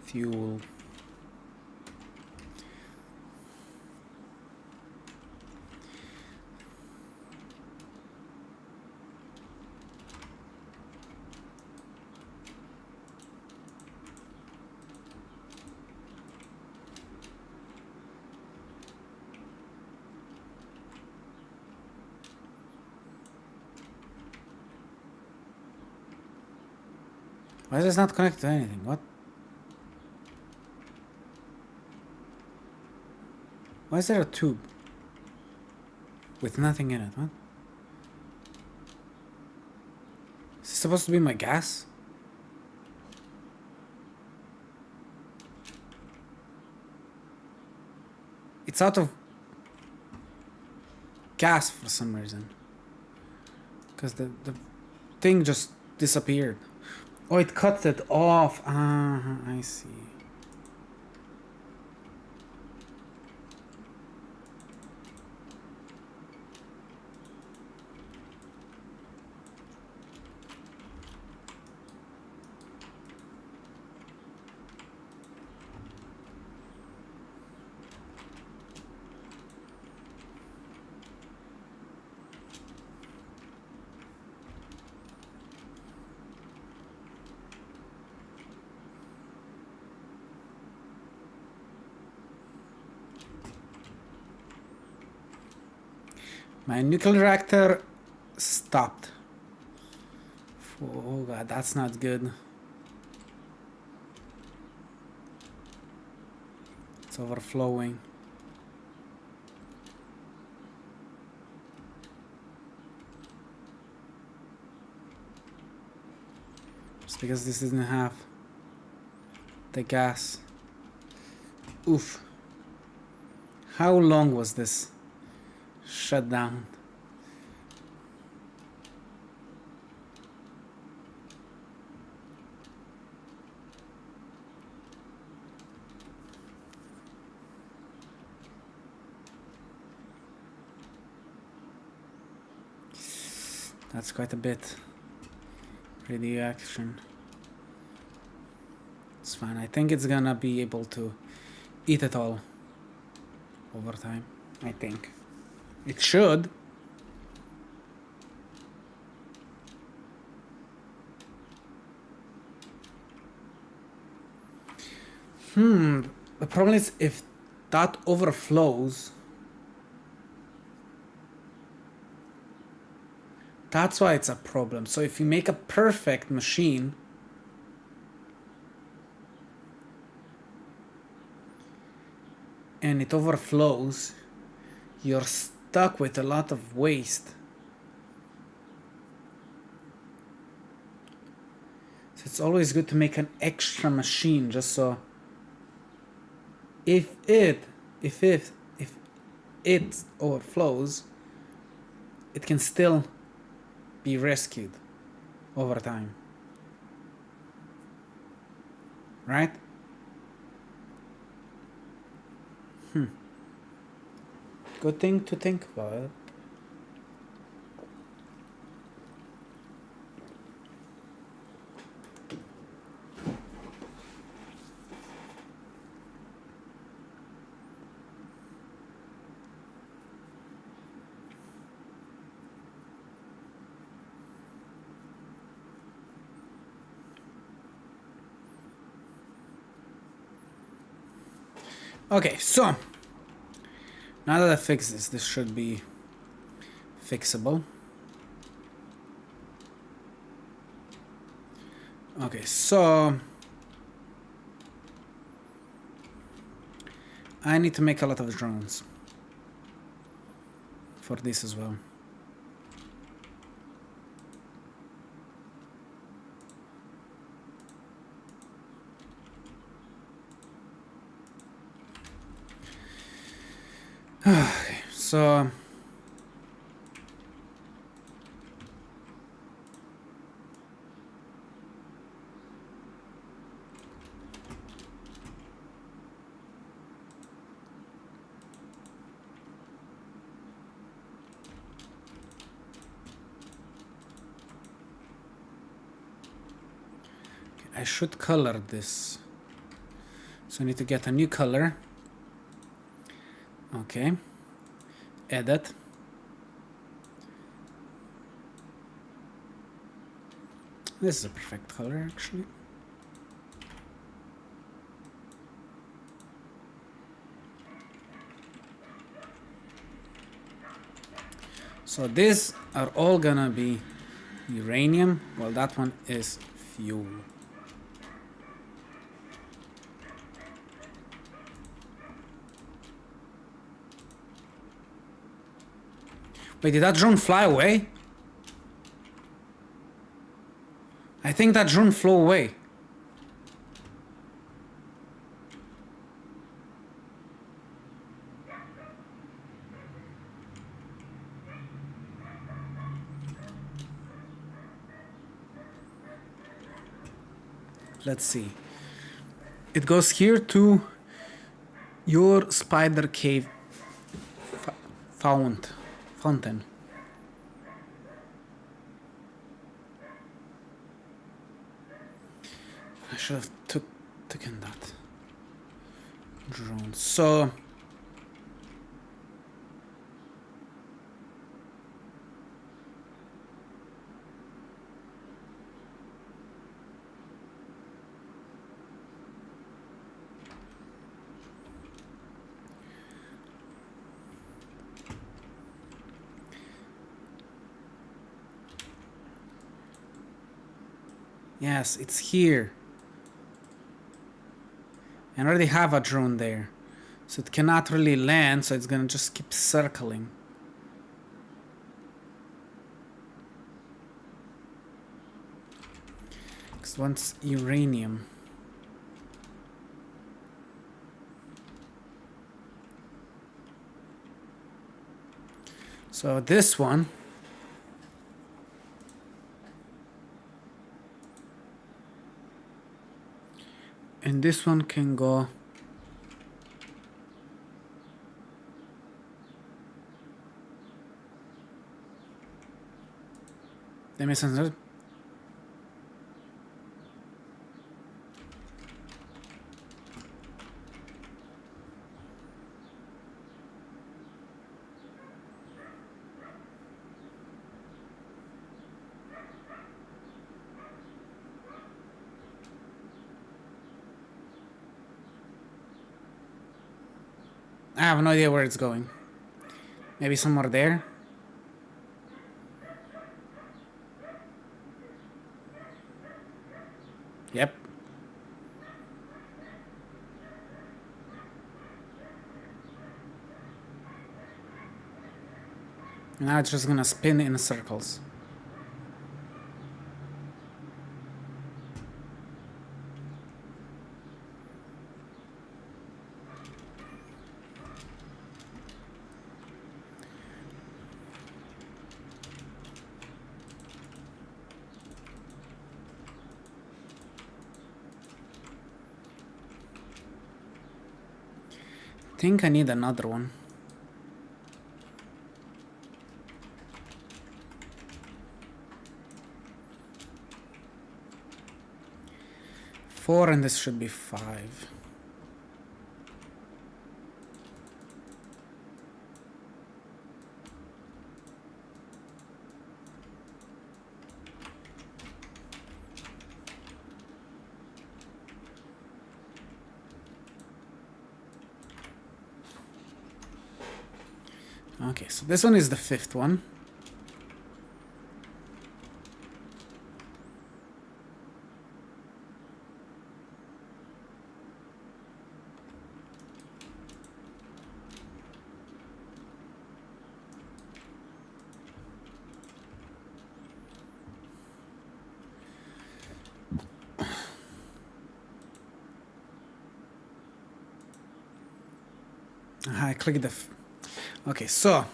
Fuel. Why is this not connected to anything? What? Why is there a tube with nothing in it? What? Is this supposed to be my gas? It's out of gas for some reason. Because the thing just disappeared. Oh, it cut it off. I see. My nuclear reactor stopped. Oh god, that's not good. It's overflowing. Just because this didn't have the gas. Oof. How long was this shut down? That's quite a bit. Radioaction. It's fine. I think it's gonna be able to eat it all over time. I think. It should. The problem is if that overflows, that's why it's a problem. So if you make a perfect machine, and it overflows, you're stuck with a lot of waste. So it's always good to make an extra machine just so if it overflows, it can still be rescued over time. Right? Good thing to think about. Okay, so now that I fixed this should be fixable. Okay, so I need to make a lot of drones for this as well. Okay, so I should color this. So I need to get a new color. Okay. Edit. This is a perfect color, actually. So these are all gonna be uranium, while that one is fuel. Wait, did that drone fly away? I think that drone flew away. Let's see. It goes here to your spider cave fountain. I should have taken that drone. So yes, it's here. I already have a drone there, so it cannot really land, so it's gonna just keep circling. Because once uranium. So this one. And this one can go that makes sense, right? I have no idea where it's going. Maybe somewhere there. Yep. Now it's just gonna spin in circles. think I need another one. Four, and this should be 5. Okay, so this one is the 5th one. I clicked the... Okay, so...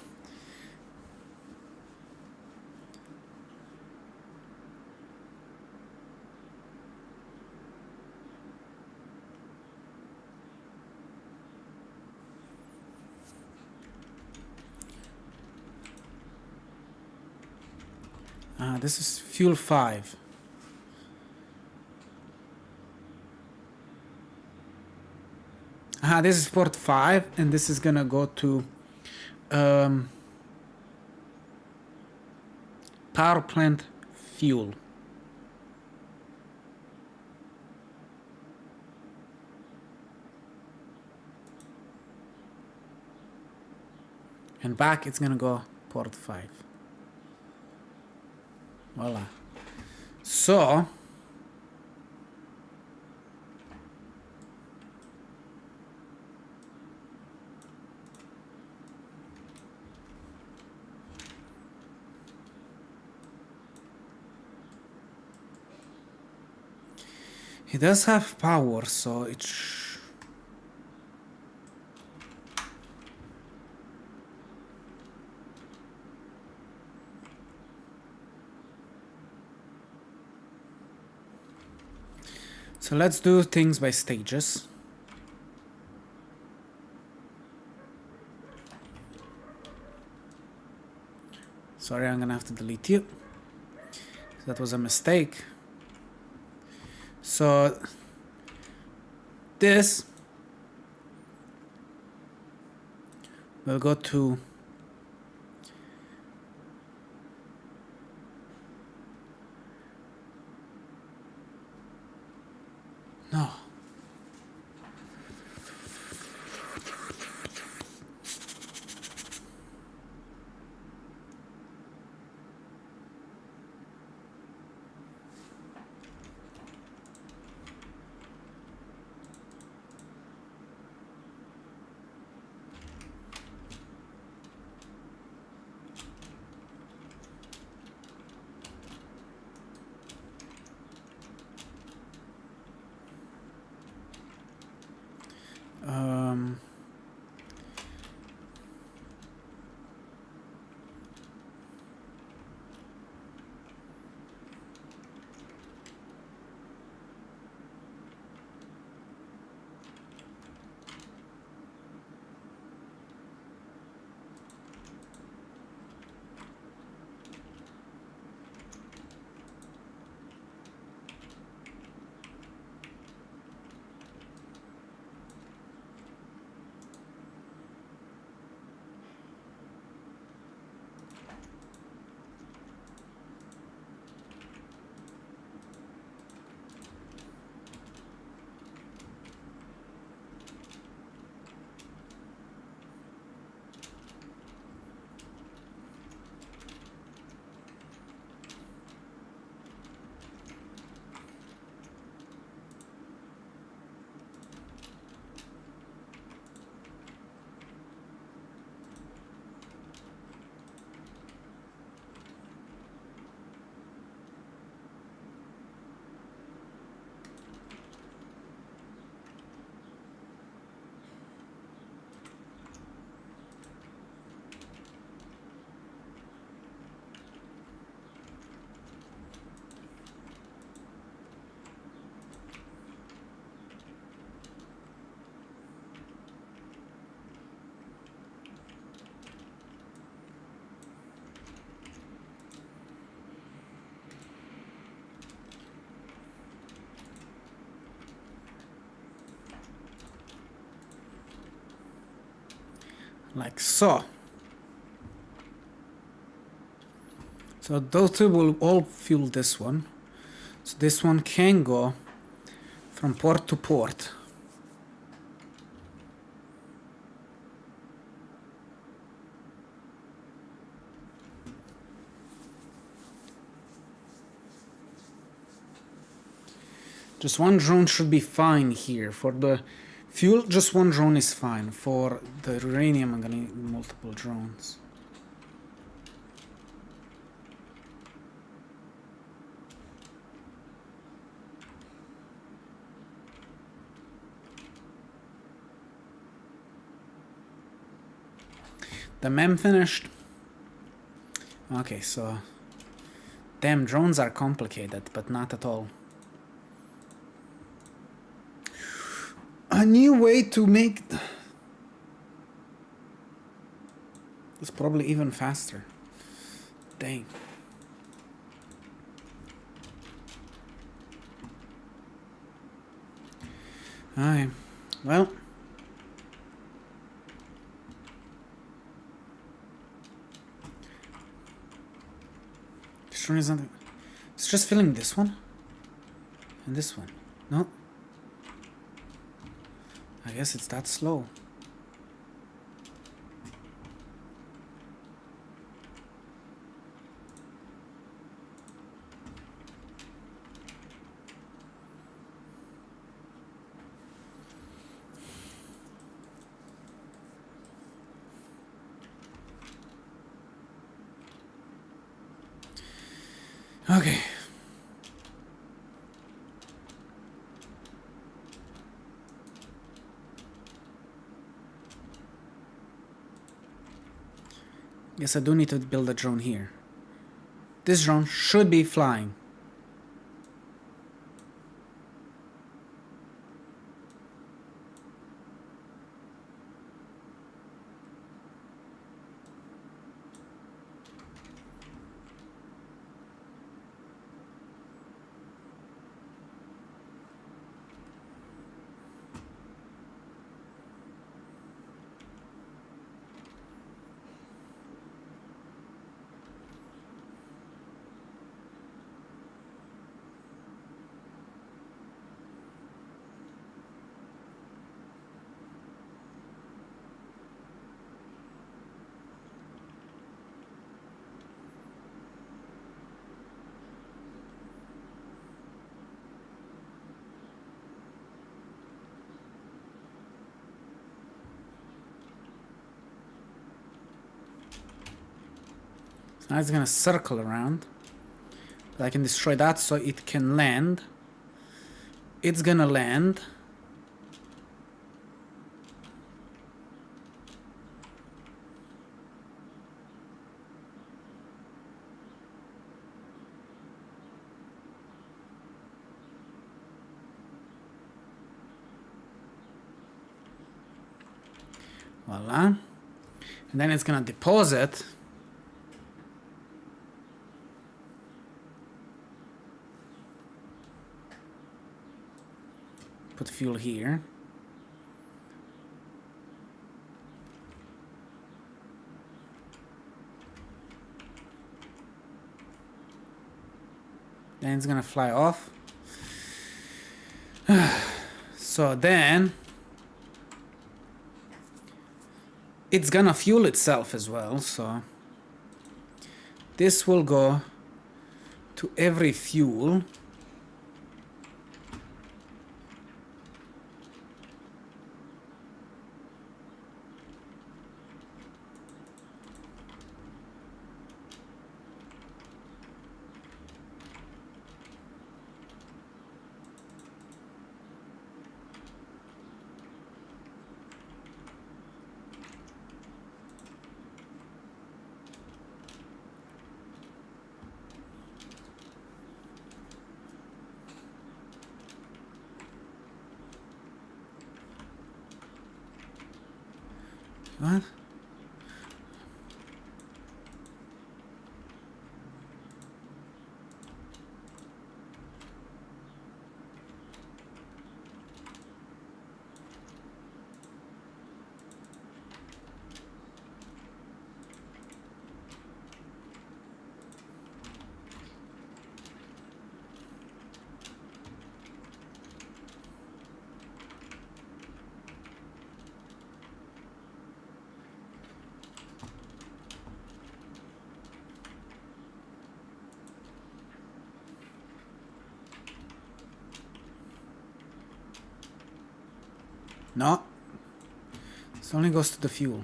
this is fuel 5. This is port 5, and this is gonna go to power plant fuel. And back it's gonna go port 5. Voila. So he does have power, so it's so let's do things by stages. Sorry, I'm gonna have to delete you. That was a mistake. So this will go to no. like so. So those two will all fuel this one. So this one can go from port to port. Just one drone should be fine here. For the fuel, just one drone is fine. For the uranium, I'm gonna need multiple drones. The mem finished. Okay, so damn, drones are complicated, but not at all. A new way to make it's probably even faster. Dang. Alright, well. Is not, it's just filling this one and this one. No, I guess it's that slow. Okay. Yes, I do need to build a drone here. This drone should be flying. Now it's gonna circle around. But I can destroy that so it can land. It's gonna land. Voila. And then it's gonna deposit. Put fuel here. Then it's gonna fly off. So then it's gonna fuel itself as well, so this will go to every fuel. What? No. This only goes to the fuel.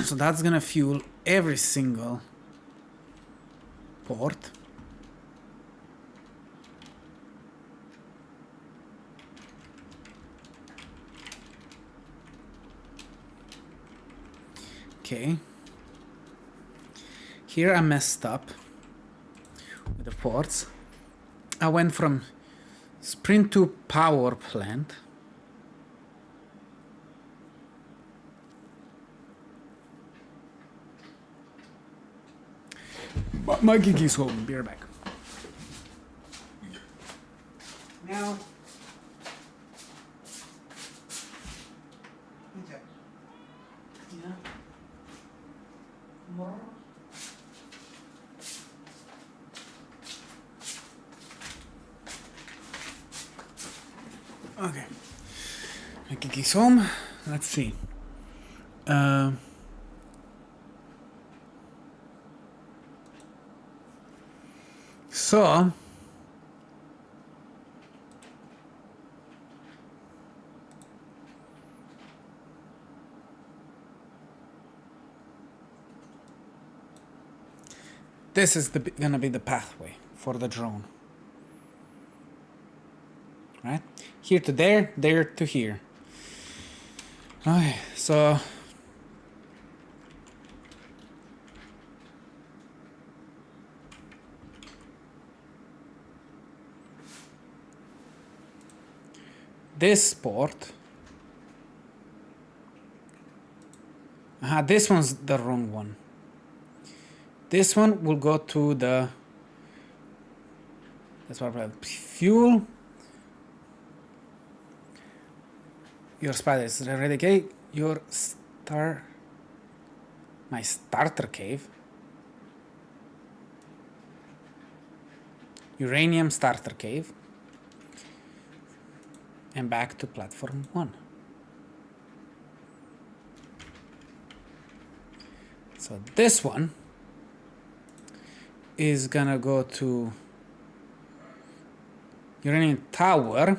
So that's gonna fuel every single port. Okay. Here I messed up with the ports. I went from sprint to power plant. My gig is home. Be right back. Now. Yeah. More. Okay. My gig is home. Let's see. So this is gonna be the pathway for the drone, right? Here to there, there to here. Okay, so this port, this one's the wrong one. This one will go to the, that's what I fuel. Your spider is ready, okay? Your my starter cave. Uranium starter cave. And back to platform 1. So this one is gonna go to uranium tower,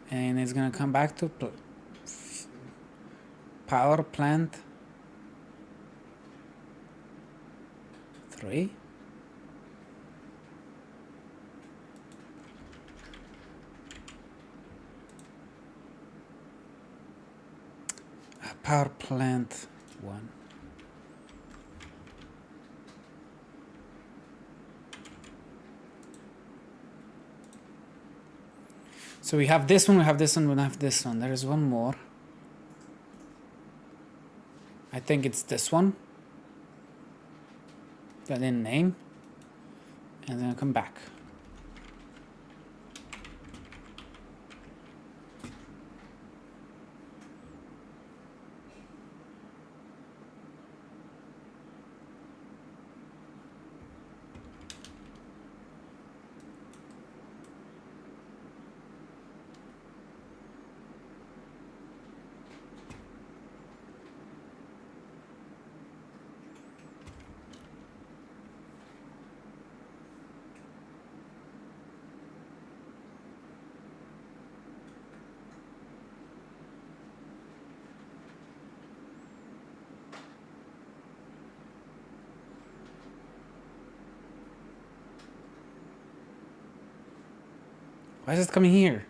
and it's gonna come back to power plant 3. Power plant 1. So we have this one, we have this one, we have this one. There is one more. I think it's this one. That in name. And then I'll come back. Why is it coming here?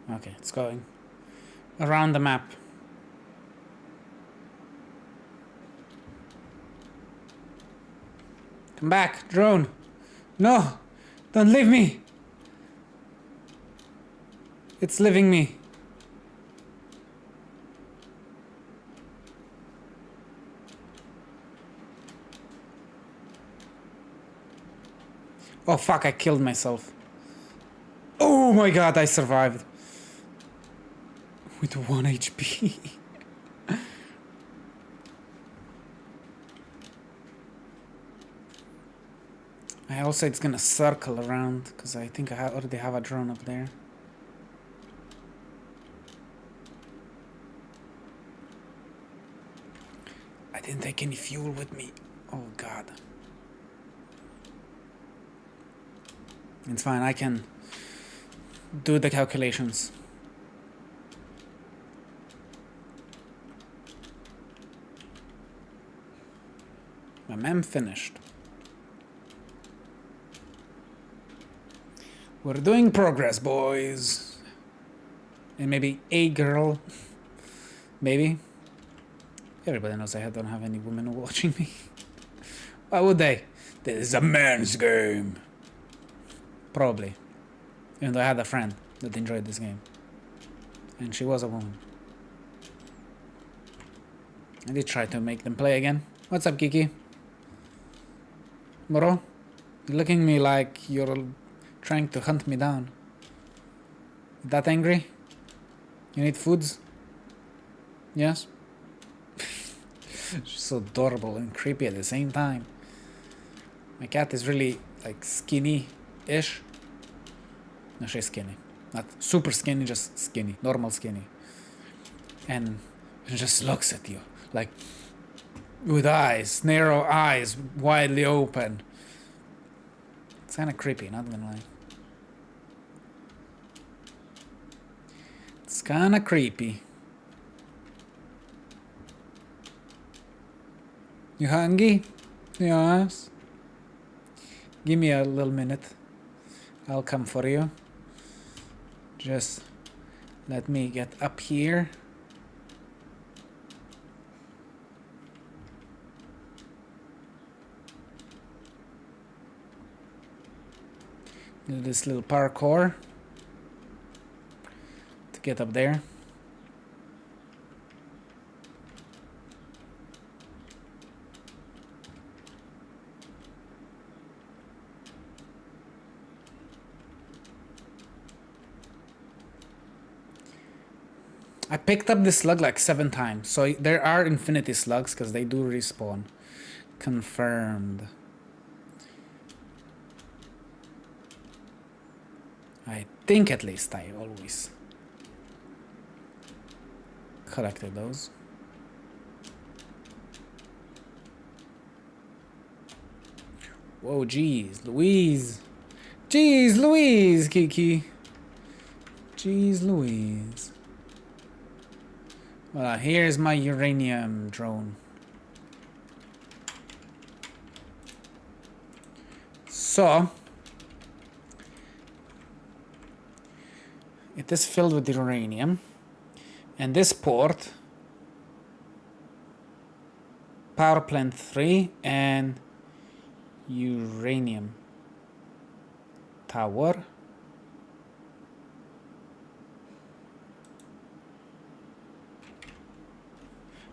Okay, it's going around the map. Come back, drone. No, don't leave me. It's leaving me. Oh fuck, I killed myself. Oh my god, I survived. With 1 HP. I also, it's gonna circle around, because I think I already have a drone up there. I didn't take any fuel with me. Oh god. It's fine, I can do the calculations. I'm finished. We're doing progress, boys. And maybe a girl. Maybe. Everybody knows I don't have any women watching me. Why would they? This is a man's game. Probably. Even though I had a friend that enjoyed this game. And she was a woman. I did try to make them play again. What's up, Kiki? Bro? You're looking at me like you're trying to hunt me down. That angry? You need foods? Yes? She's so adorable and creepy at the same time. My cat is really like skinny-ish. No, she's skinny. Not super skinny, just skinny. Normal skinny. And she just looks at you like with eyes, narrow eyes, widely open. It's kind of creepy, not gonna lie. It's kind of creepy. You hungry? Yes. Give me a little minute. I'll come for you. Just let me get up here. Do this little parkour to get up there. I picked up this slug like 7 times, so there are infinity slugs because they do respawn. Confirmed. I think at least I always collected those. Whoa, jeez, Louise. Jeez, Louise, Kiki. Jeez, Louise. Well, here's my uranium drone. So, it is filled with uranium, and this port, power plant 3 and uranium tower.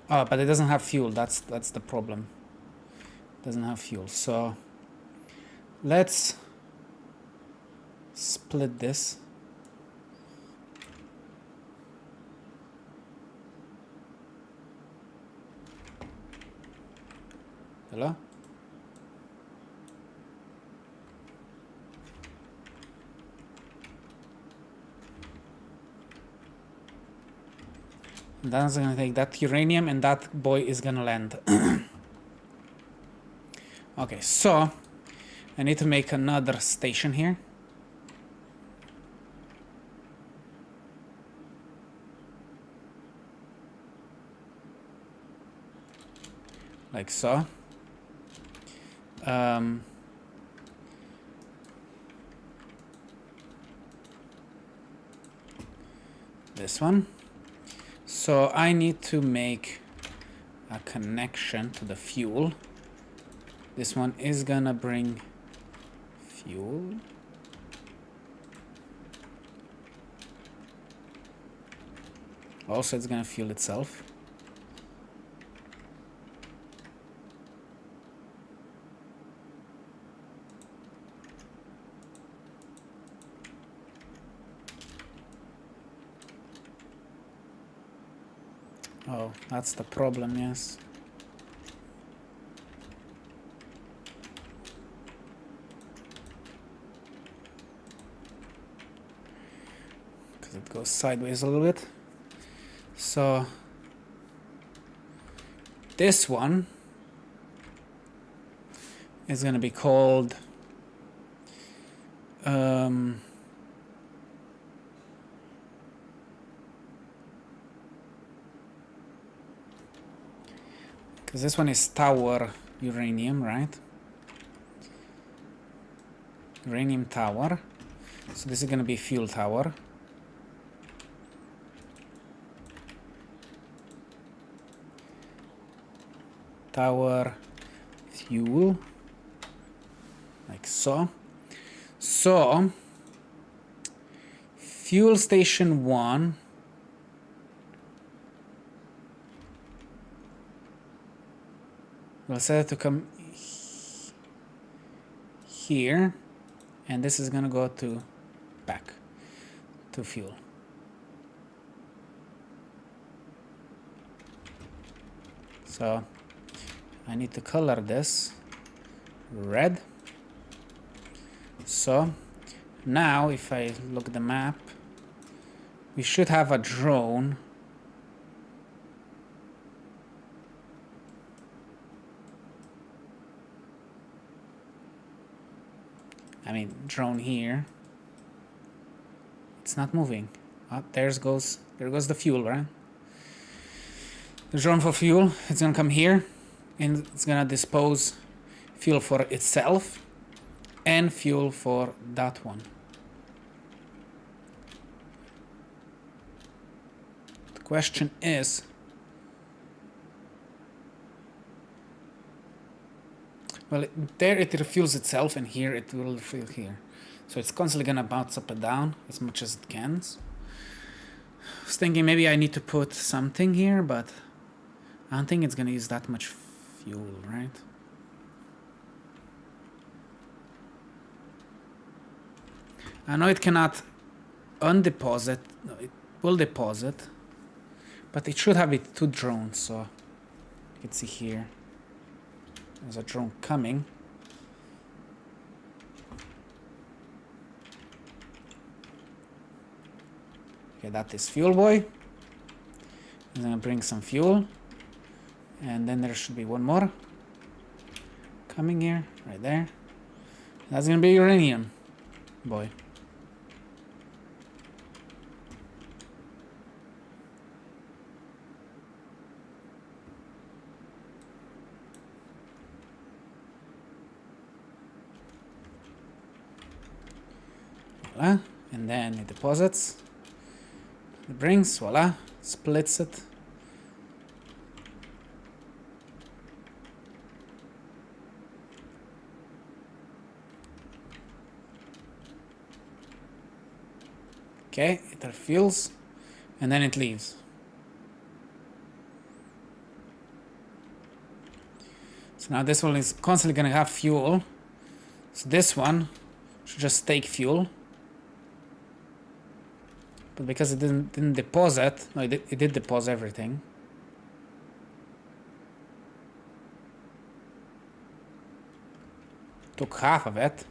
Oh, but it doesn't have fuel. That's the problem. It doesn't have fuel. So let's split this. Hello? That's gonna take that uranium, and that boy is gonna land. Okay, so I need to make another station here. Like so. This one. So I need to make a connection to the fuel. This one is gonna bring fuel. Also, it's gonna fuel itself. Oh, that's the problem, yes. Because it goes sideways a little bit. So this one is going to be called because this one is tower uranium, right? Uranium tower. So this is going to be fuel tower. Tower fuel, like so. So fuel station 1 we'll set it to come here, and this is gonna go to back to fuel. So I need to color this red. So now if I look at the map, we should have a drone drone here. It's not moving. Oh, there goes the fuel, right? The drone for fuel, it's gonna come here and it's gonna dispose fuel for itself and fuel for that one. The question is, well, there it refuels itself, and here it will refuel here. So it's constantly gonna bounce up and down as much as it can. I was thinking maybe I need to put something here, but I don't think it's gonna use that much fuel, right? I know it cannot undeposit. No, it will deposit, but it should have it 2 drones. So you can see here there's a drone coming. Okay, that is fuel boy. I'm gonna bring some fuel, and then there should be one more coming here, right there. That's gonna be uranium boy. Voila. And then it deposits, it brings, voila, splits it. Okay, it refuels and then it leaves. So now this one is constantly gonna have fuel. So this one should just take fuel. But because it didn't deposit, no, it did deposit everything. Took half of it.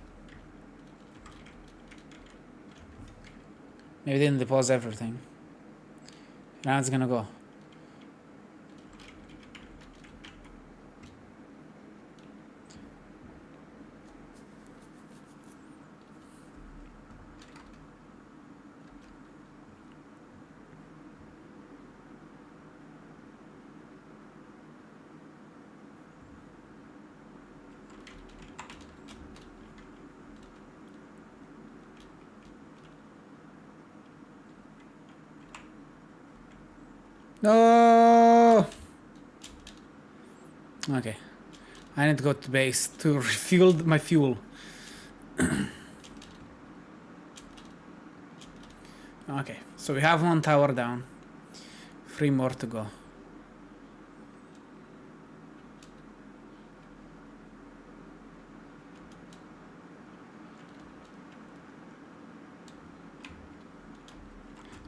Maybe it didn't deposit everything. Now it's gonna go. No. Okay, I need to go to base to refuel my fuel. Okay, so we have 1 tower down, 3 more to go.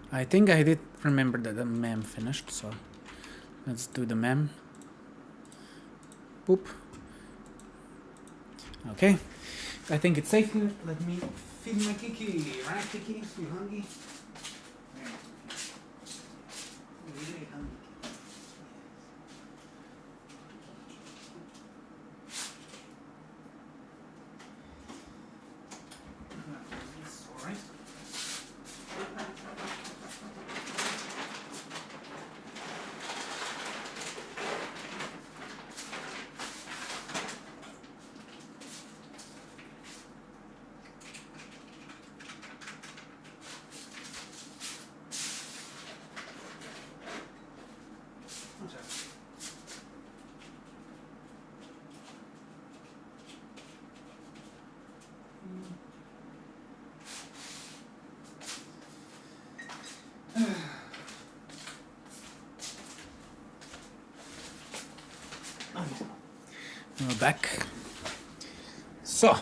I think I did remember that the mem finished, so Let's do the mem. Boop. Okay. I think it's safe here. Let me feed my Kiki. Right, Kiki? You hungry? Really hungry. Alright. We're back. So,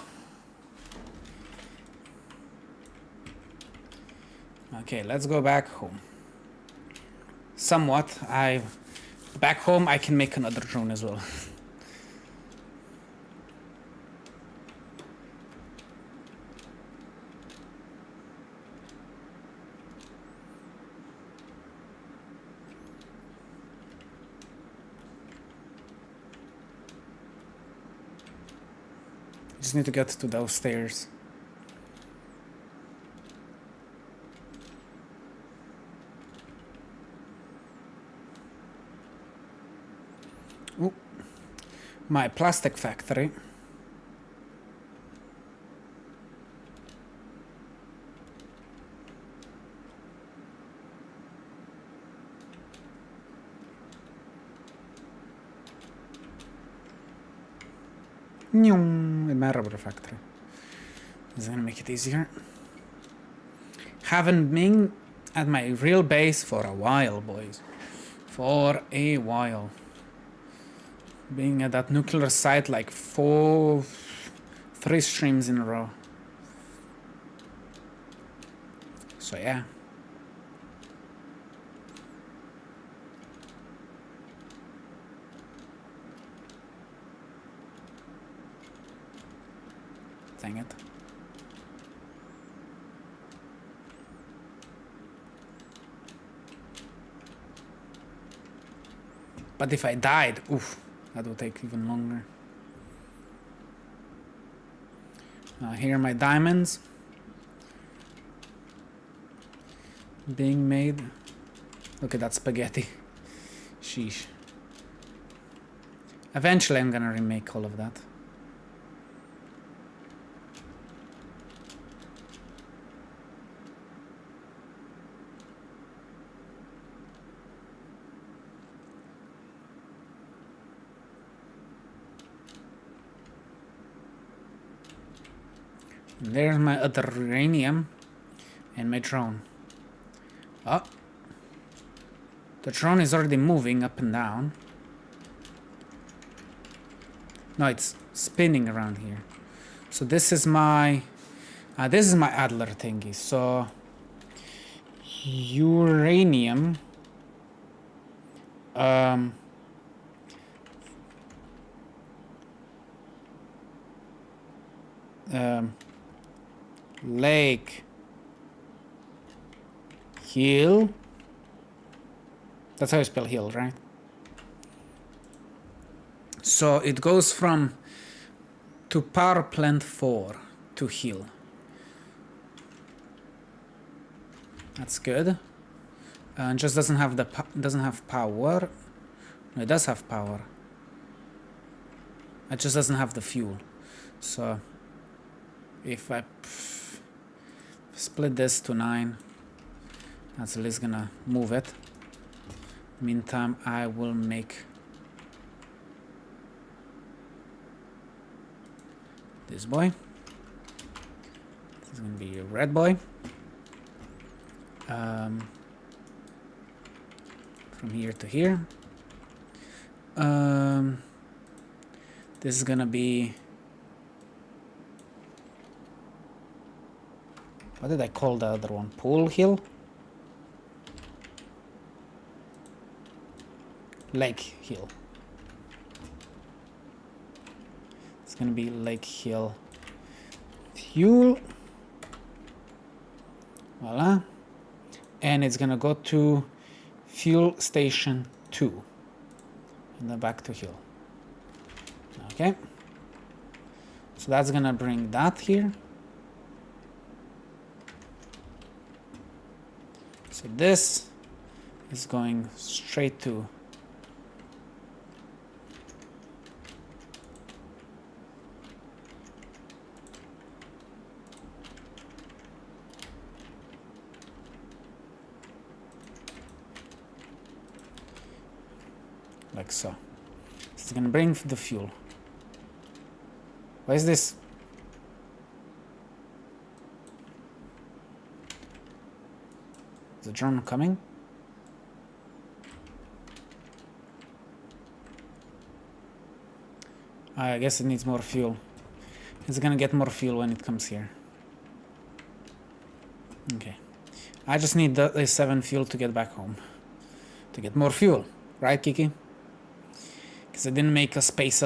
okay, let's go back home. Somewhat, back home I can make another drone as well. Just need to get to those stairs. Ooh. My plastic factory. My rubber factory. This is gonna make it easier. Haven't been at my real base for a while, boys. For a while. Being at that nuclear site like 3 streams in a row. So yeah. Dang it. But if I died, oof, that would take even longer. Here are my diamonds being made. Look at that spaghetti. Sheesh. Eventually I'm gonna remake all of that. There's my other uranium and my drone. Oh, the drone is already moving up and down. No, it's spinning around here. So this is my Adler thingy. So uranium. Lake Hill. That's how you spell hill, right? So it goes from to power plant 4 to hill. That's good. And just doesn't have power. No, it does have power. It just doesn't have the fuel. So if I split this to 9, that's at least gonna move it. Meantime, I will make this boy. This is gonna be a red boy. From here to here. This is gonna be, what did I call the other one? Pool hill? Lake Hill. It's gonna be Lake Hill fuel. Voila. And it's gonna go to fuel station 2. And then back to Hill. Okay. So that's gonna bring that here. So this is going straight to like so. It's gonna bring the fuel. Why is this? Is the drone coming? I guess it needs more fuel. It's gonna get more fuel when it comes here. Okay. I just need the 7 fuel to get back home. To get more fuel. Right, Kiki? Because I didn't make a space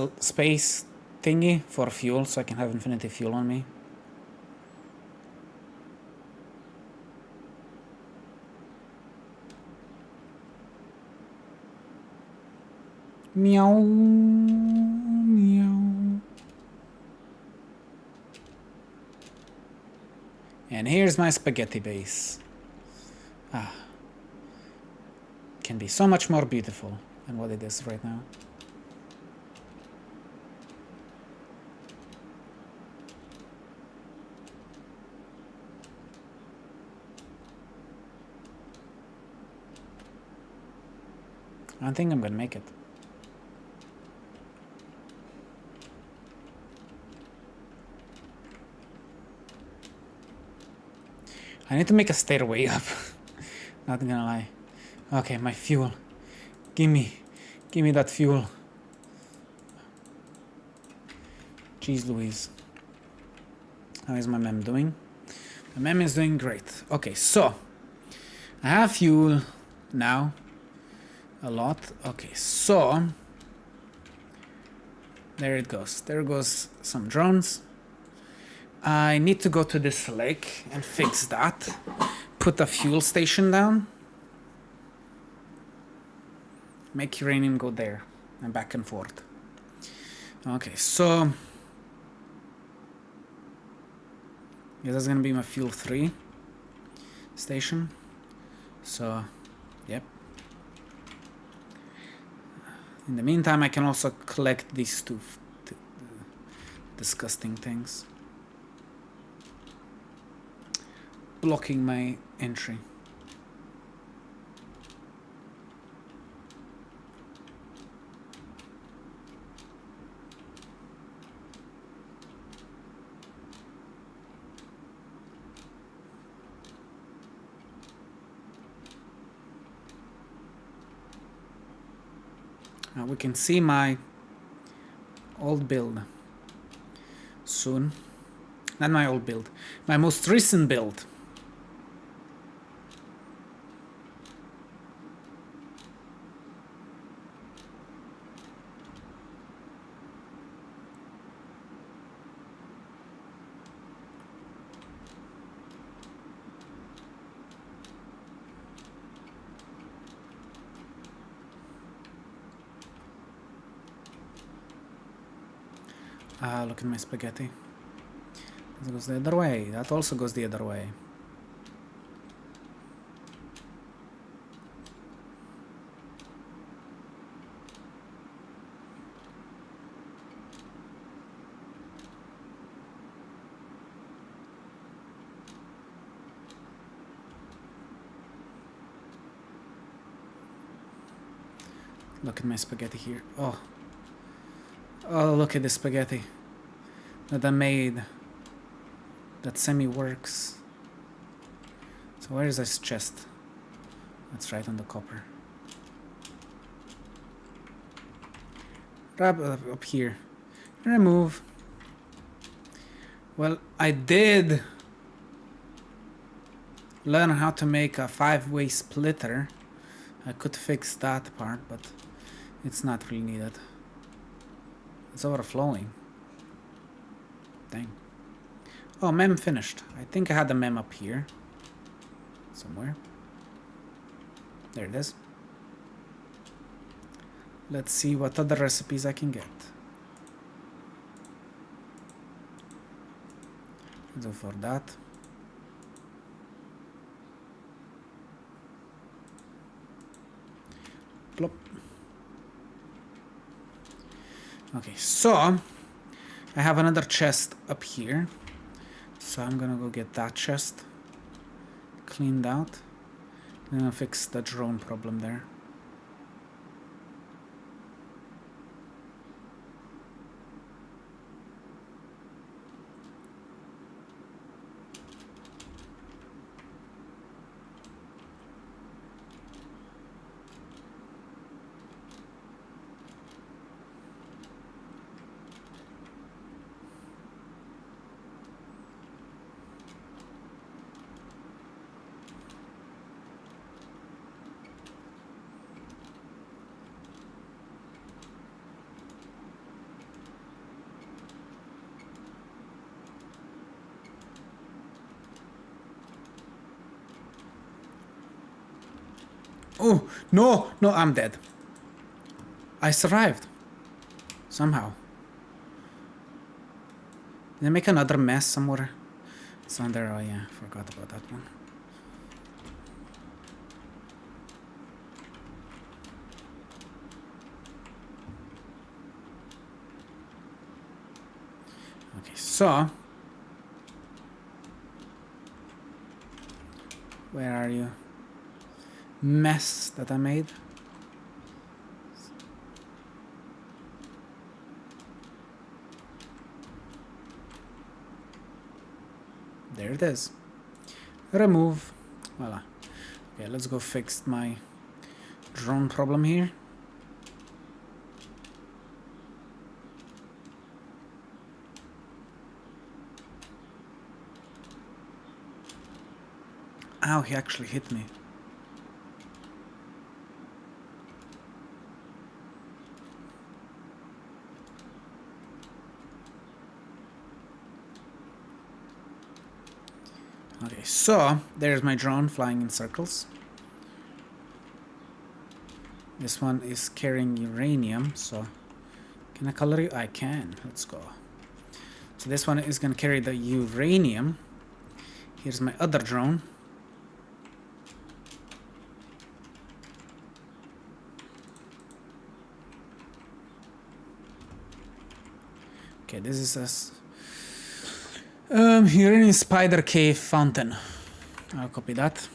thingy for fuel, so I can have infinity fuel on me. Meow, meow. And here's my spaghetti base. Ah. Can be so much more beautiful than what it is right now. I think I'm gonna make it. I need to make a stairway up. Not gonna lie. Okay, my fuel. Give me that fuel. Jeez Louise. How is my mem doing? My mem is doing great. Okay, so I have fuel now. A lot. Okay, so there it goes. There goes some drones. I need to go to this lake and fix that. Put a fuel station down. Make uranium go there and back and forth. Okay, so yeah, that's gonna be my fuel 3 station. So, yep. In the meantime, I can also collect these two disgusting things. Blocking my entry. We can see my old build soon. Not my old build, my most recent build. Ah, look at my spaghetti. That goes the other way. That also goes the other way. Look at my spaghetti here. Oh. Oh, look at the spaghetti that I made. That semi-works. So where is this chest? That's right on the copper. Grab up here. Remove. Well, I did learn how to make a 5-way splitter. I could fix that part, but It's not really needed. It's overflowing. Dang. Oh, mem finished. I think I had the mem up here. Somewhere. There it is. Let's see what other recipes I can get. So for that. Plop. Okay, so I have another chest up here. So I'm gonna go get that chest cleaned out. Then I'll fix the drone problem there. Oh, no, no, I'm dead. I survived. Somehow. Did I make another mess somewhere? It's on there, oh yeah, forgot about that one. Okay, so... where are you? Mess that I made. There it is. Remove. Voila. Okay, let's go fix my drone problem here. Ow, he actually hit me. Okay, so there's my drone flying in circles. This one is carrying uranium, so can I color you? I can. Let's go. So this one is gonna carry the uranium. Here's my other drone. Okay, this is here in Spider Cave Fountain. I'll copy that.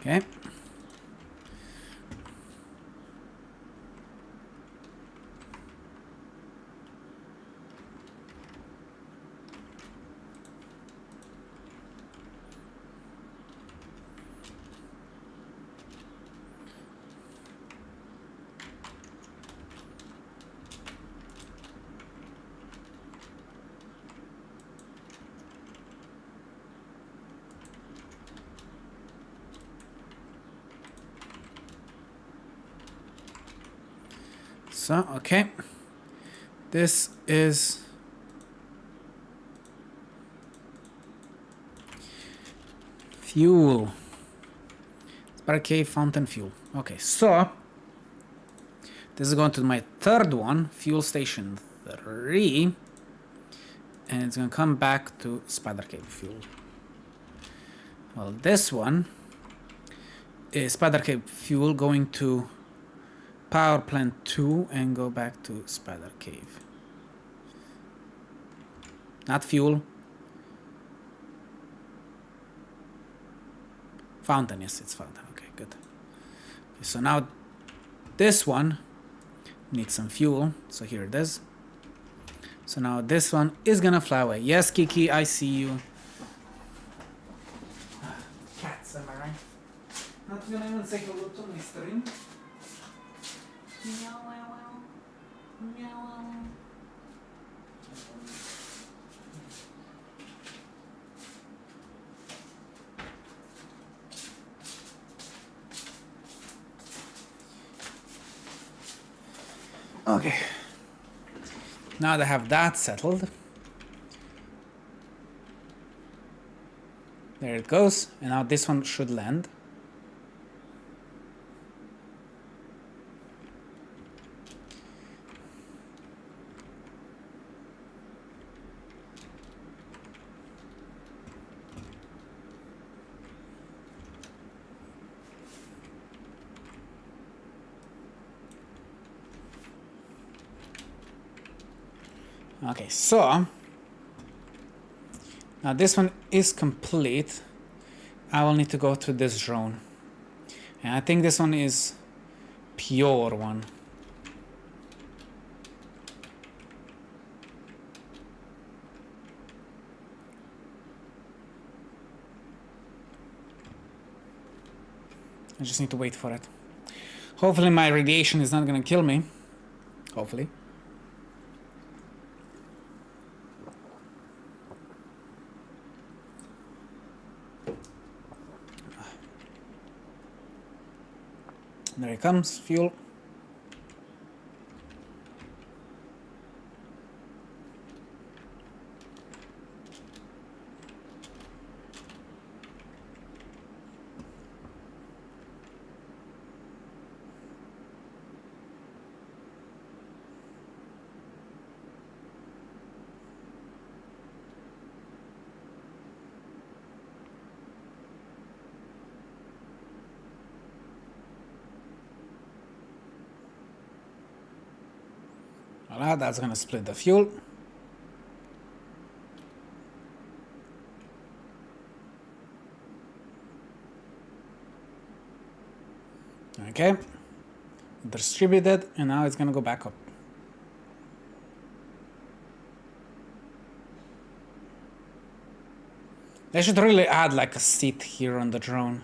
Okay. So, okay. This is fuel. Spider Cave Fountain fuel. Okay, so this is going to my third one, fuel station 3. And it's gonna come back to Spider Cave fuel. Well, this one is Spider Cave fuel going to Power Plant 2 and go back to Spider Cave. Not fuel. Fountain, yes, it's fountain. Okay, good. Okay, so now this one needs some fuel. So here it is. So now this one is gonna fly away. Yes, Kiki, I see you. Cats, am I right? Not gonna even say hello to my stream. Meow, meow, meow. Meow. Okay. Now that I have that settled, there it goes, and now this one should land. Okay, so now this one is complete. I will need to go to this drone, and I think this one is pure one. I just need to wait for it. Hopefully my radiation is not gonna kill me. Hopefully. There it comes, fuel. Voila, that's gonna split the fuel. Okay, distributed, and now it's gonna go back up. They should really add like a seat here on the drone.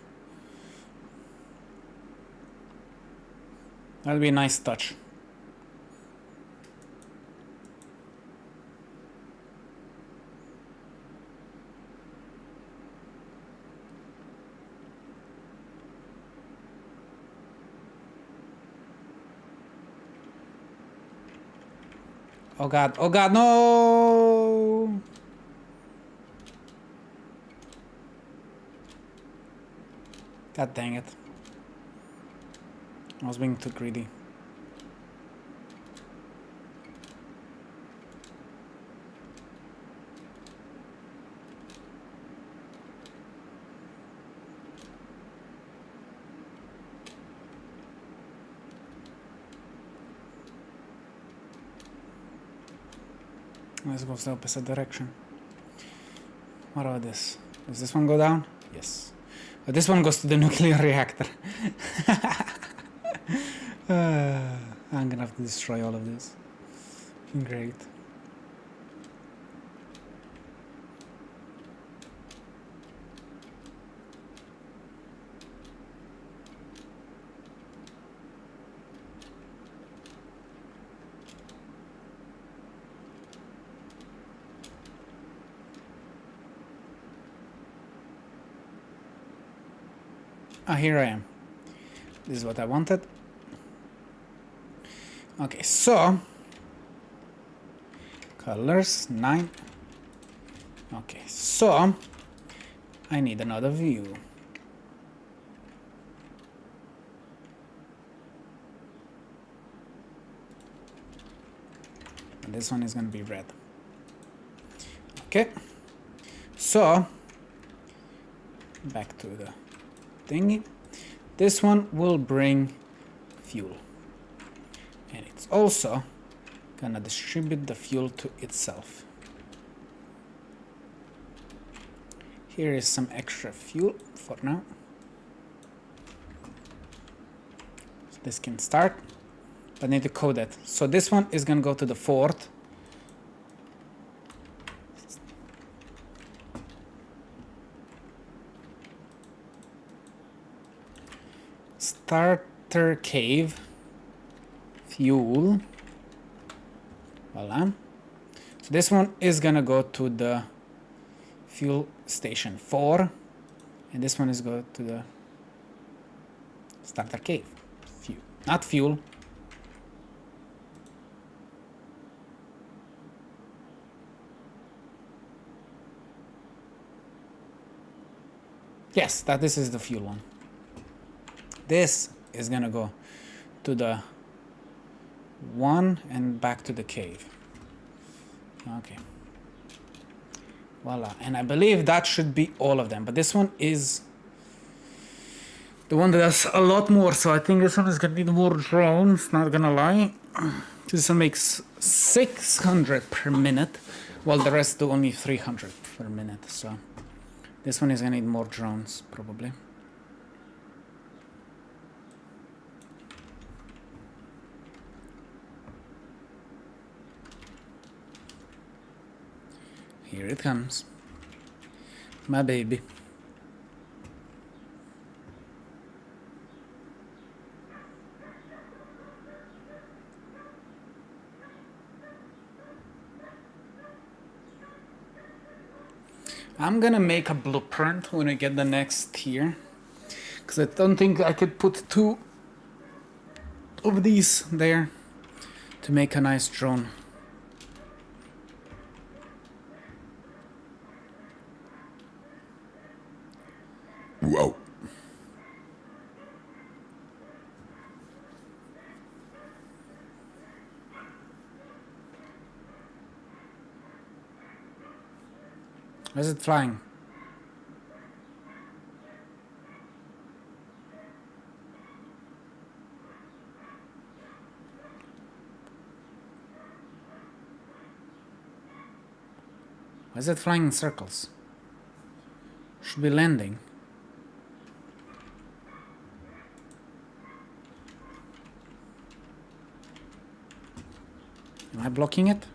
That'd be a nice touch. Oh god, no! God dang it. I was being too greedy. Let's go the opposite direction. What about this? Does this one go down? Yes. But this one goes to the nuclear reactor. I'm gonna have to destroy all of this. Great. Ah, here I am. This is what I wanted. Okay, so colors 9. Okay, so I need another view. And this one is going to be red. Okay, so back to the thingy. This one will bring fuel, and it's also gonna distribute the fuel to itself. Here is some extra fuel for now. This can start, but I need to code it. So this one is gonna go to the 4th. Starter cave, fuel, voila. So this one is gonna go to the fuel station 4, and this one is go to the starter cave, fuel, not fuel. Yes, this is the fuel one. This is gonna go to the 1 and back to the cave. Okay. Voila. And I believe that should be all of them. But this one is the one that does a lot more. So I think this one is gonna need more drones, not gonna lie. This one makes 600 per minute, while the rest do only 300 per minute. So this one is gonna need more drones, probably. Here it comes. My baby. I'm gonna make a blueprint when I get the next tier, because I don't think I could put 2 of these there to make a nice drone. Whoa. Why is it flying? Why is it flying in circles? Should be landing. Am I blocking it?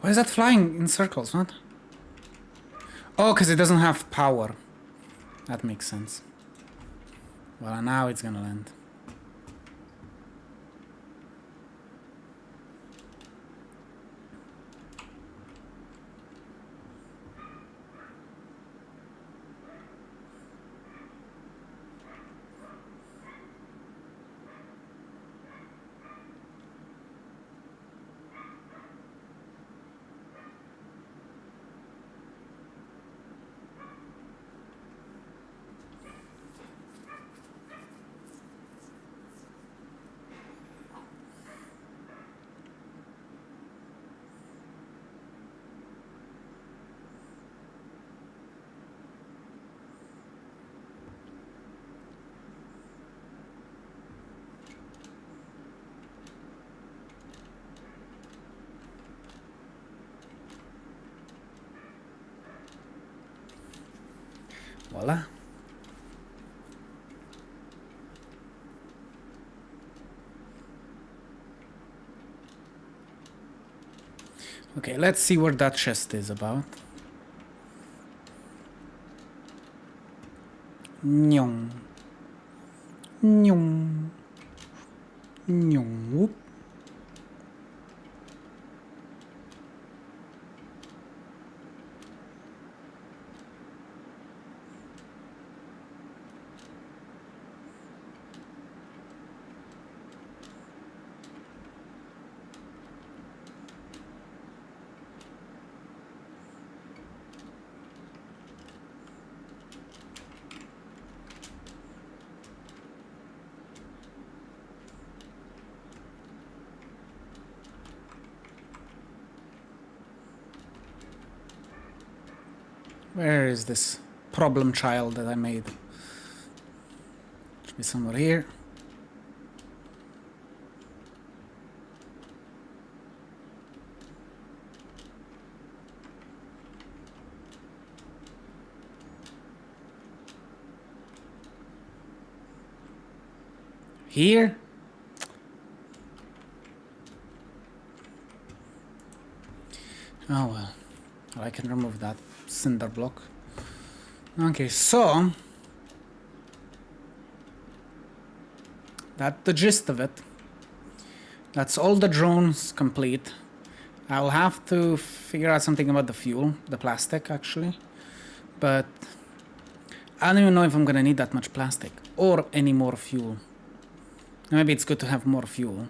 Why is that flying in circles? What? Oh, because it doesn't have power. That makes sense. Well, now it's gonna land. Voila. Okay, let's see what that chest is about. Nyong. Nyong. Nyong. Whoop. Where is this problem child that I made? Should be somewhere here. Here? Oh well, I can remove that cinder block. Okay, so that's the gist of it. That's all the drones complete. I'll have to figure out something about the fuel, the plastic actually, but I don't even know if I'm gonna need that much plastic or any more fuel. Maybe it's good to have more fuel.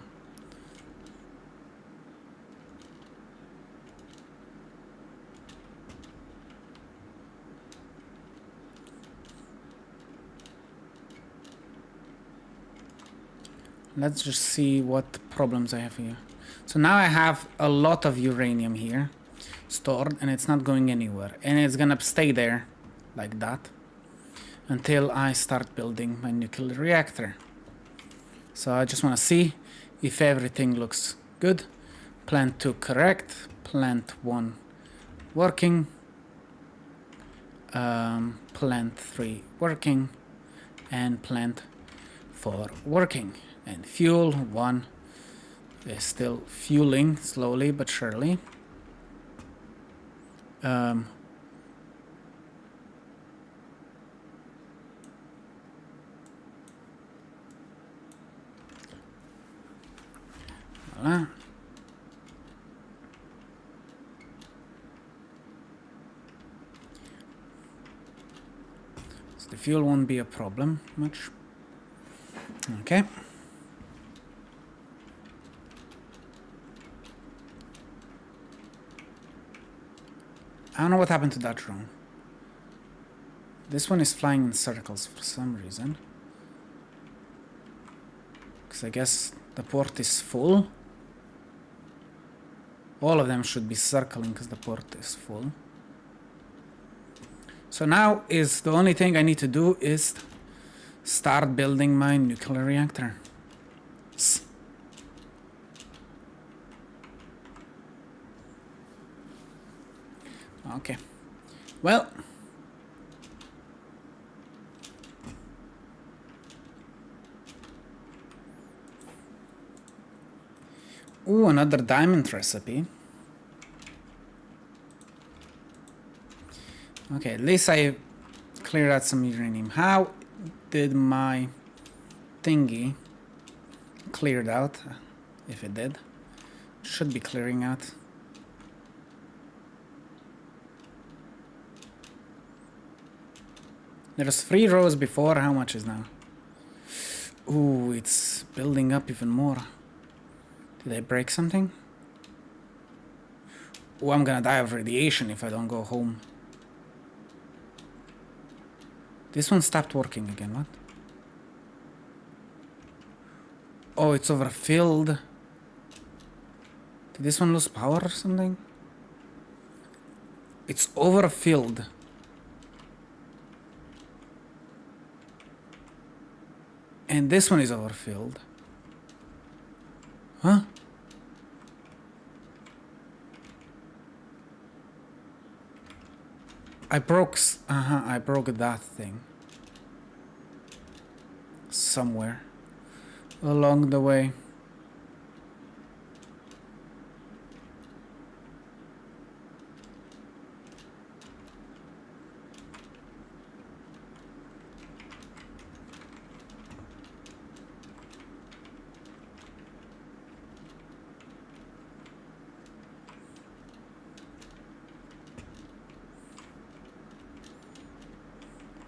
Let's just see what problems I have here. So now I have a lot of uranium here stored and it's not going anywhere. And it's gonna stay there like that until I start building my nuclear reactor. So I just want to see if everything looks good. Plant 2 correct, plant 1 working, plant 3 working, and plant 4 working. And fuel 1 is still fueling slowly but surely. Voila. So the fuel won't be a problem much. Okay. I don't know what happened to that drone. This one is flying in circles for some reason. Because I guess the port is full. All of them should be circling because the port is full. So now is the only thing I need to do is start building my nuclear reactor. Okay. Well. Ooh, another diamond recipe. Okay, at least I cleared out some uranium. How did my thingy cleared out? If it did. Should be clearing out. There's 3 rows before. How much is now? Ooh, it's building up even more. Did I break something? Oh, I'm gonna die of radiation if I don't go home. This one stopped working again, what? Oh, it's overfilled. Did this one lose power or something? It's overfilled. And this one is overfilled. Huh? I broke that thing. Somewhere. Along the way.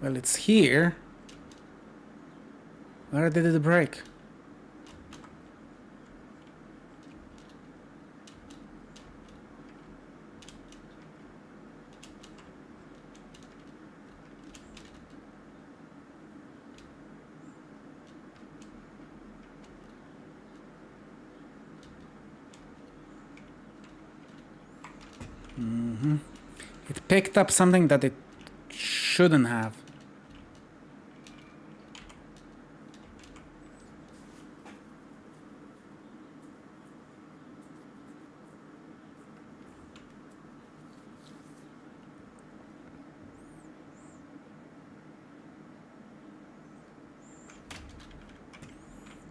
Well, it's here. Where did it break? It picked up something that it shouldn't have.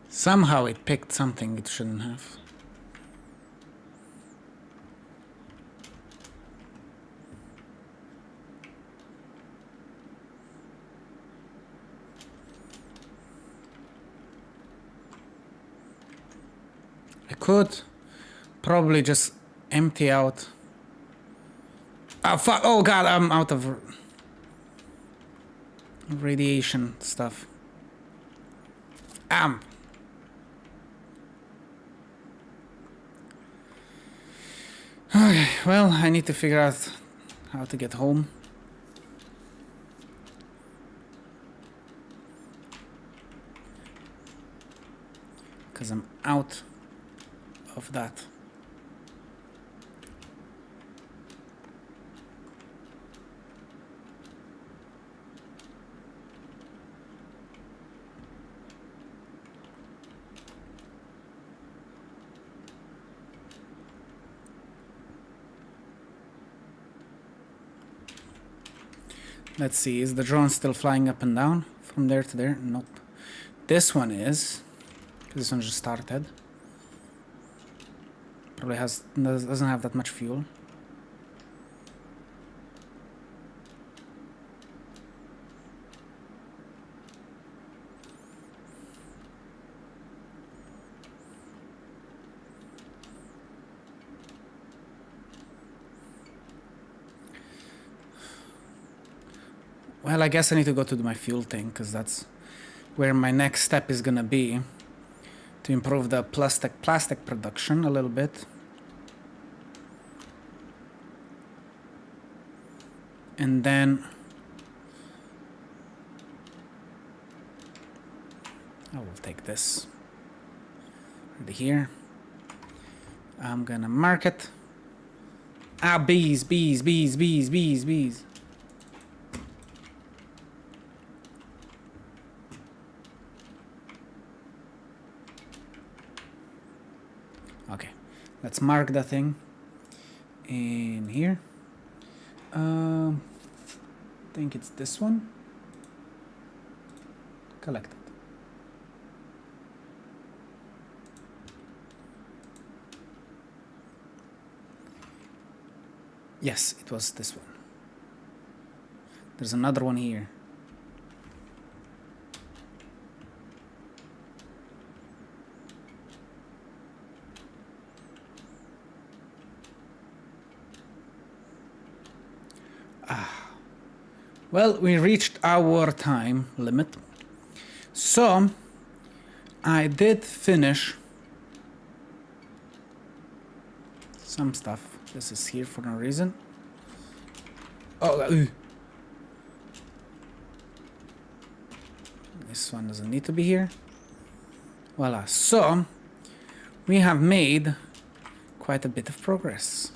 Somehow it picked something it shouldn't have. I could probably just empty out. Oh fuck! Oh god, I'm out of radiation stuff. Okay, well, I need to figure out how to get home. Because I'm out of that. Let's see, is the drone still flying up and down from there to there? Nope. This one is, because this one just started. Probably doesn't have that much fuel. Well, I guess I need to go to my fuel tank, because that's where my next step is gonna be, to improve the plastic production a little bit. And then I will take this right here. I'm gonna mark it. Ah, bees. Okay, let's mark that thing in here. I think it's this one. Collect it. Yes, it was this one. There's another one here. Well, we reached our time limit. So, I did finish some stuff. This is here for no reason. Oh, this one doesn't need to be here. Voila. So, we have made quite a bit of progress.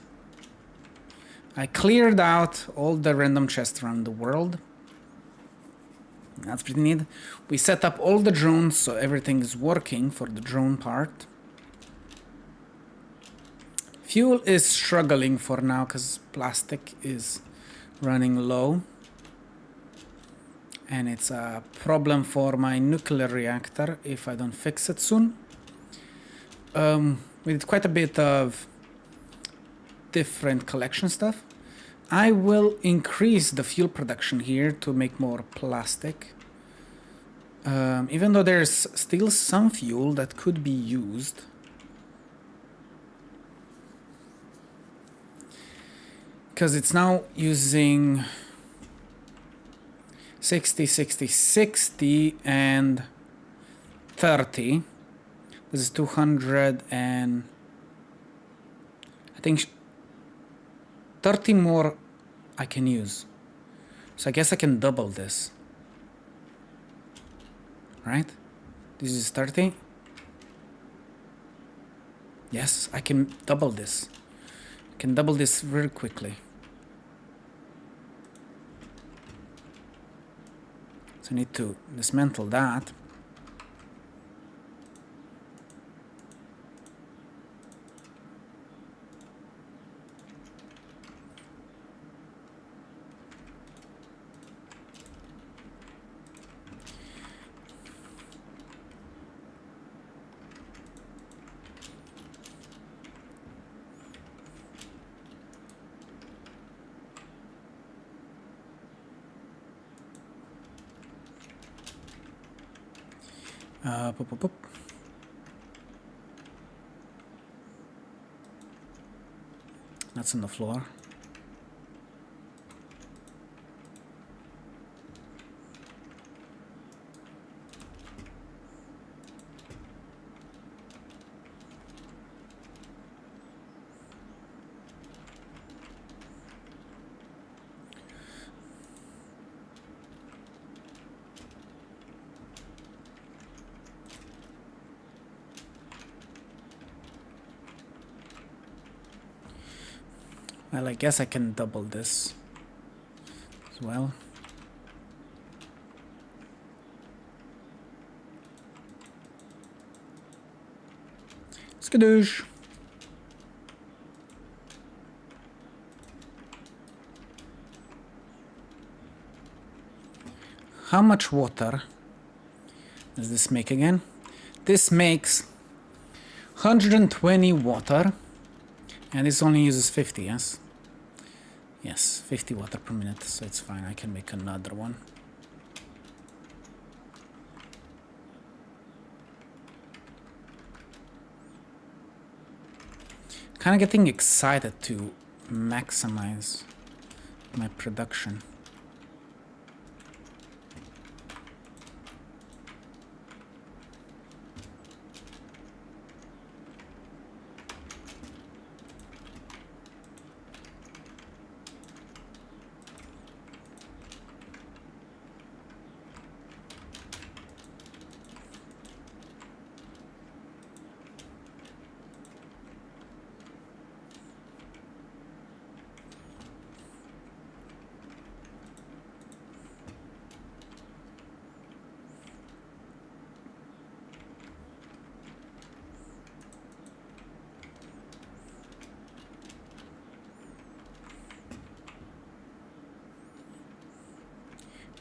I cleared out all the random chests around the world. That's pretty neat. We set up all the drones so everything is working for the drone part. Fuel is struggling for now because plastic is running low. And it's a problem for my nuclear reactor if I don't fix it soon. We did quite a bit of different collection stuff. I will increase the fuel production here to make more plastic. Even though there's still some fuel that could be used. Because it's now using 60, 60, 60 and 30. This is 200 and I think 30 more I can use. So I guess I can double this. Right? This is 30. Yes, I can double this. I can double this very quickly. So I need to dismantle that. Pop, pop, pop. That's on the floor. Well, I guess I can double this as well. Skadoosh. How much water does this make again? This makes 120 water, and this only uses 50, yes? Yes, 50 water per minute, so it's fine. I can make another one. Kind of getting excited to maximize my production.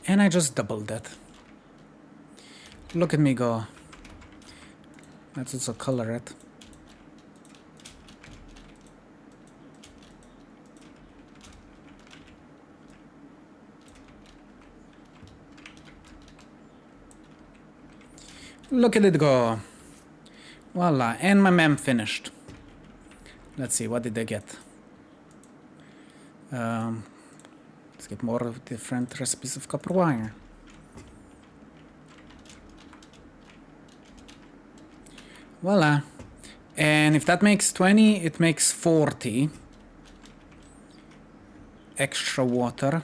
And I just doubled that. Look at me go. Let's also color it. Look at it go. Voila, and my mem finished. Let's see, what did I get? Let's get more different recipes of copper wire. Voila. And if that makes 20, it makes 40 extra water.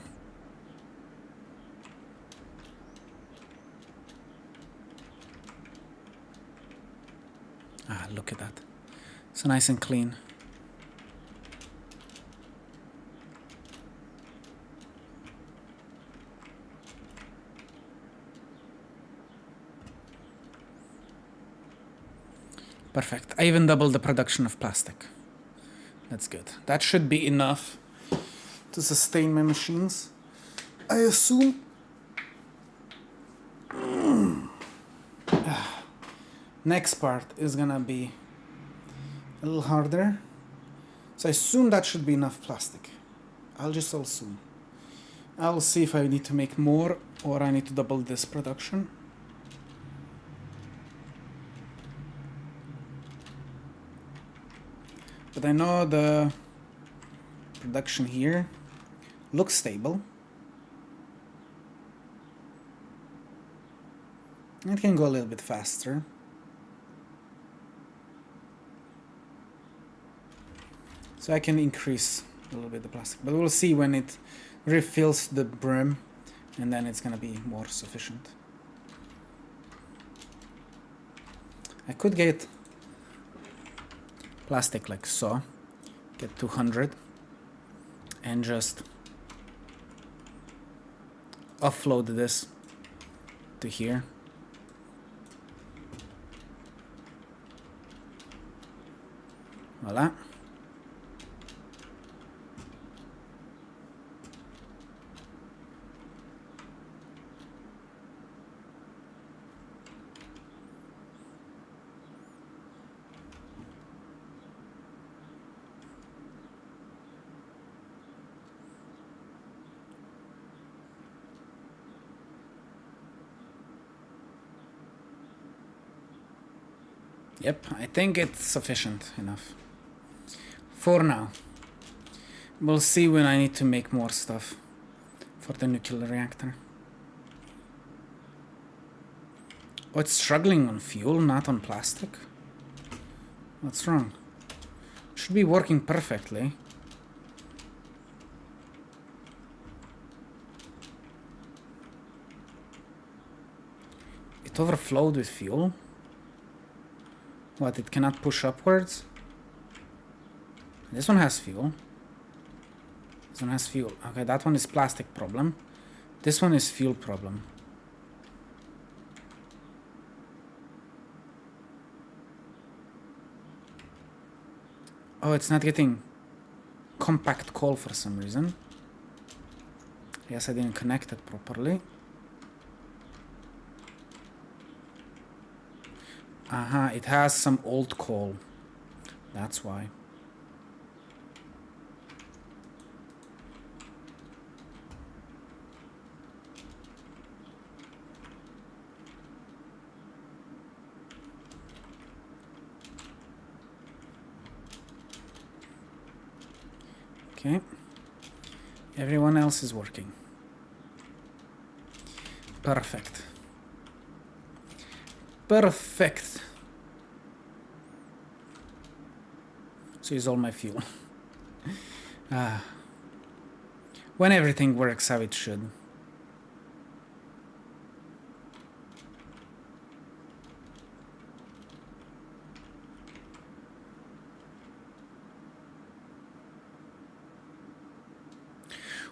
Ah, look at that. So nice and clean. Perfect. I even doubled the production of plastic. That's good. That should be enough to sustain my machines, I assume. Next part is gonna be a little harder. So I assume that should be enough plastic. I'll just assume. I'll see if I need to make more or I need to double this production. But I know the production here looks stable. It can go a little bit faster. So I can increase a little bit the plastic. But we'll see when it refills the brim, and then it's gonna be more sufficient. I could get plastic like so, get 200 and just offload this to here. Voila. Yep, I think it's sufficient enough. For now. We'll see when I need to make more stuff for the nuclear reactor. Oh, it's struggling on fuel, not on plastic. What's wrong? It should be working perfectly. It overflowed with fuel. What, it cannot push upwards? This one has fuel. This one has fuel. Okay, that one is plastic problem. This one is fuel problem. Oh, it's not getting compact call for some reason. Yes, I didn't connect it properly. Aha, it has some old call. That's why. Okay. Everyone else is working. Perfect. Perfect. So use all my fuel. When everything works how it should.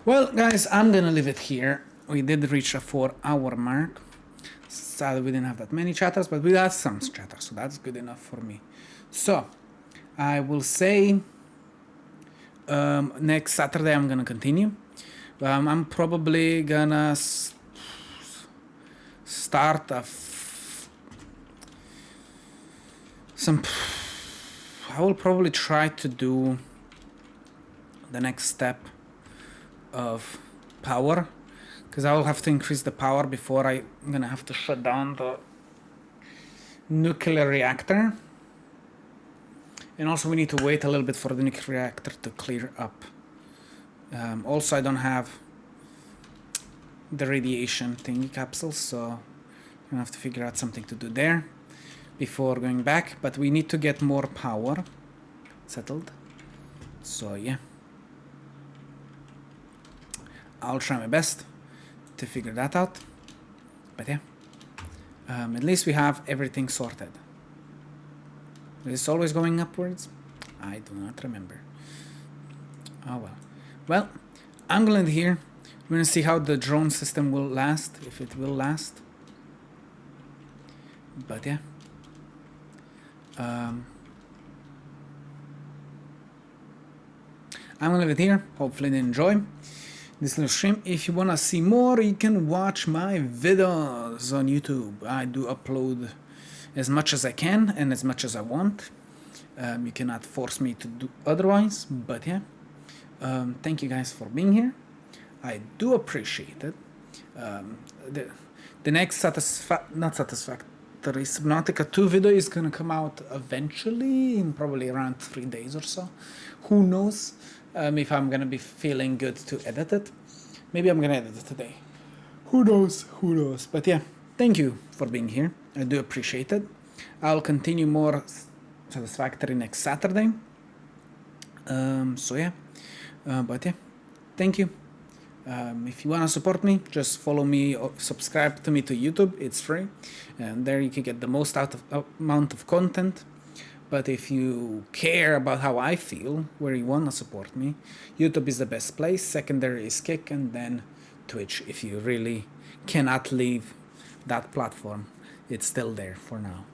Well, guys, I'm gonna leave it here. We did reach a 4-hour mark. Sadly, we didn't have that many chatters, but we had some chatters, so that's good enough for me. So, I will say next Saturday I'm gonna continue. I'm probably gonna start I will probably try to do the next step of power, because I will have to increase the power before I'm gonna have to shut down the nuclear reactor. And also we need to wait a little bit for the nuclear reactor to clear up. Also, I don't have the radiation thingy capsules, so I'm gonna have to figure out something to do there before going back. But we need to get more power settled. So yeah, I'll try my best to figure that out. But yeah, at least we have everything sorted. Is this always going upwards? I do not remember. Oh well. Well, I'm gonna end here. We're gonna see how the drone system will last, if it will last. But yeah. I'm gonna leave it here. Hopefully you enjoy this little stream. If you wanna see more, you can watch my videos on YouTube. I do upload as much as I can and as much as I want. You cannot force me to do otherwise, but yeah. Thank you guys for being here. I do appreciate it. The next Satisfactory Subnautica 2 video is gonna come out eventually, in probably around 3 days or so. Who knows if I'm gonna be feeling good to edit it. Maybe I'm gonna edit it today. Who knows? Who knows? But yeah, thank you for being here. I do appreciate it. I'll continue more Satisfactory next Saturday. So yeah, but yeah, thank you. If you want to support me, just follow me or subscribe to me to YouTube. It's free, and there you can get the most amount of content. But if you care about how I feel, where you want to support me, YouTube is the best place. Secondary is Kick, and then Twitch if you really cannot leave that platform, it's still there for now.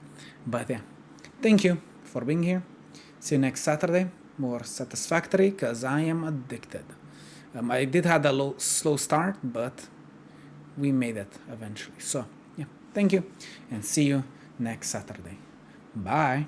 But yeah, thank you for being here. See you next Saturday. More Satisfactory, because I am addicted. I did have a slow start, but we made it eventually. So yeah, thank you, and see you next Saturday. Bye.